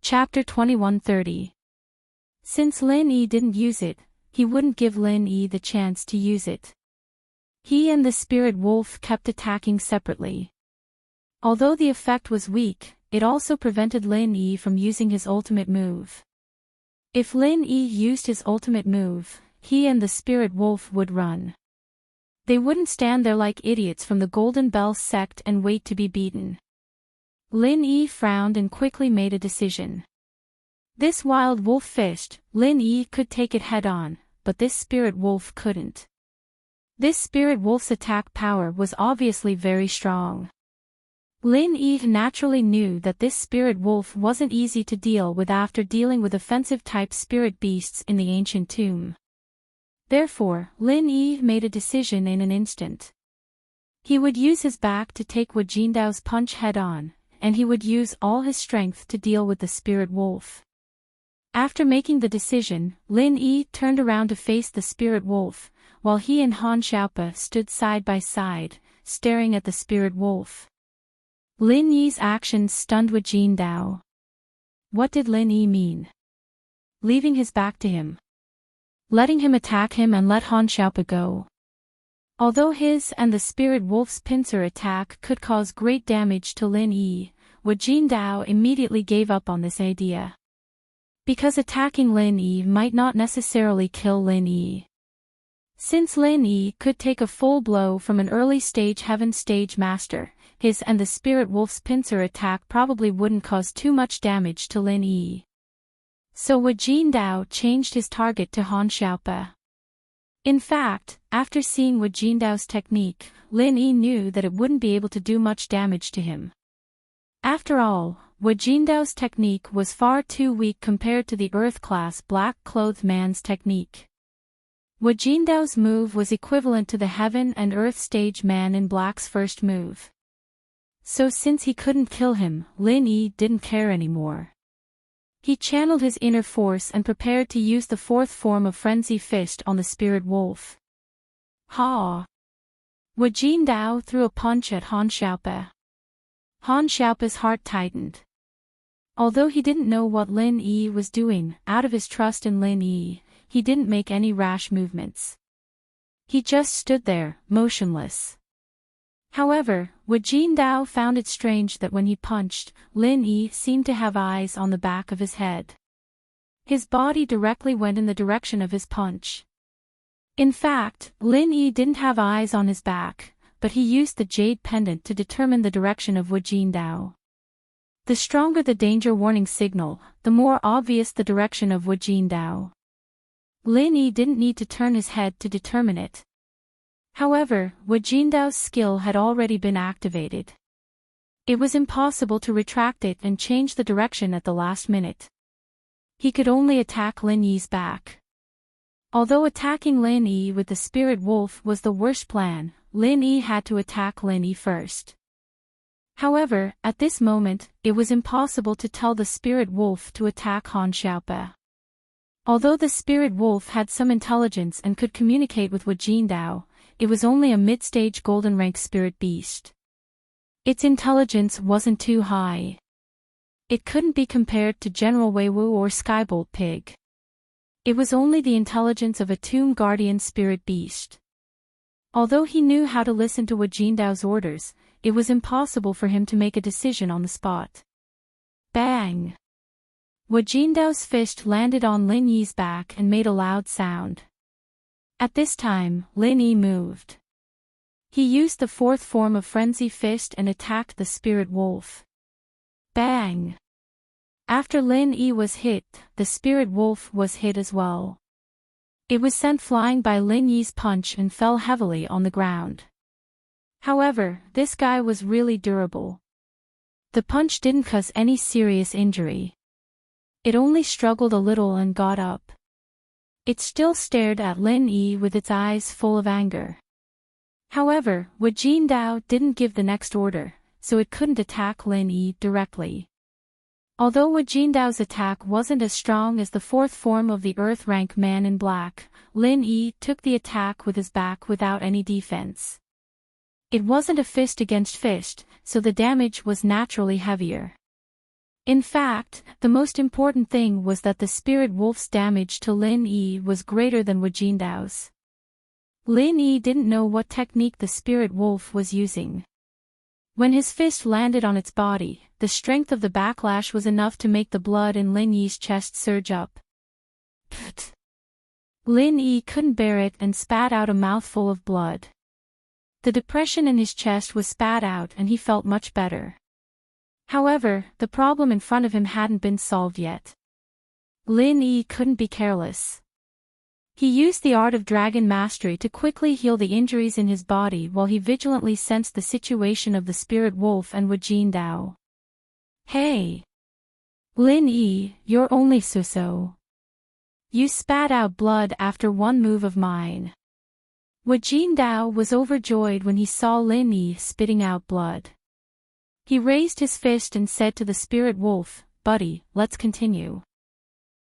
Chapter 2130. Since Lin Yi didn't use it, he wouldn't give Lin Yi the chance to use it. He and the spirit wolf kept attacking separately. Although the effect was weak, it also prevented Lin Yi from using his ultimate move. If Lin Yi used his ultimate move, he and the spirit wolf would run. They wouldn't stand there like idiots from the Golden Bell sect and wait to be beaten. Lin Yi frowned and quickly made a decision. This wild wolf fist, Lin Yi could take it head-on, but this spirit wolf couldn't. This spirit wolf's attack power was obviously very strong. Lin Yi naturally knew that this spirit wolf wasn't easy to deal with after dealing with offensive-type spirit beasts in the ancient tomb. Therefore, Lin Yi made a decision in an instant. He would use his back to take Wu Jindao's punch head-on, and he would use all his strength to deal with the spirit wolf. After making the decision, Lin Yi turned around to face the spirit wolf, while he and Han Xiaope stood side by side, staring at the spirit wolf. Lin Yi's actions stunned Wu Jindao. What did Lin Yi mean? Leaving his back to him. Letting him attack him and let Han Xiaope go. Although his and the spirit wolf's pincer attack could cause great damage to Lin Yi, Wu Jindao immediately gave up on this idea. Because attacking Lin Yi might not necessarily kill Lin Yi. Since Lin Yi could take a full blow from an early-stage Heaven Stage Master, his and the spirit wolf's pincer attack probably wouldn't cause too much damage to Lin Yi. So Wu Jindao changed his target to Han Xiaope. In fact, after seeing Wu Jindao's technique, Lin Yi knew that it wouldn't be able to do much damage to him. After all, Wu Jindao's technique was far too weak compared to the Earth-class black-clothed man's technique. Wu Jindao's move was equivalent to the Heaven and Earth stage man in Black's first move. So since he couldn't kill him, Lin Yi didn't care anymore. He channeled his inner force and prepared to use the 4th form of Frenzy Fist on the spirit wolf. Ha! Wu Jindao threw a punch at Han Xiaope. Han Xiaope's heart tightened. Although he didn't know what Lin Yi was doing, out of his trust in Lin Yi, he didn't make any rash movements. He just stood there, motionless. However, Wu Jindao found it strange that when he punched, Lin Yi seemed to have eyes on the back of his head. His body directly went in the direction of his punch. In fact, Lin Yi didn't have eyes on his back, but he used the jade pendant to determine the direction of Wu Jindao. The stronger the danger warning signal, the more obvious the direction of Wu Jindao. Lin Yi didn't need to turn his head to determine it. However, Wu Jindao's skill had already been activated. It was impossible to retract it and change the direction at the last minute. He could only attack Lin Yi's back. Although attacking Lin Yi with the spirit wolf was the worst plan, Lin Yi had to attack Lin Yi first. However, at this moment, it was impossible to tell the spirit wolf to attack Han Xiaope. Although the spirit wolf had some intelligence and could communicate with Wu Jindao, it was only a mid-stage golden rank spirit beast. Its intelligence wasn't too high. It couldn't be compared to General Wei Wu or Skybolt Pig. It was only the intelligence of a tomb guardian spirit beast. Although he knew how to listen to Wu Jindao's orders, it was impossible for him to make a decision on the spot. Bang! Wu Jindao's fist landed on Lin Yi's back and made a loud sound. At this time, Lin Yi moved. He used the fourth form of Frenzy Fist and attacked the spirit wolf. Bang! After Lin Yi was hit, the spirit wolf was hit as well. It was sent flying by Lin Yi's punch and fell heavily on the ground. However, this guy was really durable. The punch didn't cause any serious injury. It only struggled a little and got up. It still stared at Lin Yi with its eyes full of anger. However, Wu Jindao didn't give the next order, so it couldn't attack Lin Yi directly. Although Wu Jindao's attack wasn't as strong as the fourth form of the Earth rank man in black, Lin Yi took the attack with his back without any defense. It wasn't a fist against fist, so the damage was naturally heavier. In fact, the most important thing was that the spirit wolf's damage to Lin Yi was greater than Wu Jindao's. Lin Yi didn't know what technique the spirit wolf was using. When his fist landed on its body, the strength of the backlash was enough to make the blood in Lin Yi's chest surge up. Pfft. Lin Yi couldn't bear it and spat out a mouthful of blood. The depression in his chest was spat out and he felt much better. However, the problem in front of him hadn't been solved yet. Lin Yi couldn't be careless. He used the art of dragon mastery to quickly heal the injuries in his body while he vigilantly sensed the situation of the spirit wolf and Wu Jindao. Hey! Lin Yi, you're only so-so. You spat out blood after one move of mine. Wu Jindao was overjoyed when he saw Lin Yi spitting out blood. He raised his fist and said to the spirit wolf, "Buddy, let's continue."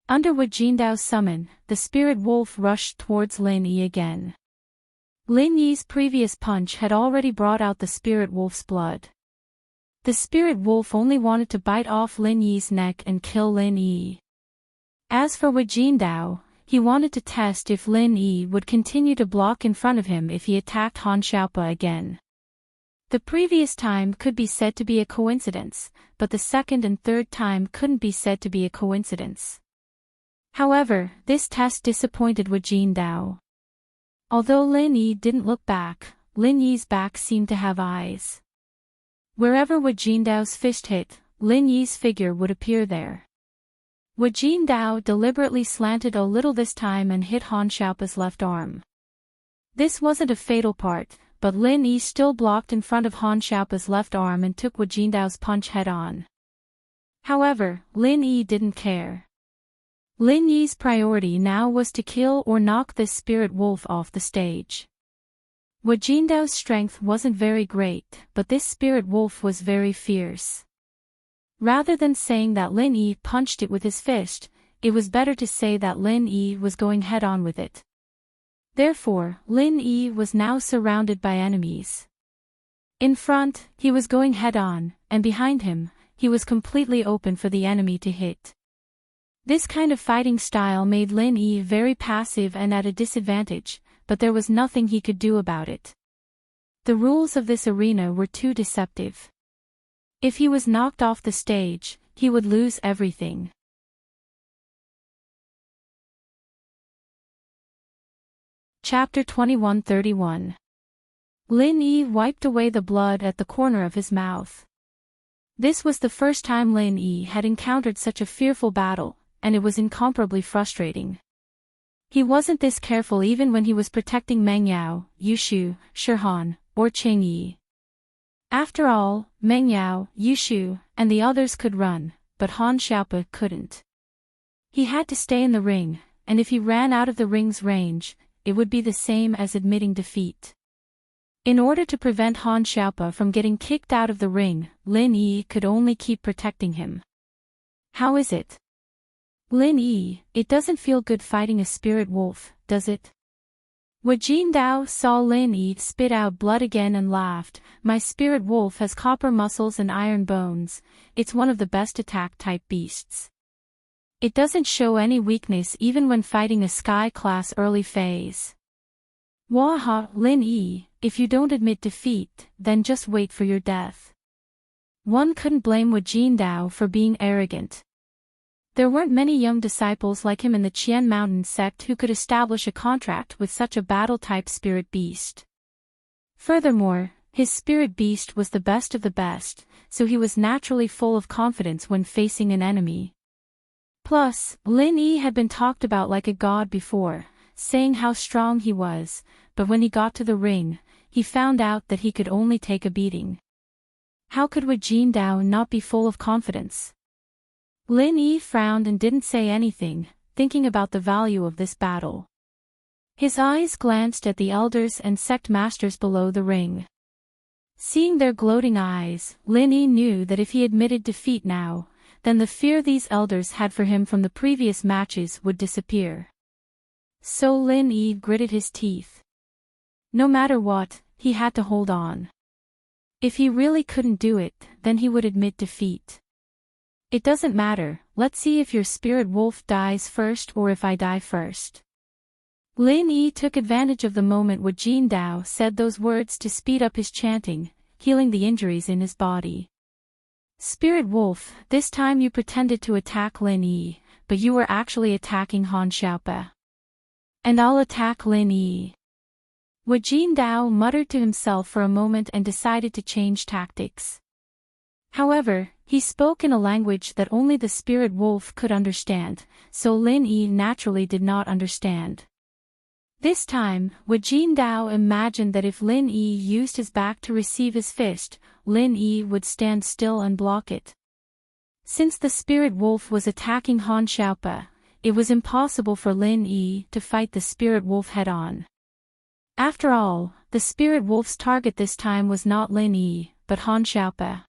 Under Wu Jindao's summon, the spirit wolf rushed towards Lin Yi again. Lin Yi's previous punch had already brought out the spirit wolf's blood. The spirit wolf only wanted to bite off Lin Yi's neck and kill Lin Yi. As for Wu Jindao, he wanted to test if Lin Yi would continue to block in front of him if he attacked Han Xiaope again. The previous time could be said to be a coincidence, but the second and third time couldn't be said to be a coincidence. However, this test disappointed Wu Jindao. Although Lin Yi didn't look back, Lin Yi's back seemed to have eyes. Wherever Wu Jindao's fist hit, Lin Yi's figure would appear there. Wu Jindao deliberately slanted a little this time and hit Han Xiaope's left arm. This wasn't a fatal part, but Lin Yi still blocked in front of Han Xiaope's left arm and took Wu Jindao's punch head-on. However, Lin Yi didn't care. Lin Yi's priority now was to kill or knock this spirit wolf off the stage. Wu Jindao's strength wasn't very great, but this spirit wolf was very fierce. Rather than saying that Lin Yi punched it with his fist, it was better to say that Lin Yi was going head-on with it. Therefore, Lin Yi was now surrounded by enemies. In front, he was going head-on, and behind him, he was completely open for the enemy to hit. This kind of fighting style made Lin Yi very passive and at a disadvantage, but there was nothing he could do about it. The rules of this arena were too deceptive. If he was knocked off the stage, he would lose everything. Chapter 2131. Lin Yi wiped away the blood at the corner of his mouth. This was the first time Lin Yi had encountered such a fearful battle, and it was incomparably frustrating. He wasn't this careful even when he was protecting Meng Yao, Yushu, Shirhan, or Qingyi. After all, Meng Yao, Yushu, and the others could run, but Han Xiaopa couldn't. He had to stay in the ring, and if he ran out of the ring's range, it would be the same as admitting defeat. In order to prevent Han Xiaopa from getting kicked out of the ring, Lin Yi could only keep protecting him. How is it? Lin Yi, it doesn't feel good fighting a spirit wolf, does it? Wu Jindao saw Lin Yi spit out blood again and laughed. My spirit wolf has copper muscles and iron bones. It's one of the best attack-type beasts. It doesn't show any weakness even when fighting a sky-class early phase. Waha, Lin Yi, if you don't admit defeat, then just wait for your death. One couldn't blame Wu Jindao for being arrogant. There weren't many young disciples like him in the Qian Mountain sect who could establish a contract with such a battle-type spirit beast. Furthermore, his spirit beast was the best of the best, so he was naturally full of confidence when facing an enemy. Plus, Lin Yi had been talked about like a god before, saying how strong he was, but when he got to the ring, he found out that he could only take a beating. How could Wu Jindao not be full of confidence? Lin Yi frowned and didn't say anything, thinking about the value of this battle. His eyes glanced at the elders and sect masters below the ring. Seeing their gloating eyes, Lin Yi knew that if he admitted defeat now, then the fear these elders had for him from the previous matches would disappear. So Lin Yi gritted his teeth. No matter what, he had to hold on. If he really couldn't do it, then he would admit defeat. It doesn't matter, let's see if your spirit wolf dies first or if I die first. Lin Yi took advantage of the moment Wu Jindao said those words to speed up his chanting, healing the injuries in his body. Spirit wolf, this time you pretended to attack Lin Yi, but you were actually attacking Han Xiaopa. And I'll attack Lin Yi. Wu Jindao muttered to himself for a moment and decided to change tactics. However, he spoke in a language that only the spirit wolf could understand, so Lin Yi naturally did not understand. This time, Wu Jindao imagined that if Lin Yi used his back to receive his fist, Lin Yi would stand still and block it. Since the spirit wolf was attacking Han Xiaopa, it was impossible for Lin Yi to fight the spirit wolf head-on. After all, the spirit wolf's target this time was not Lin Yi, but Han Xiaopa.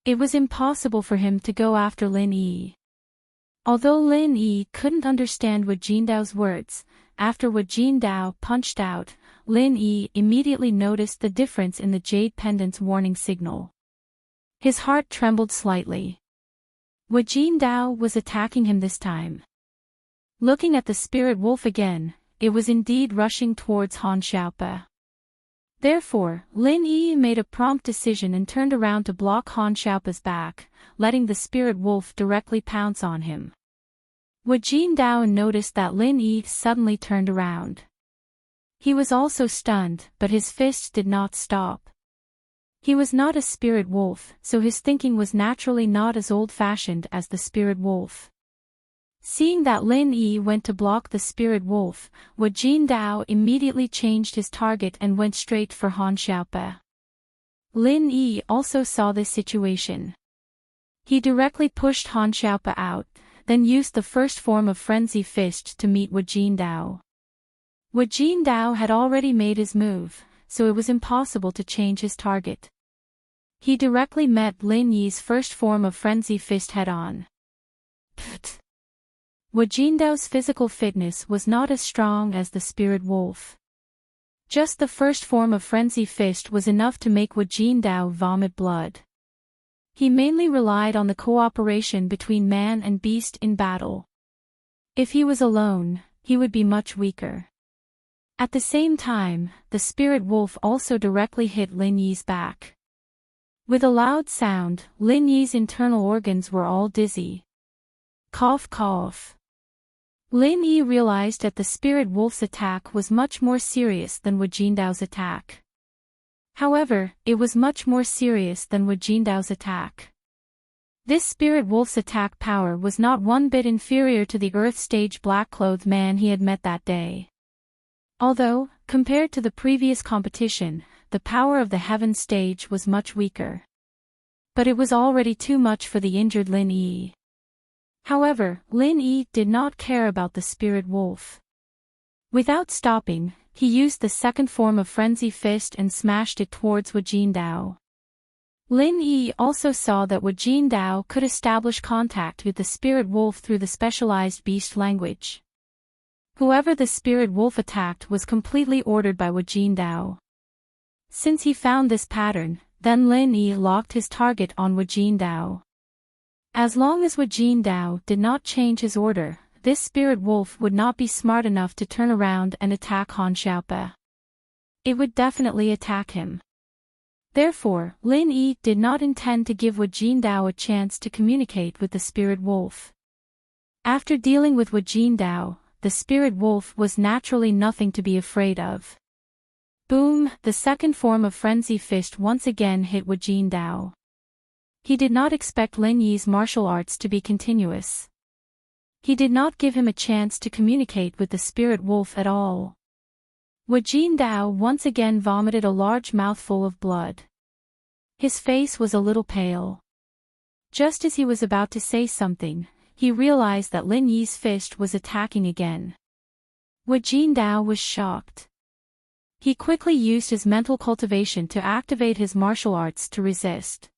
It was impossible for him to go after Lin Yi. Although Lin Yi couldn't understand Wu Jindao's words, after Wu Jindao punched out, Lin Yi immediately noticed the difference in the jade pendant's warning signal. His heart trembled slightly. Wu Jindao was attacking him this time. Looking at the spirit wolf again, it was indeed rushing towards Han Xiaopa. Therefore, Lin Yi made a prompt decision and turned around to block Han Xiaopa's back, letting the spirit wolf directly pounce on him. Wu Jindao noticed that Lin Yi suddenly turned around. He was also stunned, but his fist did not stop. He was not a spirit wolf, so his thinking was naturally not as old-fashioned as the spirit wolf. Seeing that Lin Yi went to block the spirit wolf, Wu Jindao immediately changed his target and went straight for Han Xiaopa. Lin Yi also saw this situation. He directly pushed Han Xiaopa out, then used the first form of Frenzy Fist to meet Wu Jindao. Wu Jindao had already made his move, so it was impossible to change his target. He directly met Lin Yi's first form of Frenzy Fist head-on. Wu Jindao's physical fitness was not as strong as the spirit wolf. Just the first form of Frenzy Fist was enough to make Wu Jindao vomit blood. He mainly relied on the cooperation between man and beast in battle. If he was alone, he would be much weaker. At the same time, the spirit wolf also directly hit Lin Yi's back. With a loud sound, Lin Yi's internal organs were all dizzy. Cough cough. Lin Yi realized that the spirit wolf's attack was much more serious than Wu Jindao's attack. However, it was much more serious than Wu Jindao's attack. This spirit wolf's attack power was not one bit inferior to the Earth Stage black-clothed man he had met that day. Although, compared to the previous competition, the power of the Heaven Stage was much weaker. But it was already too much for the injured Lin Yi. However, Lin Yi did not care about the spirit wolf. Without stopping, he used the second form of Frenzy Fist and smashed it towards Wu Jindao. Lin Yi also saw that Wu Jindao could establish contact with the spirit wolf through the specialized beast language. Whoever the spirit wolf attacked was completely ordered by Wu Jindao. Since he found this pattern, then Lin Yi locked his target on Wu Jindao. As long as Wu Jindao did not change his order, this spirit wolf would not be smart enough to turn around and attack Han Xiaope. It would definitely attack him. Therefore, Lin Yi did not intend to give Wu Jindao a chance to communicate with the spirit wolf. After dealing with Wu Jindao, the spirit wolf was naturally nothing to be afraid of. Boom! The second form of Frenzy Fist once again hit Wu Jindao. He did not expect Lin Yi's martial arts to be continuous. He did not give him a chance to communicate with the spirit wolf at all. Wu Jindao once again vomited a large mouthful of blood. His face was a little pale. Just as he was about to say something, he realized that Lin Yi's fist was attacking again. Wu Jindao was shocked. He quickly used his mental cultivation to activate his martial arts to resist.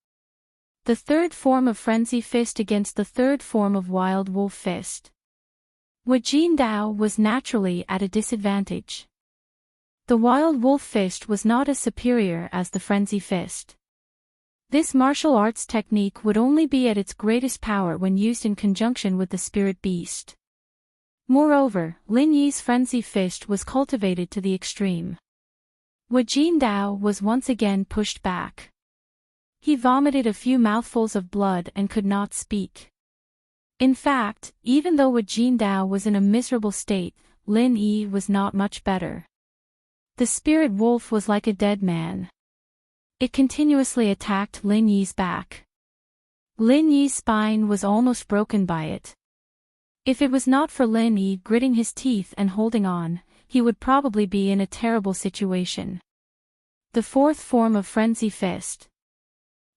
The third form of Frenzy Fist against the third form of Wild Wolf Fist. Wu Jindao was naturally at a disadvantage. The Wild Wolf Fist was not as superior as the Frenzy Fist. This martial arts technique would only be at its greatest power when used in conjunction with the Spirit Beast. Moreover, Lin Yi's Frenzy Fist was cultivated to the extreme. Wu Jindao was once again pushed back. He vomited a few mouthfuls of blood and could not speak. In fact, even though Wu Jindao was in a miserable state, Lin Yi was not much better. The spirit wolf was like a dead man. It continuously attacked Lin Yi's back. Lin Yi's spine was almost broken by it. If it was not for Lin Yi gritting his teeth and holding on, he would probably be in a terrible situation. The fourth form of Frenzy Fist.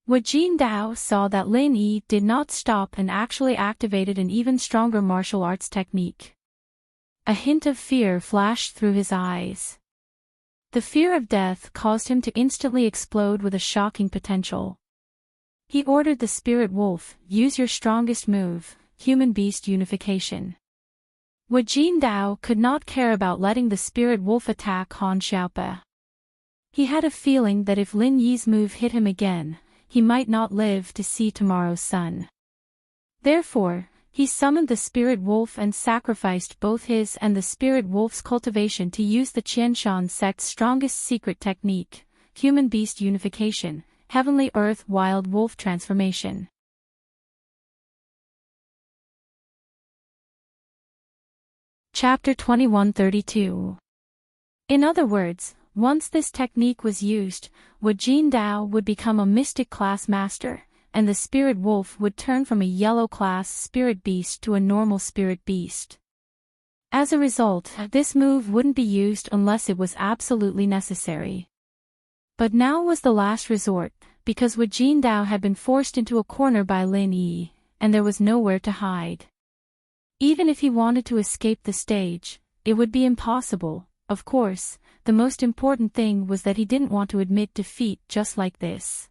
Wu Jindao saw that Lin Yi did not stop and actually activated an even stronger martial arts technique. A hint of fear flashed through his eyes. The fear of death caused him to instantly explode with a shocking potential. He ordered the spirit wolf, use your strongest move, human-beast unification. Wu Jindao could not care about letting the spirit wolf attack Han Xiaope. He had a feeling that if Lin Yi's move hit him again, he might not live to see tomorrow's sun. Therefore, he summoned the spirit wolf and sacrificed both his and the spirit wolf's cultivation to use the Qianshan sect's strongest secret technique, human-beast unification, heavenly earth wild wolf transformation. Chapter 2132. In other words, once this technique was used, Wu Jindao would become a mystic class master, and the spirit wolf would turn from a yellow class spirit beast to a normal spirit beast. As a result, this move wouldn't be used unless it was absolutely necessary. But now was the last resort, because Wu Jindao had been forced into a corner by Lin Yi, and there was nowhere to hide. Even if he wanted to escape the stage, it would be impossible. Of course, the most important thing was that he didn't want to admit defeat just like this.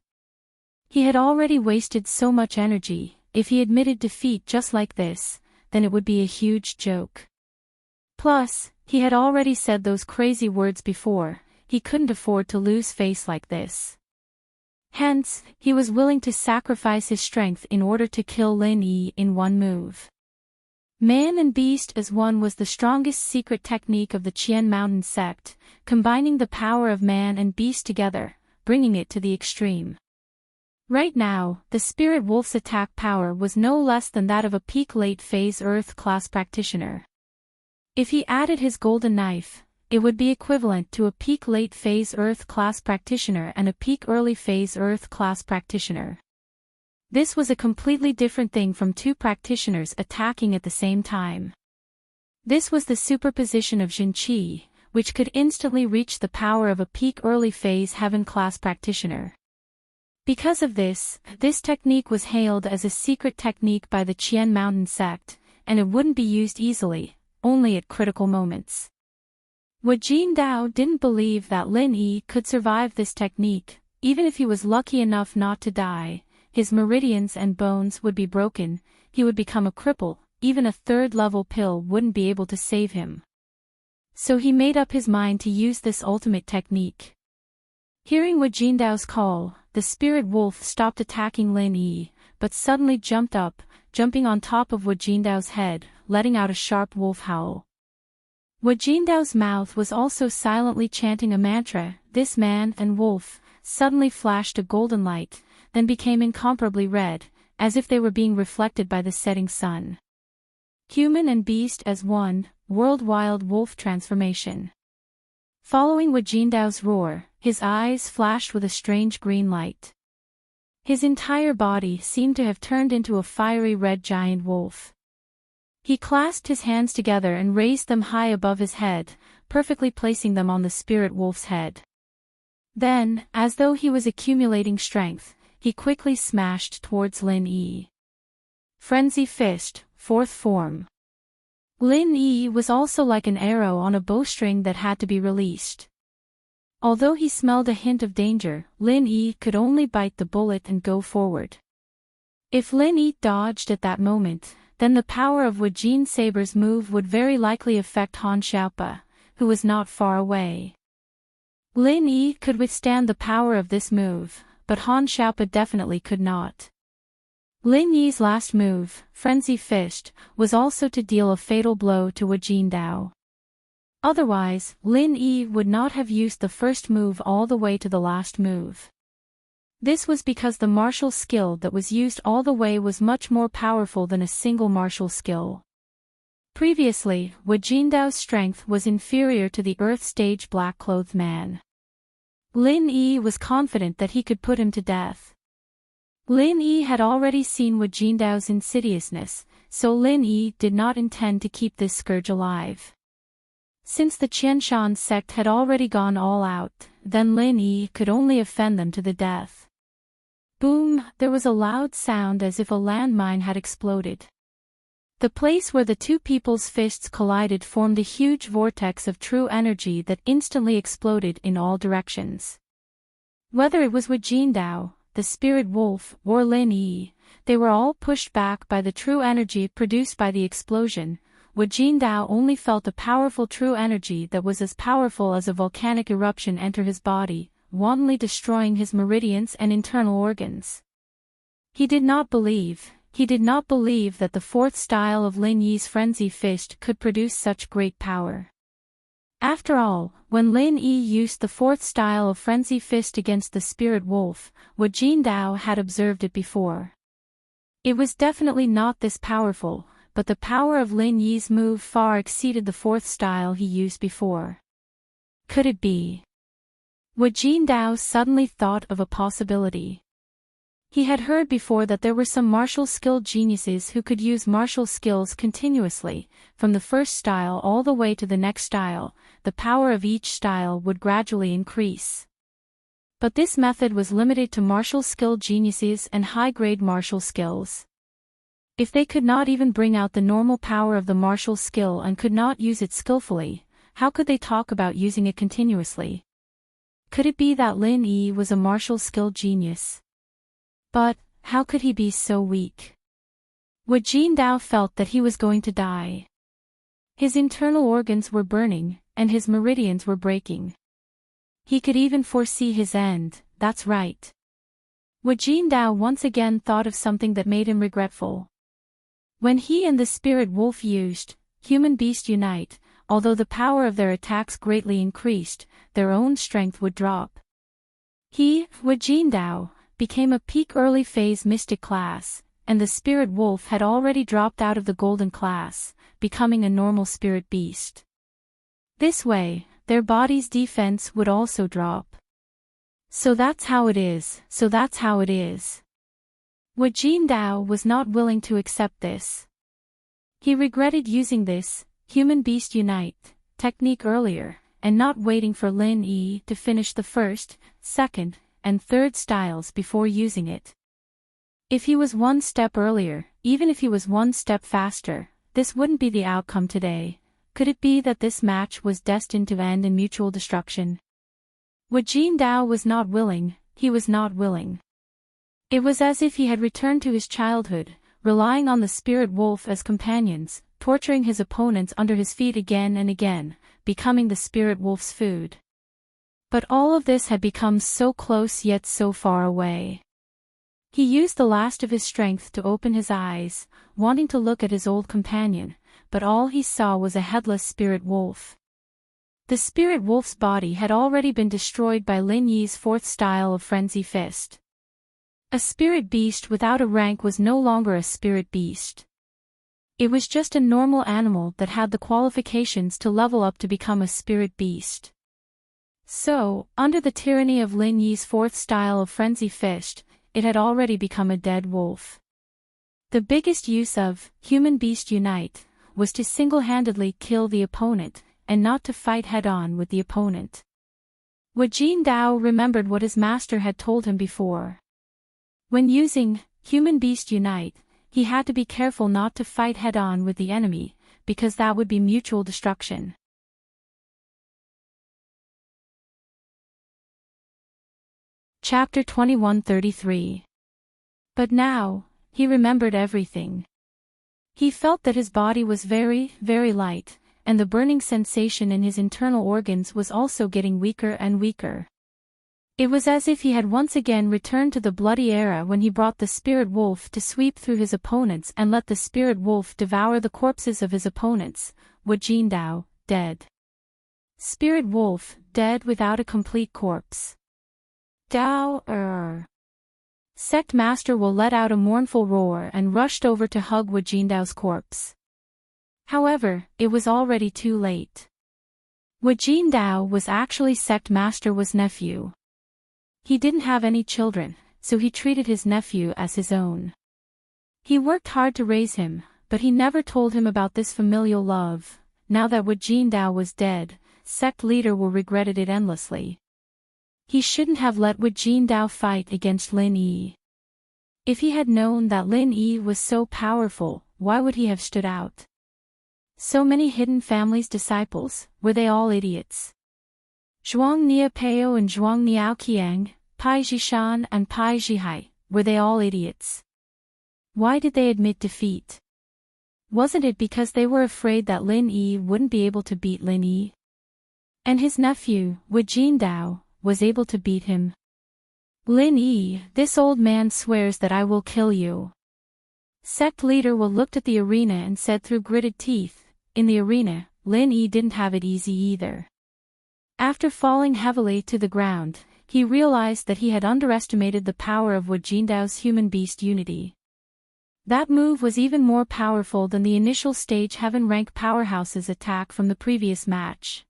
He had already wasted so much energy. If he admitted defeat just like this, then it would be a huge joke. Plus, he had already said those crazy words before. He couldn't afford to lose face like this. Hence, he was willing to sacrifice his strength in order to kill Lin Yi in one move. Man and Beast as One was the strongest secret technique of the Qian Mountain sect, combining the power of man and beast together, bringing it to the extreme. Right now, the spirit wolf's attack power was no less than that of a peak late phase Earth class practitioner. If he added his golden knife, it would be equivalent to a peak late phase Earth class practitioner and a peak early phase Earth class practitioner. This was a completely different thing from two practitioners attacking at the same time. This was the superposition of Jinqi, which could instantly reach the power of a peak early phase heaven class practitioner. Because of this technique was hailed as a secret technique by the Qian Mountain sect, and it wouldn't be used easily, only at critical moments. Wu Jindao didn't believe that Lin Yi could survive this technique, even if he was lucky enough not to die. His meridians and bones would be broken, he would become a cripple, even a third-level pill wouldn't be able to save him. So he made up his mind to use this ultimate technique. Hearing Wu Jindao's call, the spirit wolf stopped attacking Lin Yi, but suddenly jumped up, jumping on top of Wu Jindao's head, letting out a sharp wolf howl. Wu Jindao's mouth was also silently chanting a mantra. This man and wolf suddenly flashed a golden light, then became incomparably red, as if they were being reflected by the setting sun. Human and beast as one, world-wild wolf transformation. Following Wu Jindao's roar, his eyes flashed with a strange green light. His entire body seemed to have turned into a fiery red giant wolf. He clasped his hands together and raised them high above his head, perfectly placing them on the spirit wolf's head. Then, as though he was accumulating strength, he quickly smashed towards Lin Yi. Frenzy Fist, fourth form. Lin Yi was also like an arrow on a bowstring that had to be released. Although he smelled a hint of danger, Lin Yi could only bite the bullet and go forward. If Lin Yi dodged at that moment, then the power of Wu Jin Saber's move would very likely affect Han Xiaopa, who was not far away. Lin Yi could withstand the power of this move, but Han Xiaopa definitely could not. Lin Yi's last move, Frenzy Fist, was also to deal a fatal blow to Wu Jindao. Otherwise, Lin Yi would not have used the first move all the way to the last move. This was because the martial skill that was used all the way was much more powerful than a single martial skill. Previously, Wu Jindao's strength was inferior to the Earth Stage black-clothed man. Lin Yi was confident that he could put him to death. Lin Yi had already seen Wu Jindao's insidiousness, so Lin Yi did not intend to keep this scourge alive. Since the Qianshan sect had already gone all out, then Lin Yi could only offend them to the death. Boom! There was a loud sound as if a landmine had exploded. The place where the two people's fists collided formed a huge vortex of true energy that instantly exploded in all directions. Whether it was Wu Jindao, the spirit wolf, or Lin Yi, they were all pushed back by the true energy produced by the explosion. Wu Jindao only felt a powerful true energy that was as powerful as a volcanic eruption enter his body, wantonly destroying his meridians and internal organs. He did not believe that the fourth style of Lin Yi's Frenzy Fist could produce such great power. After all, when Lin Yi used the fourth style of Frenzy Fist against the spirit wolf, Wu Jindao had observed it before. It was definitely not this powerful, but the power of Lin Yi's move far exceeded the fourth style he used before. Could it be? Wu Jindao suddenly thought of a possibility. He had heard before that there were some martial skill geniuses who could use martial skills continuously, from the first style all the way to the next style. The power of each style would gradually increase. But this method was limited to martial skill geniuses and high-grade martial skills. If they could not even bring out the normal power of the martial skill and could not use it skillfully, how could they talk about using it continuously? Could it be that Lin Yi was a martial skill genius? But, how could he be so weak? Wu Jindao felt that he was going to die. His internal organs were burning, and his meridians were breaking. He could even foresee his end, that's right. Wu Jindao once again thought of something that made him regretful. When he and the spirit wolf used Human-Beast Unite, although the power of their attacks greatly increased, their own strength would drop. He, Wu Jindao, became a peak early phase mystic class, and the spirit wolf had already dropped out of the golden class, becoming a normal spirit beast. This way, their body's defense would also drop. So that's how it is. Wu Jindao was not willing to accept this. He regretted using this human-beast unite technique earlier, and not waiting for Lin Yi to finish the first, second, and third styles before using it. If he was one step earlier, even if he was one step faster, this wouldn't be the outcome today. Could it be that this match was destined to end in mutual destruction? Wu Jindao was not willing, he was not willing. It was as if he had returned to his childhood, relying on the spirit wolf as companions, torturing his opponents under his feet again and again, becoming the spirit wolf's food. But all of this had become so close yet so far away. He used the last of his strength to open his eyes, wanting to look at his old companion, but all he saw was a headless spirit wolf. The spirit wolf's body had already been destroyed by Lin Yi's fourth style of Frenzy Fist. A spirit beast without a rank was no longer a spirit beast. It was just a normal animal that had the qualifications to level up to become a spirit beast. So, under the tyranny of Lin Yi's fourth style of Frenzy Fist, it had already become a dead wolf. The biggest use of human-beast unite was to single-handedly kill the opponent, and not to fight head-on with the opponent. Wu Jindao remembered what his master had told him before. When using human-beast unite, he had to be careful not to fight head-on with the enemy, because that would be mutual destruction. Chapter 2133. But now, he remembered everything. He felt that his body was very, very light, and the burning sensation in his internal organs was also getting weaker and weaker. It was as if he had once again returned to the bloody era when he brought the spirit wolf to sweep through his opponents and let the spirit wolf devour the corpses of his opponents. Wu Jindao, dead. Spirit wolf, dead without a complete corpse. Dao. Sect Master Wu let out a mournful roar and rushed over to hug Wu Jindao's corpse. However, it was already too late. Wu Jindao was actually Sect Master Wu's nephew. He didn't have any children, so he treated his nephew as his own. He worked hard to raise him, but he never told him about this familial love. Now that Wu Jindao was dead, sect leader Wu regretted it endlessly. He shouldn't have let Wu Jindao fight against Lin Yi. If he had known that Lin Yi was so powerful, why would he have stood out? So many hidden families' disciples, were they all idiots? Zhuang Niapeo and Zhuang Niaoqiang, Pai Jishan and Pai Jihai, were they all idiots? Why did they admit defeat? Wasn't it because they were afraid that Lin Yi wouldn't be able to beat Lin Yi? And his nephew, Wu Jindao, was able to beat him. Lin Yi, this old man swears that I will kill you. Sect leader Wu looked at the arena and said through gritted teeth, in the arena, Lin Yi didn't have it easy either. After falling heavily to the ground, he realized that he had underestimated the power of Wu Jindao's human-beast unity. That move was even more powerful than the initial stage heaven rank powerhouse's attack from the previous match.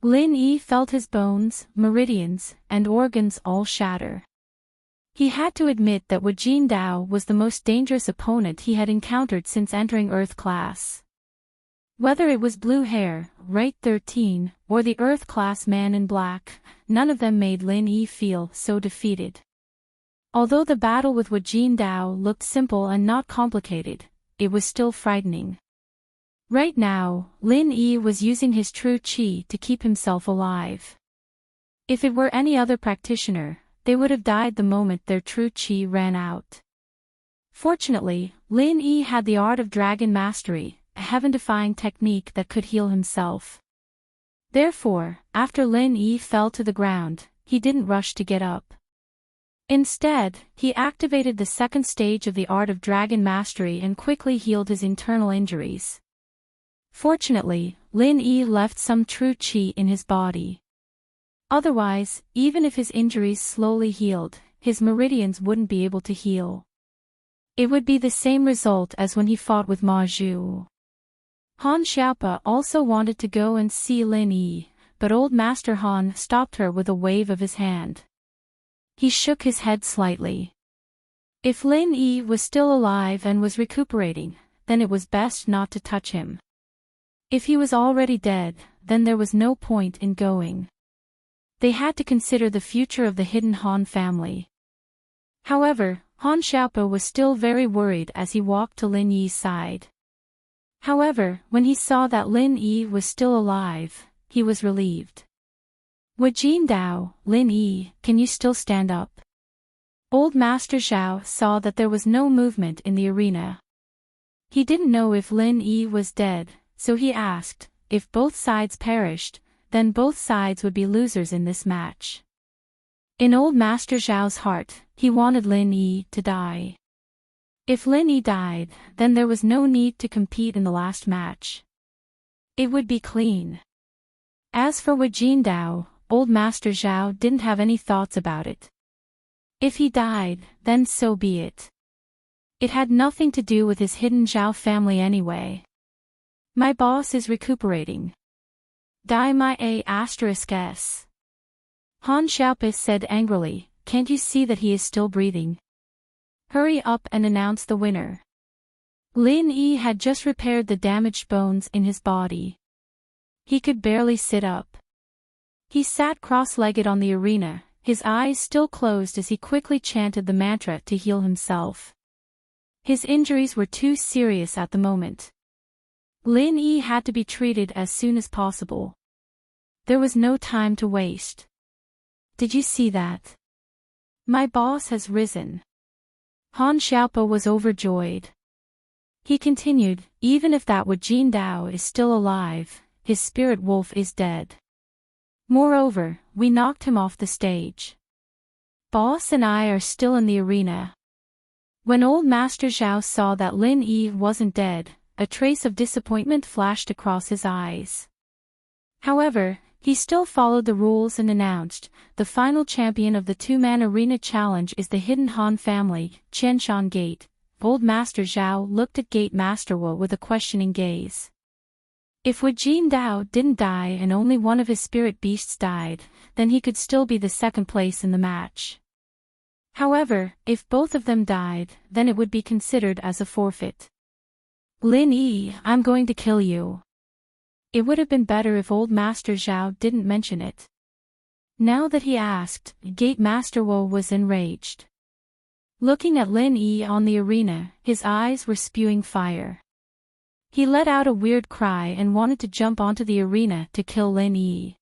Lin Yi felt his bones, meridians, and organs all shatter. He had to admit that Wu Jindao was the most dangerous opponent he had encountered since entering Earth class. Whether it was Blue Hair, Right 13, or the Earth class man in black, none of them made Lin Yi feel so defeated. Although the battle with Wu Jindao looked simple and not complicated, it was still frightening. Right now, Lin Yi was using his true qi to keep himself alive. If it were any other practitioner, they would have died the moment their true qi ran out. Fortunately, Lin Yi had the art of dragon mastery, a heaven-defying technique that could heal himself. Therefore, after Lin Yi fell to the ground, he didn't rush to get up. Instead, he activated the second stage of the art of dragon mastery and quickly healed his internal injuries. Fortunately, Lin Yi left some true qi in his body. Otherwise, even if his injuries slowly healed, his meridians wouldn't be able to heal. It would be the same result as when he fought with Ma Zhu. Han Xiaopa also wanted to go and see Lin Yi, but old Master Han stopped her with a wave of his hand. He shook his head slightly. If Lin Yi was still alive and was recuperating, then it was best not to touch him. If he was already dead, then there was no point in going. They had to consider the future of the hidden Han family. However, Han Xiaopo was still very worried as he walked to Lin Yi's side. However, when he saw that Lin Yi was still alive, he was relieved. Wu Jindao, Lin Yi, can you still stand up? Old Master Zhao saw that there was no movement in the arena. He didn't know if Lin Yi was dead, so he asked, if both sides perished, then both sides would be losers in this match. In old Master Zhao's heart, he wanted Lin Yi to die. If Lin Yi died, then there was no need to compete in the last match. It would be clean. As for Wu Jindao, old Master Zhao didn't have any thoughts about it. If he died, then so be it. It had nothing to do with his hidden Zhao family anyway. My boss is recuperating. Die my A**s. Han Xiaopo said angrily, can't you see that he is still breathing? Hurry up and announce the winner. Lin Yi had just repaired the damaged bones in his body. He could barely sit up. He sat cross-legged on the arena, his eyes still closed as he quickly chanted the mantra to heal himself. His injuries were too serious at the moment. Lin Yi had to be treated as soon as possible. There was no time to waste. Did you see that? My boss has risen. Han Xiaopo was overjoyed. He continued, even if that Wu Jindao is still alive, his spirit wolf is dead. Moreover, we knocked him off the stage. Boss and I are still in the arena. When old Master Zhao saw that Lin Yi wasn't dead, a trace of disappointment flashed across his eyes. However, he still followed the rules and announced, the final champion of the two-man arena challenge is the hidden Han family, Qianshan Gate. Old Master Zhao looked at Gate Master Wu with a questioning gaze. If Wu Jindao didn't die and only one of his spirit beasts died, then he could still be the second place in the match. However, if both of them died, then it would be considered as a forfeit. Lin Yi, I'm going to kill you. It would have been better if old Master Zhao didn't mention it. Now that he asked, Gate Master Wu was enraged. Looking at Lin Yi on the arena, his eyes were spewing fire. He let out a weird cry and wanted to jump onto the arena to kill Lin Yi.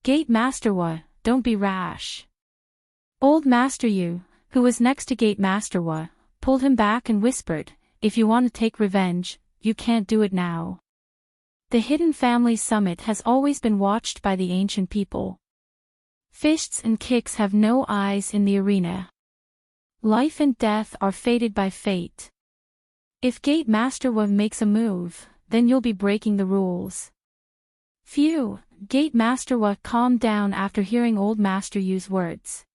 Gate Master Wu, don't be rash. Old Master Yu, who was next to Gate Master Wu, pulled him back and whispered, if you want to take revenge, you can't do it now. The Hidden Family Summit has always been watched by the ancient people. Fists and kicks have no eyes in the arena. Life and death are fated by fate. If Gate Master Wu makes a move, then you'll be breaking the rules. Phew, Gate Master Wu calmed down after hearing old Master Yu's words.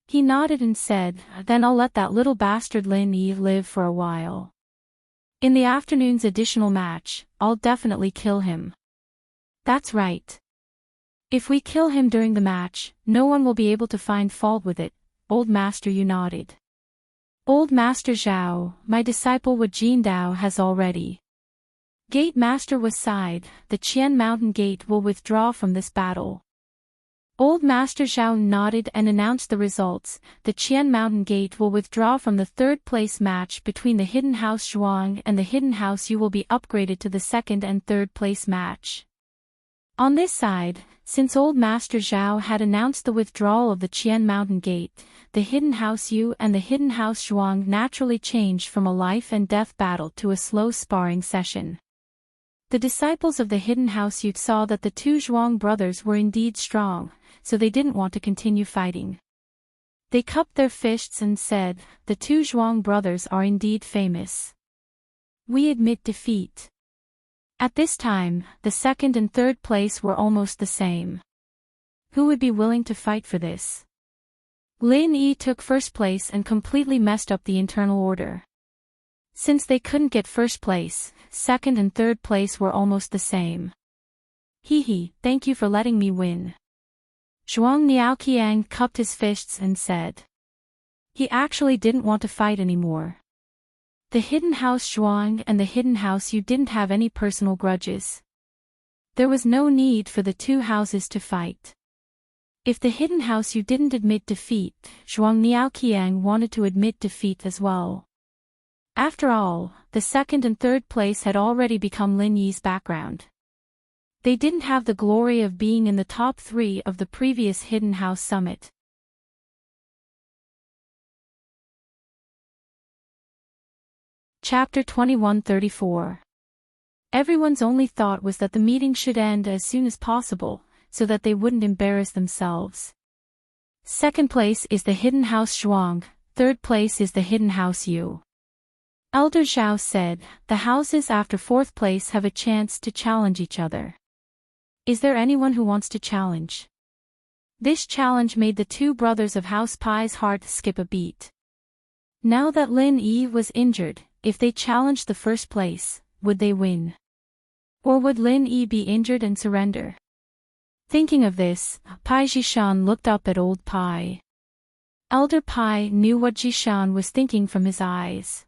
He nodded and said, then I'll let that little bastard Lin Yi live for a while. In the afternoon's additional match, I'll definitely kill him. That's right. If we kill him during the match, no one will be able to find fault with it, old Master Yu nodded. Old Master Zhao, my disciple Wu Jindao has already. Gate Master Wu sighed, the Qian Mountain Gate will withdraw from this battle. Old Master Zhao nodded and announced the results. The Qian Mountain Gate will withdraw from the third-place match between the Hidden House Zhuang and the Hidden House Yu will be upgraded to the second and third-place match. On this side, since old Master Zhao had announced the withdrawal of the Qian Mountain Gate, the Hidden House Yu and the Hidden House Zhuang naturally changed from a life-and-death battle to a slow sparring session. The disciples of the Hidden House Yu saw that the two Zhuang brothers were indeed strong, so they didn't want to continue fighting. They cupped their fists and said, the two Zhuang brothers are indeed famous. We admit defeat. At this time, the second and third place were almost the same. Who would be willing to fight for this? Lin Yi took first place and completely messed up the internal order. Since they couldn't get first place, second and third place were almost the same. Hee, thank you for letting me win. Zhuang Niaoqiang cupped his fists and said. He actually didn't want to fight anymore. The hidden house Zhuang and the hidden house Yu didn't have any personal grudges. There was no need for the two houses to fight. If the hidden house Yu didn't admit defeat, Zhuang Niaoqiang wanted to admit defeat as well. After all, the second and third place had already become Lin Yi's background. They didn't have the glory of being in the top 3 of the previous hidden house summit. Chapter 2134. Everyone's only thought was that the meeting should end as soon as possible, so that they wouldn't embarrass themselves. Second place is the hidden house Zhuang, third place is the hidden house Yu. Elder Zhao said, the houses after fourth place have a chance to challenge each other. Is there anyone who wants to challenge? This challenge made the two brothers of House Pai's heart skip a beat. Now that Lin Yi was injured, if they challenged the first place, would they win? Or would Lin Yi be injured and surrender? Thinking of this, Pai Zhishan looked up at old Pai. Elder Pai knew what Zhishan was thinking from his eyes.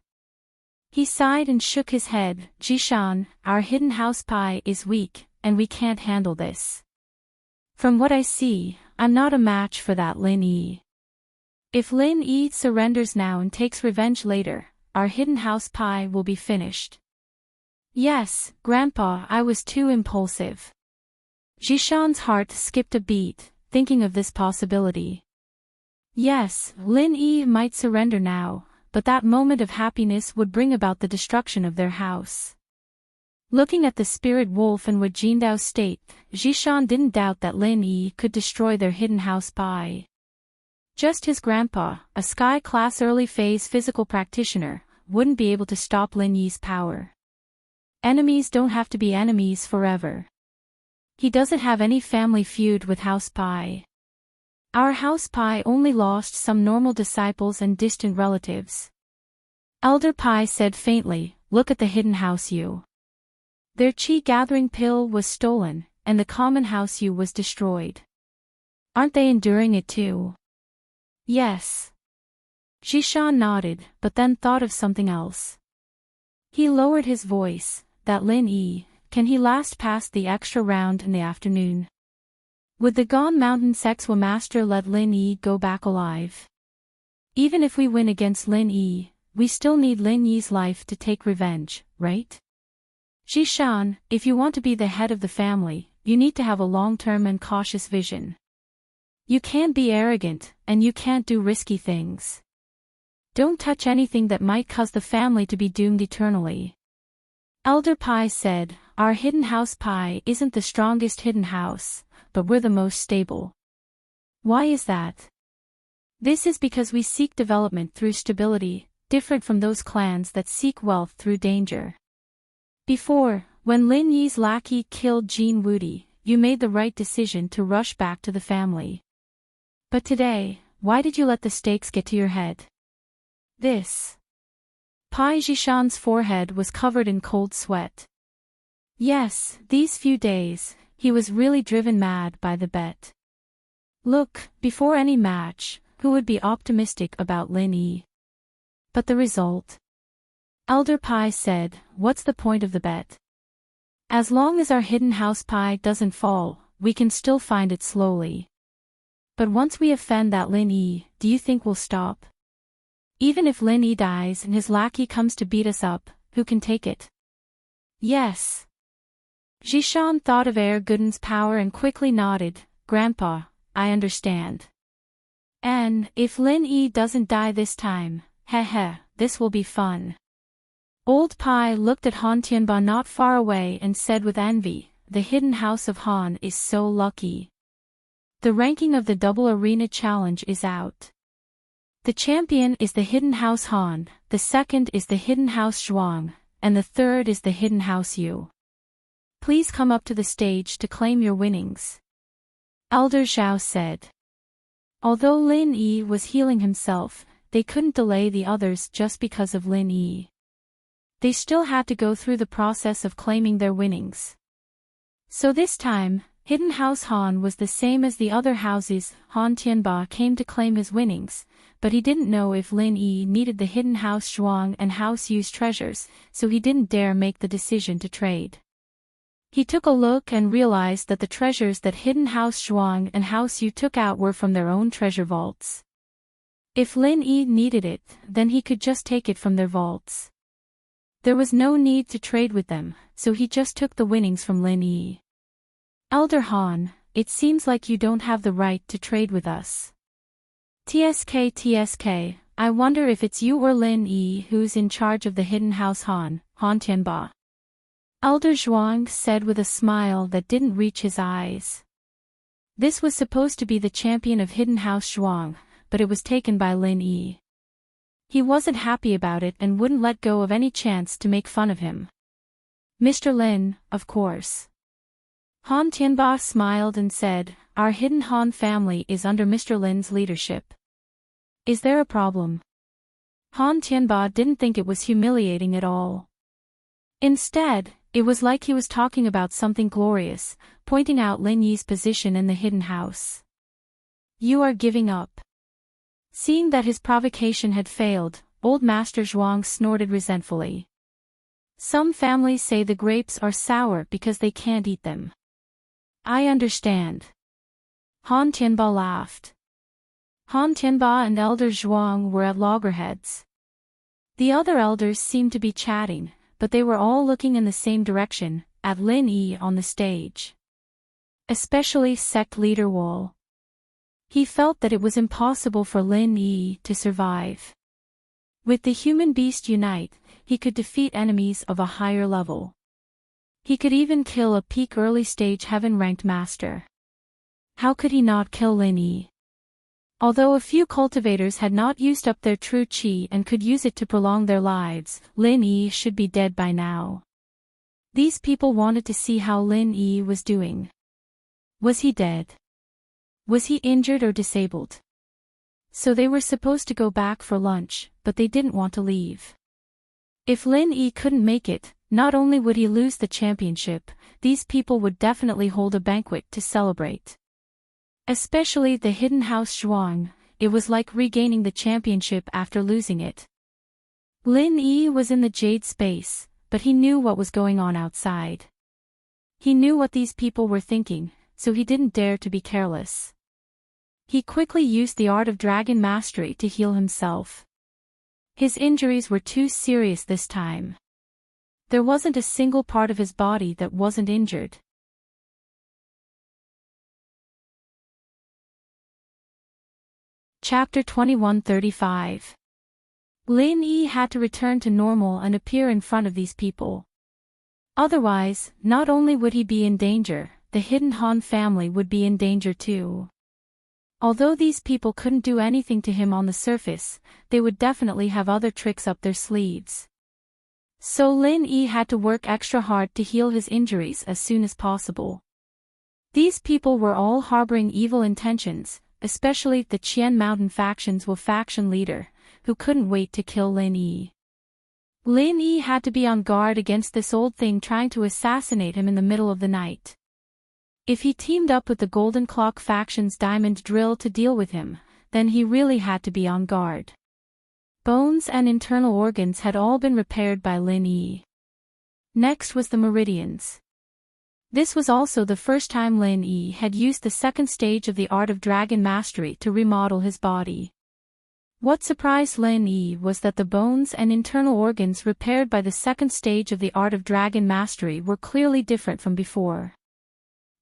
He sighed and shook his head. Zhishan, our hidden house Pai is weak, and we can't handle this. From what I see, I'm not a match for that Lin Yi. If Lin Yi surrenders now and takes revenge later, our hidden house Pai will be finished. Yes, Grandpa, I was too impulsive. Zhishan's heart skipped a beat, thinking of this possibility. Yes, Lin Yi might surrender now, but that moment of happiness would bring about the destruction of their house. Looking at the spirit wolf and what Jindao's state, Zhishan didn't doubt that Lin Yi could destroy their hidden house Pai. Just his grandpa, a sky-class early-phase physical practitioner, wouldn't be able to stop Lin Yi's power. Enemies don't have to be enemies forever. He doesn't have any family feud with House Pai. Our House Pai only lost some normal disciples and distant relatives. Elder Pai said faintly, look at the hidden house Yu. Their chi-gathering pill was stolen, and the common house Yu was destroyed. Aren't they enduring it too? Yes. Zhishan nodded, but then thought of something else. He lowered his voice, that Lin Yi, can he last past the extra round in the afternoon? Would the Gone Mountain Sexwa Master let Lin Yi go back alive? Even if we win against Lin Yi, we still need Lin Yi's life to take revenge, right? Zhishan, if you want to be the head of the family, you need to have a long-term and cautious vision. You can't be arrogant, and you can't do risky things. Don't touch anything that might cause the family to be doomed eternally. Elder Pai said, our hidden house Pai isn't the strongest hidden house, but we're the most stable. Why is that? This is because we seek development through stability, different from those clans that seek wealth through danger. Before, when Lin Yi's lackey killed Jin Wudi, you made the right decision to rush back to the family. But today, why did you let the stakes get to your head? This. Pai Zhishan's forehead was covered in cold sweat. Yes, these few days, he was really driven mad by the bet. Look, before any match, who would be optimistic about Lin Yi? But the result? Elder Pai said, what's the point of the bet? As long as our hidden house Pai doesn't fall, we can still find it slowly. But once we offend that Lin Yi, do you think we'll stop? Even if Lin Yi dies and his lackey comes to beat us up, who can take it? Yes. Zhishan thought of Air Gooden's power and quickly nodded, Grandpa, I understand. And, if Lin Yi doesn't die this time, this will be fun. Old Pai looked at Han Tianba not far away and said with envy, the hidden house of Han is so lucky. The ranking of the double arena challenge is out. The champion is the hidden house Han, the second is the hidden house Zhuang, and the third is the hidden house Yu. Please come up to the stage to claim your winnings. Elder Zhao said. Although Lin Yi was healing himself, they couldn't delay the others just because of Lin Yi. They still had to go through the process of claiming their winnings. So this time, hidden house Han was the same as the other houses. Han Tianba came to claim his winnings, but he didn't know if Lin Yi needed the hidden House Zhuang and House Yu's treasures, so he didn't dare make the decision to trade. He took a look and realized that the treasures that hidden House Zhuang and House Yu took out were from their own treasure vaults. If Lin Yi needed it, then he could just take it from their vaults. There was no need to trade with them, so he just took the winnings from Lin Yi. Elder Han, it seems like you don't have the right to trade with us. TSK, I wonder if it's you or Lin Yi who's in charge of the hidden house Han Tianba. Elder Zhuang said with a smile that didn't reach his eyes. This was supposed to be the champion of hidden house Zhuang, but it was taken by Lin Yi. He wasn't happy about it and wouldn't let go of any chance to make fun of him. Mr. Lin, of course. Han Tianba smiled and said, our hidden Han family is under Mr. Lin's leadership. Is there a problem? Han Tianba didn't think it was humiliating at all. Instead, it was like he was talking about something glorious, pointing out Lin Yi's position in the hidden house. You are giving up. Seeing that his provocation had failed, old Master Zhuang snorted resentfully. Some families say the grapes are sour because they can't eat them. I understand. Han Tianba laughed. Han Tianba and Elder Zhuang were at loggerheads. The other elders seemed to be chatting, but they were all looking in the same direction, at Lin Yi on the stage. Especially sect leader Wall. He felt that it was impossible for Lin Yi to survive. With the human beast unite, he could defeat enemies of a higher level. He could even kill a peak early stage heaven-ranked master. How could he not kill Lin Yi? Although a few cultivators had not used up their true qi and could use it to prolong their lives, Lin Yi should be dead by now. These people wanted to see how Lin Yi was doing. Was he dead? Was he injured or disabled? So they were supposed to go back for lunch, but they didn't want to leave. If Lin Yi couldn't make it, not only would he lose the championship, these people would definitely hold a banquet to celebrate. Especially the hidden house Zhuang, it was like regaining the championship after losing it. Lin Yi was in the jade space, but he knew what was going on outside. He knew what these people were thinking, so he didn't dare to be careless. He quickly used the art of dragon mastery to heal himself. His injuries were too serious this time. There wasn't a single part of his body that wasn't injured. Chapter 2135. Lin Yi had to return to normal and appear in front of these people. Otherwise, not only would he be in danger, the hidden Han family would be in danger too. Although these people couldn't do anything to him on the surface, they would definitely have other tricks up their sleeves. So Lin Yi had to work extra hard to heal his injuries as soon as possible. These people were all harboring evil intentions, especially the Qian Mountain faction's Wu faction leader, who couldn't wait to kill Lin Yi. Lin Yi had to be on guard against this old thing trying to assassinate him in the middle of the night. If he teamed up with the Golden Clock faction's diamond drill to deal with him, then he really had to be on guard. Bones and internal organs had all been repaired by Lin Yi. Next was the meridians. This was also the first time Lin Yi had used the second stage of the art of dragon mastery to remodel his body. What surprised Lin Yi was that the bones and internal organs repaired by the second stage of the art of dragon mastery were clearly different from before.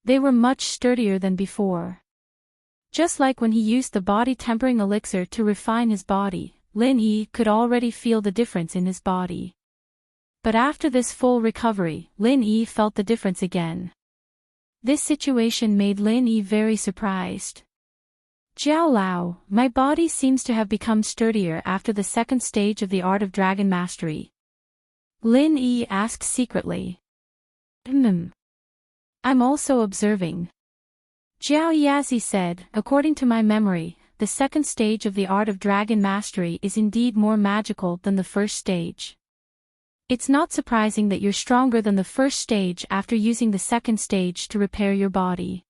They were much sturdier than before. Just like when he used the body tempering elixir to refine his body, Lin Yi could already feel the difference in his body. But after this full recovery, Lin Yi felt the difference again. This situation made Lin Yi very surprised. Jiao Lao, my body seems to have become sturdier after the second stage of the art of dragon mastery. Lin Yi asked secretly. I'm also observing. Jiao Yazi said, according to my memory, the second stage of the art of dragon mastery is indeed more magical than the first stage. It's not surprising that you're stronger than the first stage after using the second stage to repair your body.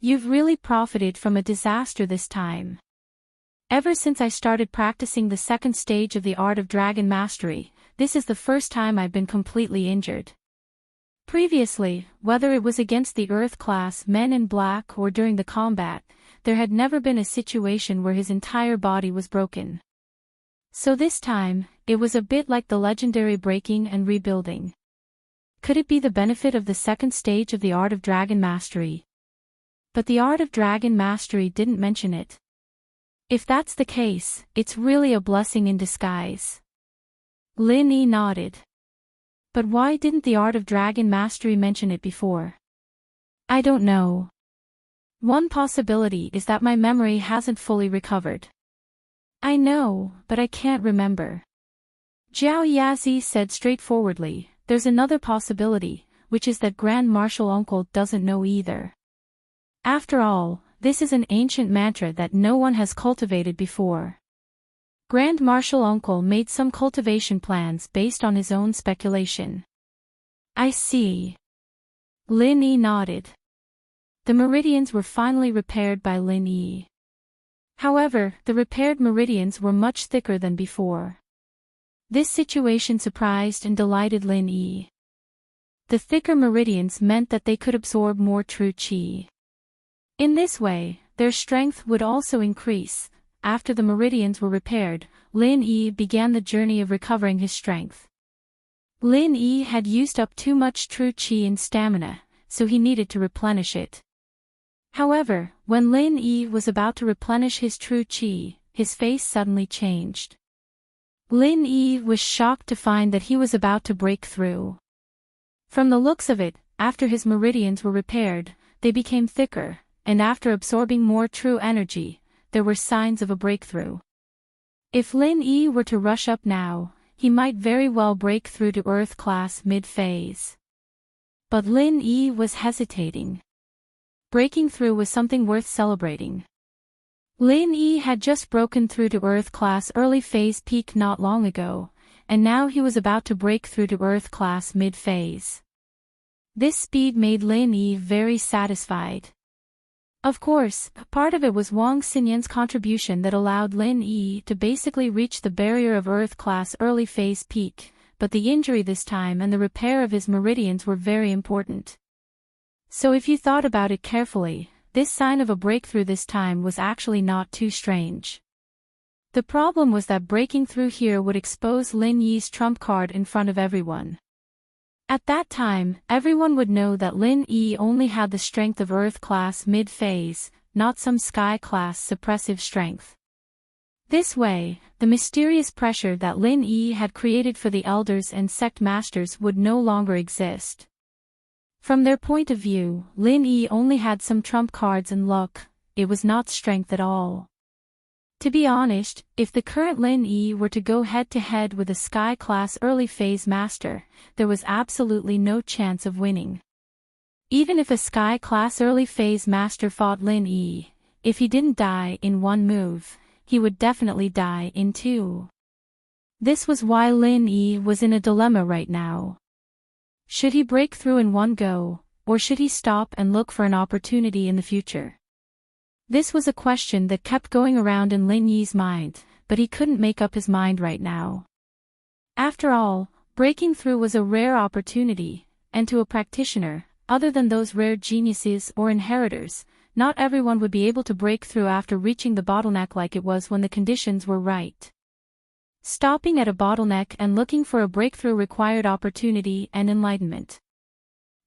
You've really profited from a disaster this time. Ever since I started practicing the second stage of the art of dragon mastery, this is the first time I've been completely injured. Previously, whether it was against the Earth class men in black or during the combat, there had never been a situation where his entire body was broken. So this time, it was a bit like the legendary breaking and rebuilding. Could it be the benefit of the second stage of the art of dragon mastery? But the art of dragon mastery didn't mention it. If that's the case, it's really a blessing in disguise. Lin Yi nodded. But why didn't the art of dragon mastery mention it before? I don't know. One possibility is that my memory hasn't fully recovered. I know, but I can't remember. Zhao Yazi said straightforwardly, there's another possibility, which is that Grand Marshal Uncle doesn't know either. After all, this is an ancient mantra that no one has cultivated before. Grand Marshal Uncle made some cultivation plans based on his own speculation. I see. Lin Yi nodded. The meridians were finally repaired by Lin Yi. However, the repaired meridians were much thicker than before. This situation surprised and delighted Lin Yi. The thicker meridians meant that they could absorb more true qi. In this way, their strength would also increase. After the meridians were repaired, Lin Yi began the journey of recovering his strength. Lin Yi had used up too much true qi and stamina, so he needed to replenish it. However, when Lin Yi was about to replenish his true qi, his face suddenly changed. Lin Yi was shocked to find that he was about to break through. From the looks of it, after his meridians were repaired, they became thicker, and after absorbing more true energy, there were signs of a breakthrough. If Lin Yi were to rush up now, he might very well break through to Earth class mid-phase. But Lin Yi was hesitating. Breaking through was something worth celebrating. Lin Yi had just broken through to Earth class early phase peak not long ago, and now he was about to break through to Earth class mid-phase. This speed made Lin Yi very satisfied. Of course, part of it was Wang Xinyan's contribution that allowed Lin Yi to basically reach the barrier of Earth class early phase peak, but the injury this time and the repair of his meridians were very important. So if you thought about it carefully, this sign of a breakthrough this time was actually not too strange. The problem was that breaking through here would expose Lin Yi's trump card in front of everyone. At that time, everyone would know that Lin Yi only had the strength of Earth class mid-phase, not some Sky class suppressive strength. This way, the mysterious pressure that Lin Yi had created for the elders and sect masters would no longer exist. From their point of view, Lin Yi only had some trump cards and luck, it was not strength at all. To be honest, if the current Lin Yi were to go head-to-head with a Sky class early phase master, there was absolutely no chance of winning. Even if a Sky class early phase master fought Lin Yi, if he didn't die in one move, he would definitely die in two. This was why Lin Yi was in a dilemma right now. Should he break through in one go, or should he stop and look for an opportunity in the future? This was a question that kept going around in Lin Yi's mind, but he couldn't make up his mind right now. After all, breaking through was a rare opportunity, and to a practitioner, other than those rare geniuses or inheritors, not everyone would be able to break through after reaching the bottleneck like it was when the conditions were right. Stopping at a bottleneck and looking for a breakthrough required opportunity and enlightenment.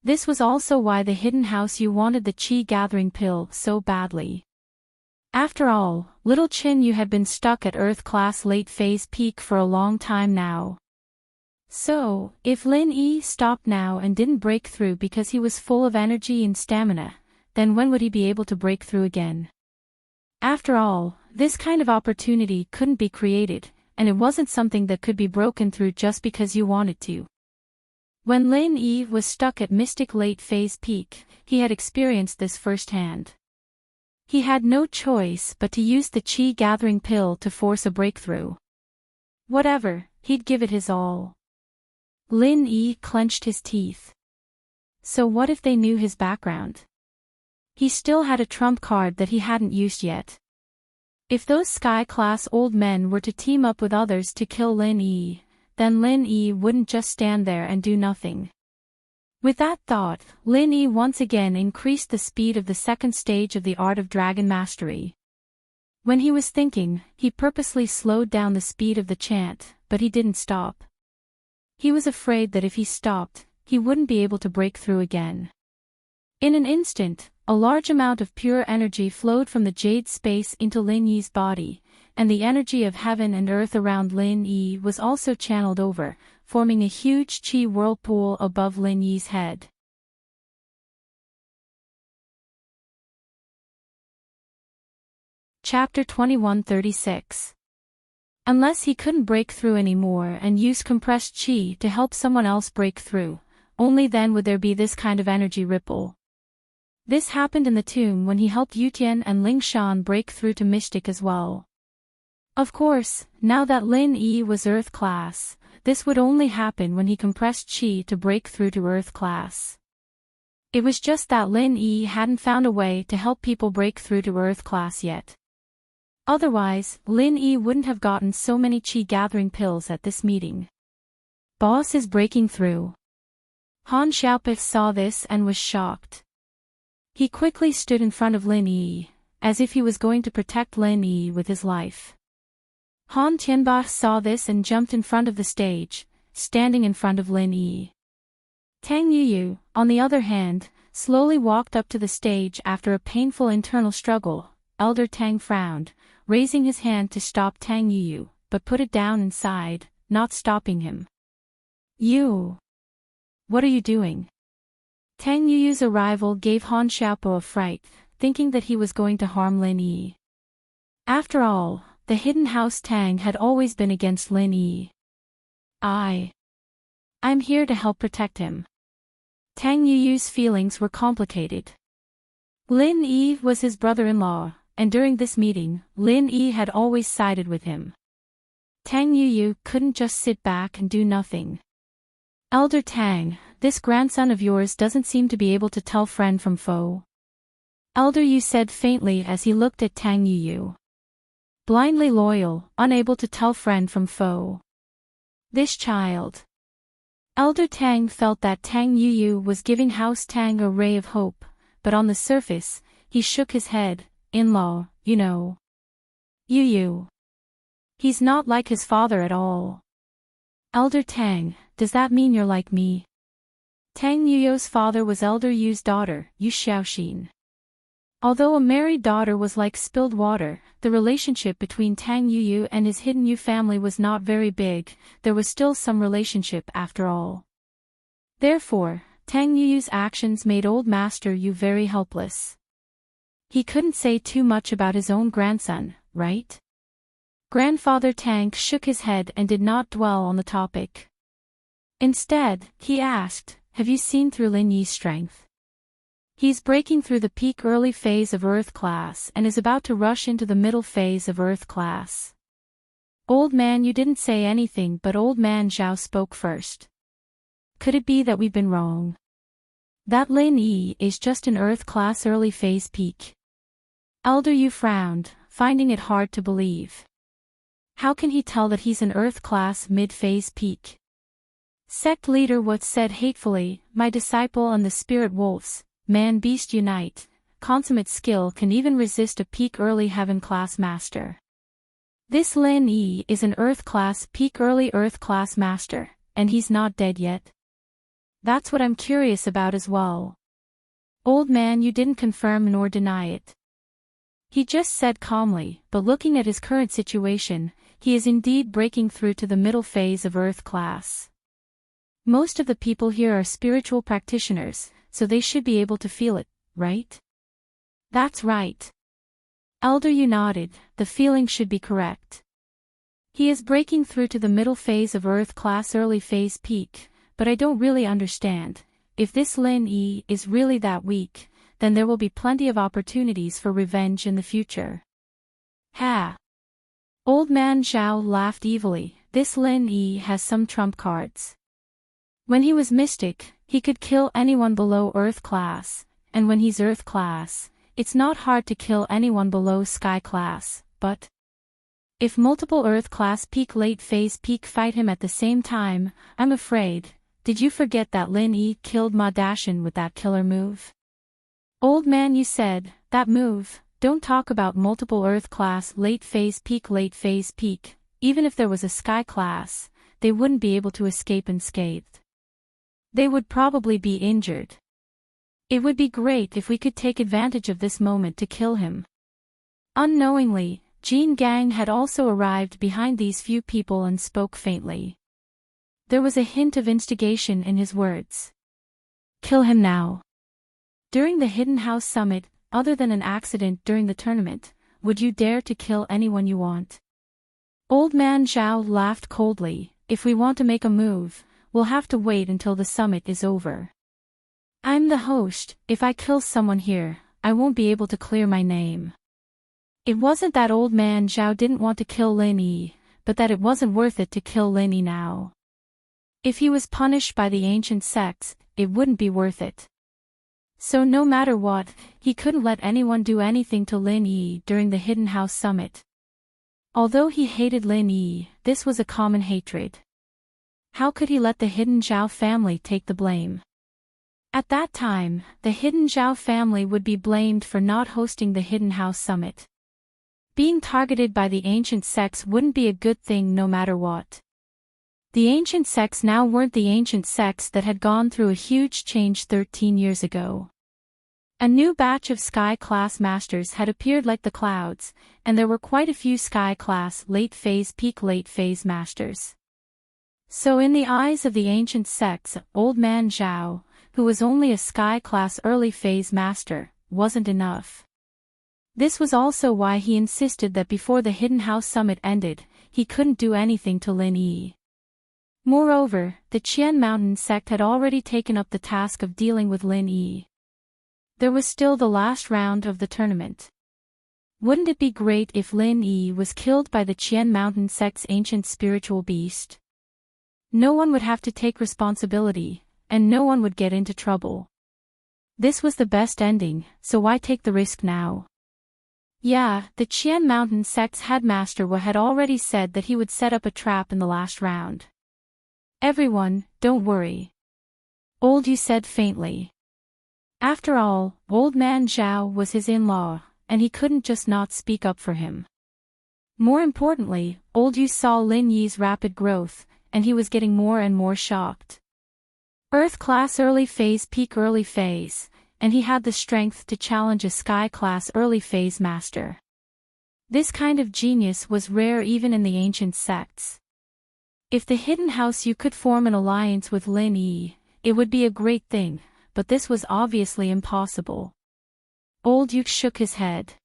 This was also why the Hidden House Yu wanted the Qi gathering pill so badly. After all, little Qin Yu had been stuck at Earth class late phase peak for a long time now. So, if Lin Yi stopped now and didn't break through because he was full of energy and stamina, then when would he be able to break through again? After all, this kind of opportunity couldn't be created, and it wasn't something that could be broken through just because you wanted to. When Lin Yi was stuck at Mystic late phase peak, he had experienced this firsthand. He had no choice but to use the Qi gathering pill to force a breakthrough. Whatever, he'd give it his all. Lin Yi clenched his teeth. So what if they knew his background? He still had a trump card that he hadn't used yet. If those Sky-class old men were to team up with others to kill Lin Yi, then Lin Yi wouldn't just stand there and do nothing. With that thought, Lin Yi once again increased the speed of the second stage of the Art of Dragon Mastery. When he was thinking, he purposely slowed down the speed of the chant, but he didn't stop. He was afraid that if he stopped, he wouldn't be able to break through again. In an instant, a large amount of pure energy flowed from the jade space into Lin Yi's body, and the energy of heaven and earth around Lin Yi was also channeled over, forming a huge qi whirlpool above Lin Yi's head. Chapter 2136. Unless he couldn't break through anymore and use compressed qi to help someone else break through, only then would there be this kind of energy ripple. This happened in the tomb when he helped Yutian and Ling Shan break through to Mystic as well. Of course, now that Lin Yi was Earth class, this would only happen when he compressed qi to break through to Earth class. It was just that Lin Yi hadn't found a way to help people break through to Earth class yet. Otherwise, Lin Yi wouldn't have gotten so many qi-gathering pills at this meeting. Boss is breaking through. Han Xiaopei saw this and was shocked. He quickly stood in front of Lin Yi, as if he was going to protect Lin Yi with his life. Han Tianba saw this and jumped in front of the stage, standing in front of Lin Yi. Tang Yuyu, on the other hand, slowly walked up to the stage after a painful internal struggle. Elder Tang frowned, raising his hand to stop Tang Yuyu, but put it down and sighed, not stopping him. You! What are you doing? Tang Yuyu's arrival gave Han Xiaopo a fright, thinking that he was going to harm Lin Yi. After all, the hidden house Tang had always been against Lin Yi. I'm here to help protect him. Tang Yuyu's feelings were complicated. Lin Yi was his brother-in-law, and during this meeting, Lin Yi had always sided with him. Tang Yuyu couldn't just sit back and do nothing. Elder Tang, this grandson of yours doesn't seem to be able to tell friend from foe. Elder Yu said faintly as he looked at Tang Yuyu. Blindly loyal, unable to tell friend from foe. This child. Elder Tang felt that Tang Yuyu was giving House Tang a ray of hope, but on the surface, he shook his head. In-law, you know. Yuyu. He's not like his father at all. Elder Tang, does that mean you're like me? Tang Yuyu's father was Elder Yu's daughter, Yu Xiaoxin. Although a married daughter was like spilled water, the relationship between Tang Yuyu and his hidden Yu family was not very big. There was still some relationship after all. Therefore, Tang Yuyu's actions made old Master Yu very helpless. He couldn't say too much about his own grandson, right? Grandfather Tang shook his head and did not dwell on the topic. Instead, he asked, have you seen through Lin Yi's strength? He's breaking through the peak early phase of Earth class and is about to rush into the middle phase of Earth class. Old man, you didn't say anything, but old man Zhao spoke first. Could it be that we've been wrong? That Lin Yi is just an Earth class early phase peak. Elder Yu frowned, finding it hard to believe. How can he tell that he's an Earth class mid-phase peak? Sect leader Wat said hatefully, my disciple and the spirit wolves, man-beast unite, consummate skill can even resist a peak early heaven class master. This Lin Yi is an Earth class peak early Earth class master, and he's not dead yet. That's what I'm curious about as well. Old man, you didn't confirm nor deny it. He just said calmly, but looking at his current situation, he is indeed breaking through to the middle phase of Earth class. Most of the people here are spiritual practitioners, so they should be able to feel it, right? That's right. Elder Yu nodded, the feeling should be correct. He is breaking through to the middle phase of Earth class early phase peak, but I don't really understand. If this Lin Yi is really that weak, then there will be plenty of opportunities for revenge in the future. Ha! Old man Zhao laughed evilly, this Lin Yi has some trump cards. When he was mystic, he could kill anyone below Earth class, and when he's Earth class, it's not hard to kill anyone below Sky class, but if multiple Earth-class peak late-phase peak fight him at the same time, I'm afraid, did you forget that Lin Yi killed Ma Dashin with that killer move? Old man, you said, that move, don't talk about multiple Earth-class late-phase peak, even if there was a Sky-class, they wouldn't be able to escape unscathed. They would probably be injured. It would be great if we could take advantage of this moment to kill him. Unknowingly, Jean Gang had also arrived behind these few people and spoke faintly. There was a hint of instigation in his words. Kill him now. During the Hidden House Summit, other than an accident during the tournament, would you dare to kill anyone you want? Old man Zhao laughed coldly. If we want to make a move, we'll have to wait until the summit is over. I'm the host, if I kill someone here, I won't be able to clear my name. It wasn't that old man Zhao didn't want to kill Lin Yi, but that it wasn't worth it to kill Lin Yi now. If he was punished by the ancient sects, it wouldn't be worth it. So no matter what, he couldn't let anyone do anything to Lin Yi during the Hidden House Summit. Although he hated Lin Yi, this was a common hatred. How could he let the Hidden Zhao family take the blame? At that time, the Hidden Zhao family would be blamed for not hosting the Hidden House Summit. Being targeted by the ancient sects wouldn't be a good thing no matter what. The ancient sects now weren't the ancient sects that had gone through a huge change 13 years ago. A new batch of Sky-class masters had appeared like the clouds, and there were quite a few Sky-class late-phase masters. So in the eyes of the ancient sects, old man Zhao, who was only a Sky-class early-phase master, wasn't enough. This was also why he insisted that before the Hidden House Summit ended, he couldn't do anything to Lin Yi. Moreover, the Qian Mountain sect had already taken up the task of dealing with Lin Yi. There was still the last round of the tournament. Wouldn't it be great if Lin Yi was killed by the Qian Mountain sect's ancient spiritual beast? No one would have to take responsibility, and no one would get into trouble. This was the best ending, so why take the risk now? Yeah, the Qian Mountain sect's headmaster had already said that he would set up a trap in the last round. Everyone, don't worry. Old Yu said faintly. After all, old man Zhao was his in-law, and he couldn't just not speak up for him. More importantly, old Yu saw Lin Yi's rapid growth, and he was getting more and more shocked. Earth-class early phase, and he had the strength to challenge a Sky-class early phase master. This kind of genius was rare even in the ancient sects. If the Hidden House could form an alliance with Lin Yi, it would be a great thing, but this was obviously impossible. Old Yu shook his head.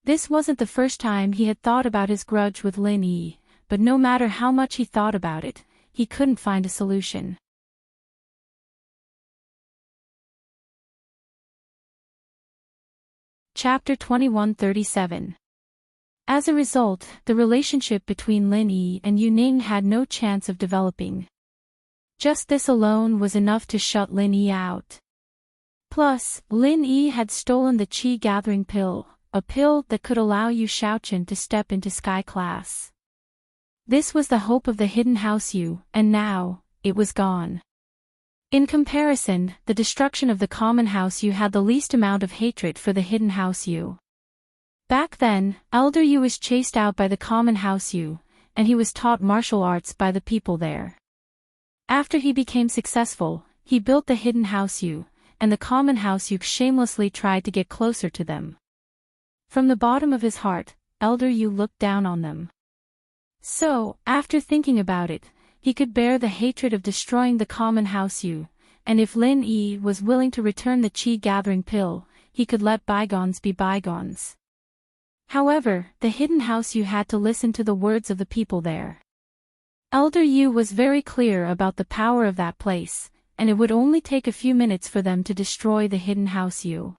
This wasn't the first time he had thought about his grudge with Lin Yi, but no matter how much he thought about it, he couldn't find a solution. Chapter 2137. As a result, the relationship between Lin Yi and Yu Ning had no chance of developing. Just this alone was enough to shut Lin Yi out. Plus, Lin Yi had stolen the Qi Gathering Pill, a pill that could allow Yu Shaoqian to step into Sky Class. This was the hope of the Hidden House Yu, and now, it was gone. In comparison, the destruction of the Common House Yu had the least amount of hatred for the Hidden House Yu. Back then, Elder Yu was chased out by the Common House Yu, and he was taught martial arts by the people there. After he became successful, he built the Hidden House Yu, and the Common House Yu shamelessly tried to get closer to them. From the bottom of his heart, Elder Yu looked down on them. So, after thinking about it, he could bear the hatred of destroying the Common House Yu, and if Lin Yi was willing to return the Qi Gathering Pill, he could let bygones be bygones. However, the Hidden House Yu had to listen to the words of the people there. Elder Yu was very clear about the power of that place, and it would only take a few minutes for them to destroy the Hidden House Yu.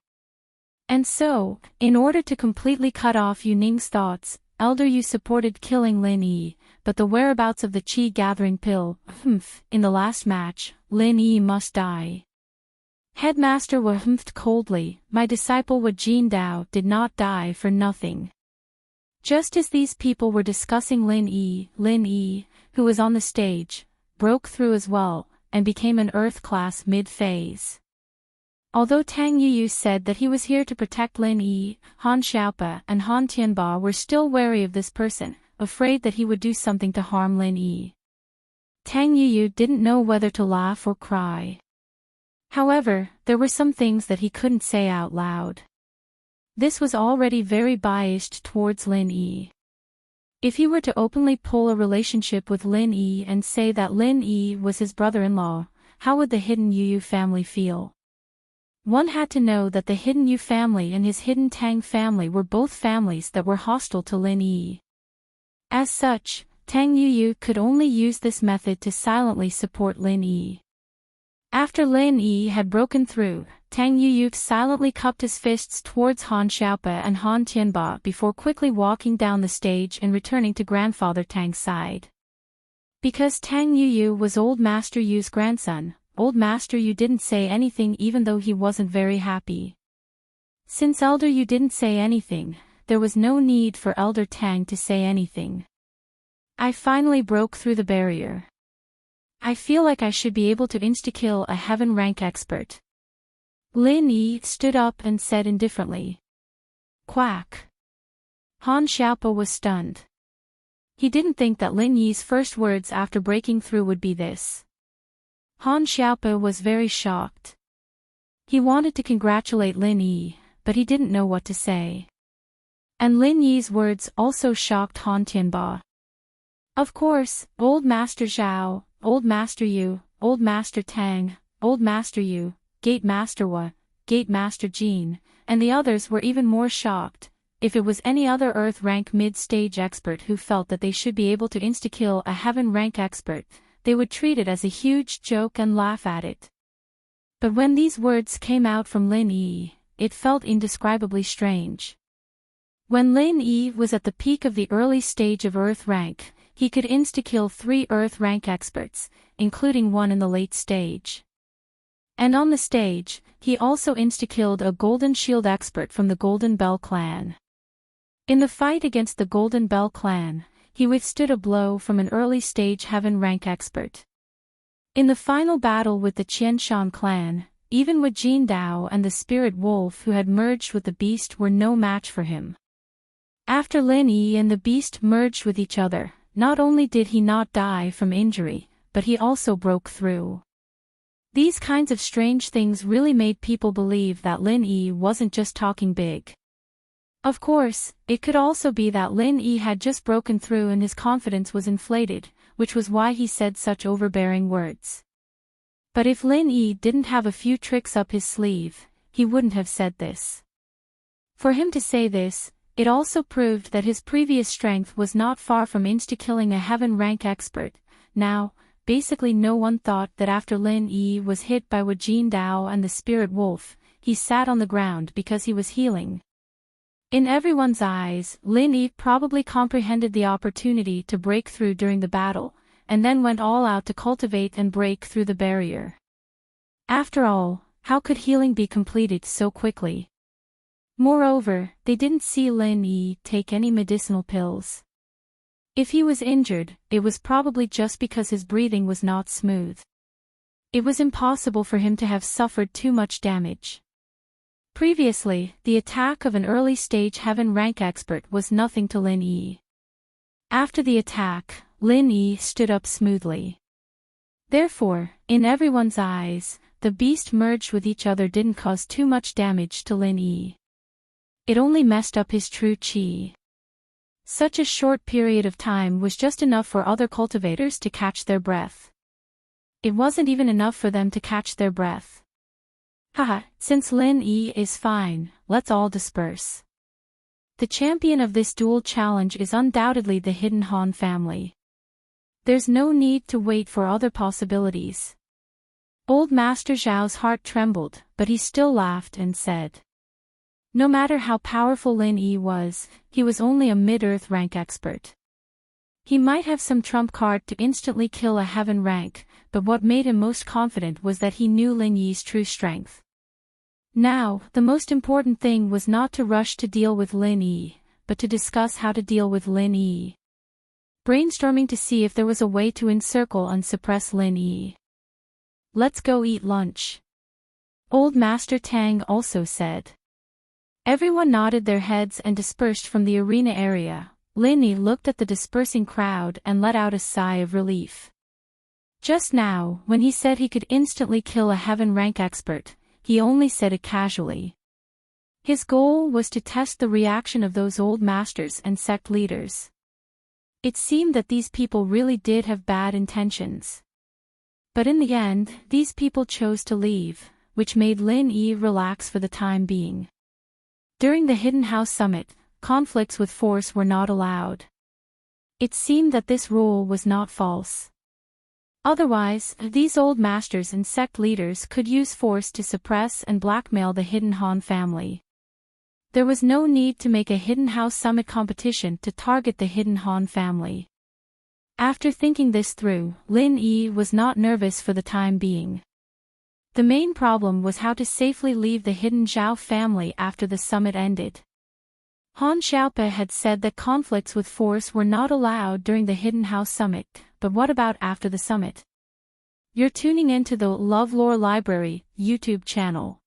And so, in order to completely cut off Yu Ning's thoughts, Elder Yu supported killing Lin Yi, but the whereabouts of the Qi Gathering Pill, in the last match, Lin Yi must die. Headmaster coldly, my disciple Jin Dao did not die for nothing. Just as these people were discussing Lin Yi, who was on the stage, broke through as well, and became an Earth class mid-phase. Although Tang Yuyu said that he was here to protect Lin Yi, Han Xiaopa and Han Tianba were still wary of this person, afraid that he would do something to harm Lin Yi. Tang Yuyu didn't know whether to laugh or cry. However, there were some things that he couldn't say out loud. This was already very biased towards Lin Yi. If he were to openly pull a relationship with Lin Yi and say that Lin Yi was his brother-in-law, how would the hidden Yuyu family feel? One had to know that the hidden Yu family and his hidden Tang family were both families that were hostile to Lin Yi. As such, Tang Yuyu could only use this method to silently support Lin Yi. After Lin Yi had broken through, Tang Yuyu silently cupped his fists towards Han Xiaopa and Han Tianba before quickly walking down the stage and returning to Grandfather Tang's side. Because Tang Yuyu was Old Master Yu's grandson, Old Master Yu didn't say anything even though he wasn't very happy. Since Elder Yu didn't say anything, there was no need for Elder Tang to say anything. I finally broke through the barrier. I feel like I should be able to insta-kill a heaven rank expert. Lin Yi stood up and said indifferently. Quack. Han Xiaopa was stunned. He didn't think that Lin Yi's first words after breaking through would be this. Han Xiaopa was very shocked. He wanted to congratulate Lin Yi, but he didn't know what to say. And Lin Yi's words also shocked Han Tianba. Of course, Old Master Zhao, Old Master Yu, Old Master Tang, Old Master Yu, Gate Master Wa, Gate Master Jin, and the others were even more shocked. If it was any other Earth rank mid-stage expert who felt that they should be able to insta-kill a heaven rank expert, they would treat it as a huge joke and laugh at it. But when these words came out from Lin Yi, it felt indescribably strange. When Lin Yi was at the peak of the early stage of Earth rank, he could insta-kill 3 Earth rank experts, including one in the late stage. And on the stage, he also insta-killed a Golden Shield expert from the Golden Bell clan. In the fight against the Golden Bell clan, he withstood a blow from an early stage heaven rank expert. In the final battle with the Qianshan clan, even with Jin Dao and the Spirit Wolf who had merged with the Beast were no match for him. After Lin Yi and the Beast merged with each other, not only did he not die from injury, but he also broke through. These kinds of strange things really made people believe that Lin Yi wasn't just talking big. Of course, it could also be that Lin Yi had just broken through and his confidence was inflated, which was why he said such overbearing words. But if Lin Yi didn't have a few tricks up his sleeve, he wouldn't have said this. For him to say this, it also proved that his previous strength was not far from insta-killing a heaven rank expert. Now, basically no one thought that after Lin Yi was hit by Jin Dao and the Spirit Wolf, he sat on the ground because he was healing. In everyone's eyes, Lin Yi probably comprehended the opportunity to break through during the battle, and then went all out to cultivate and break through the barrier. After all, how could healing be completed so quickly? Moreover, they didn't see Lin Yi take any medicinal pills. If he was injured, it was probably just because his breathing was not smooth. It was impossible for him to have suffered too much damage. Previously, the attack of an early-stage heaven rank expert was nothing to Lin Yi. After the attack, Lin Yi stood up smoothly. Therefore, in everyone's eyes, the beast merged with each other didn't cause too much damage to Lin Yi. It only messed up his true qi. Such a short period of time was just enough for other cultivators to catch their breath. It wasn't even enough for them to catch their breath. Haha, since Lin Yi is fine, let's all disperse. The champion of this duel challenge is undoubtedly the hidden Han family. There's no need to wait for other possibilities. Old Master Zhao's heart trembled, but he still laughed and said. No matter how powerful Lin Yi was, he was only a mid-earth rank expert. He might have some trump card to instantly kill a heaven rank, but what made him most confident was that he knew Lin Yi's true strength. Now, the most important thing was not to rush to deal with Lin Yi, but to discuss how to deal with Lin Yi. Brainstorming to see if there was a way to encircle and suppress Lin Yi. Let's go eat lunch. Old Master Tang also said. Everyone nodded their heads and dispersed from the arena area. Lin Yi looked at the dispersing crowd and let out a sigh of relief. Just now, when he said he could instantly kill a heaven rank expert, he only said it casually. His goal was to test the reaction of those old masters and sect leaders. It seemed that these people really did have bad intentions. But in the end, these people chose to leave, which made Lin Yi relax for the time being. During the Hidden House Summit, conflicts with force were not allowed. It seemed that this rule was not false. Otherwise, these old masters and sect leaders could use force to suppress and blackmail the Hidden Han family. There was no need to make a Hidden House Summit competition to target the Hidden Han family. After thinking this through, Lin Yi was not nervous for the time being. The main problem was how to safely leave the Hidden Zhao family after the summit ended. Han Xiaope had said that conflicts with force were not allowed during the Hidden House Summit, but what about after the summit? You're tuning into the LoveLore Library YouTube channel.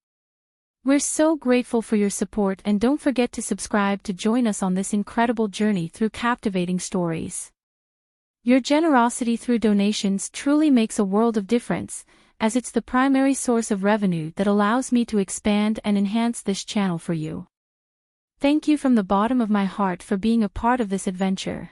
We're so grateful for your support, and don't forget to subscribe to join us on this incredible journey through captivating stories. Your generosity through donations truly makes a world of difference, as it's the primary source of revenue that allows me to expand and enhance this channel for you. Thank you from the bottom of my heart for being a part of this adventure.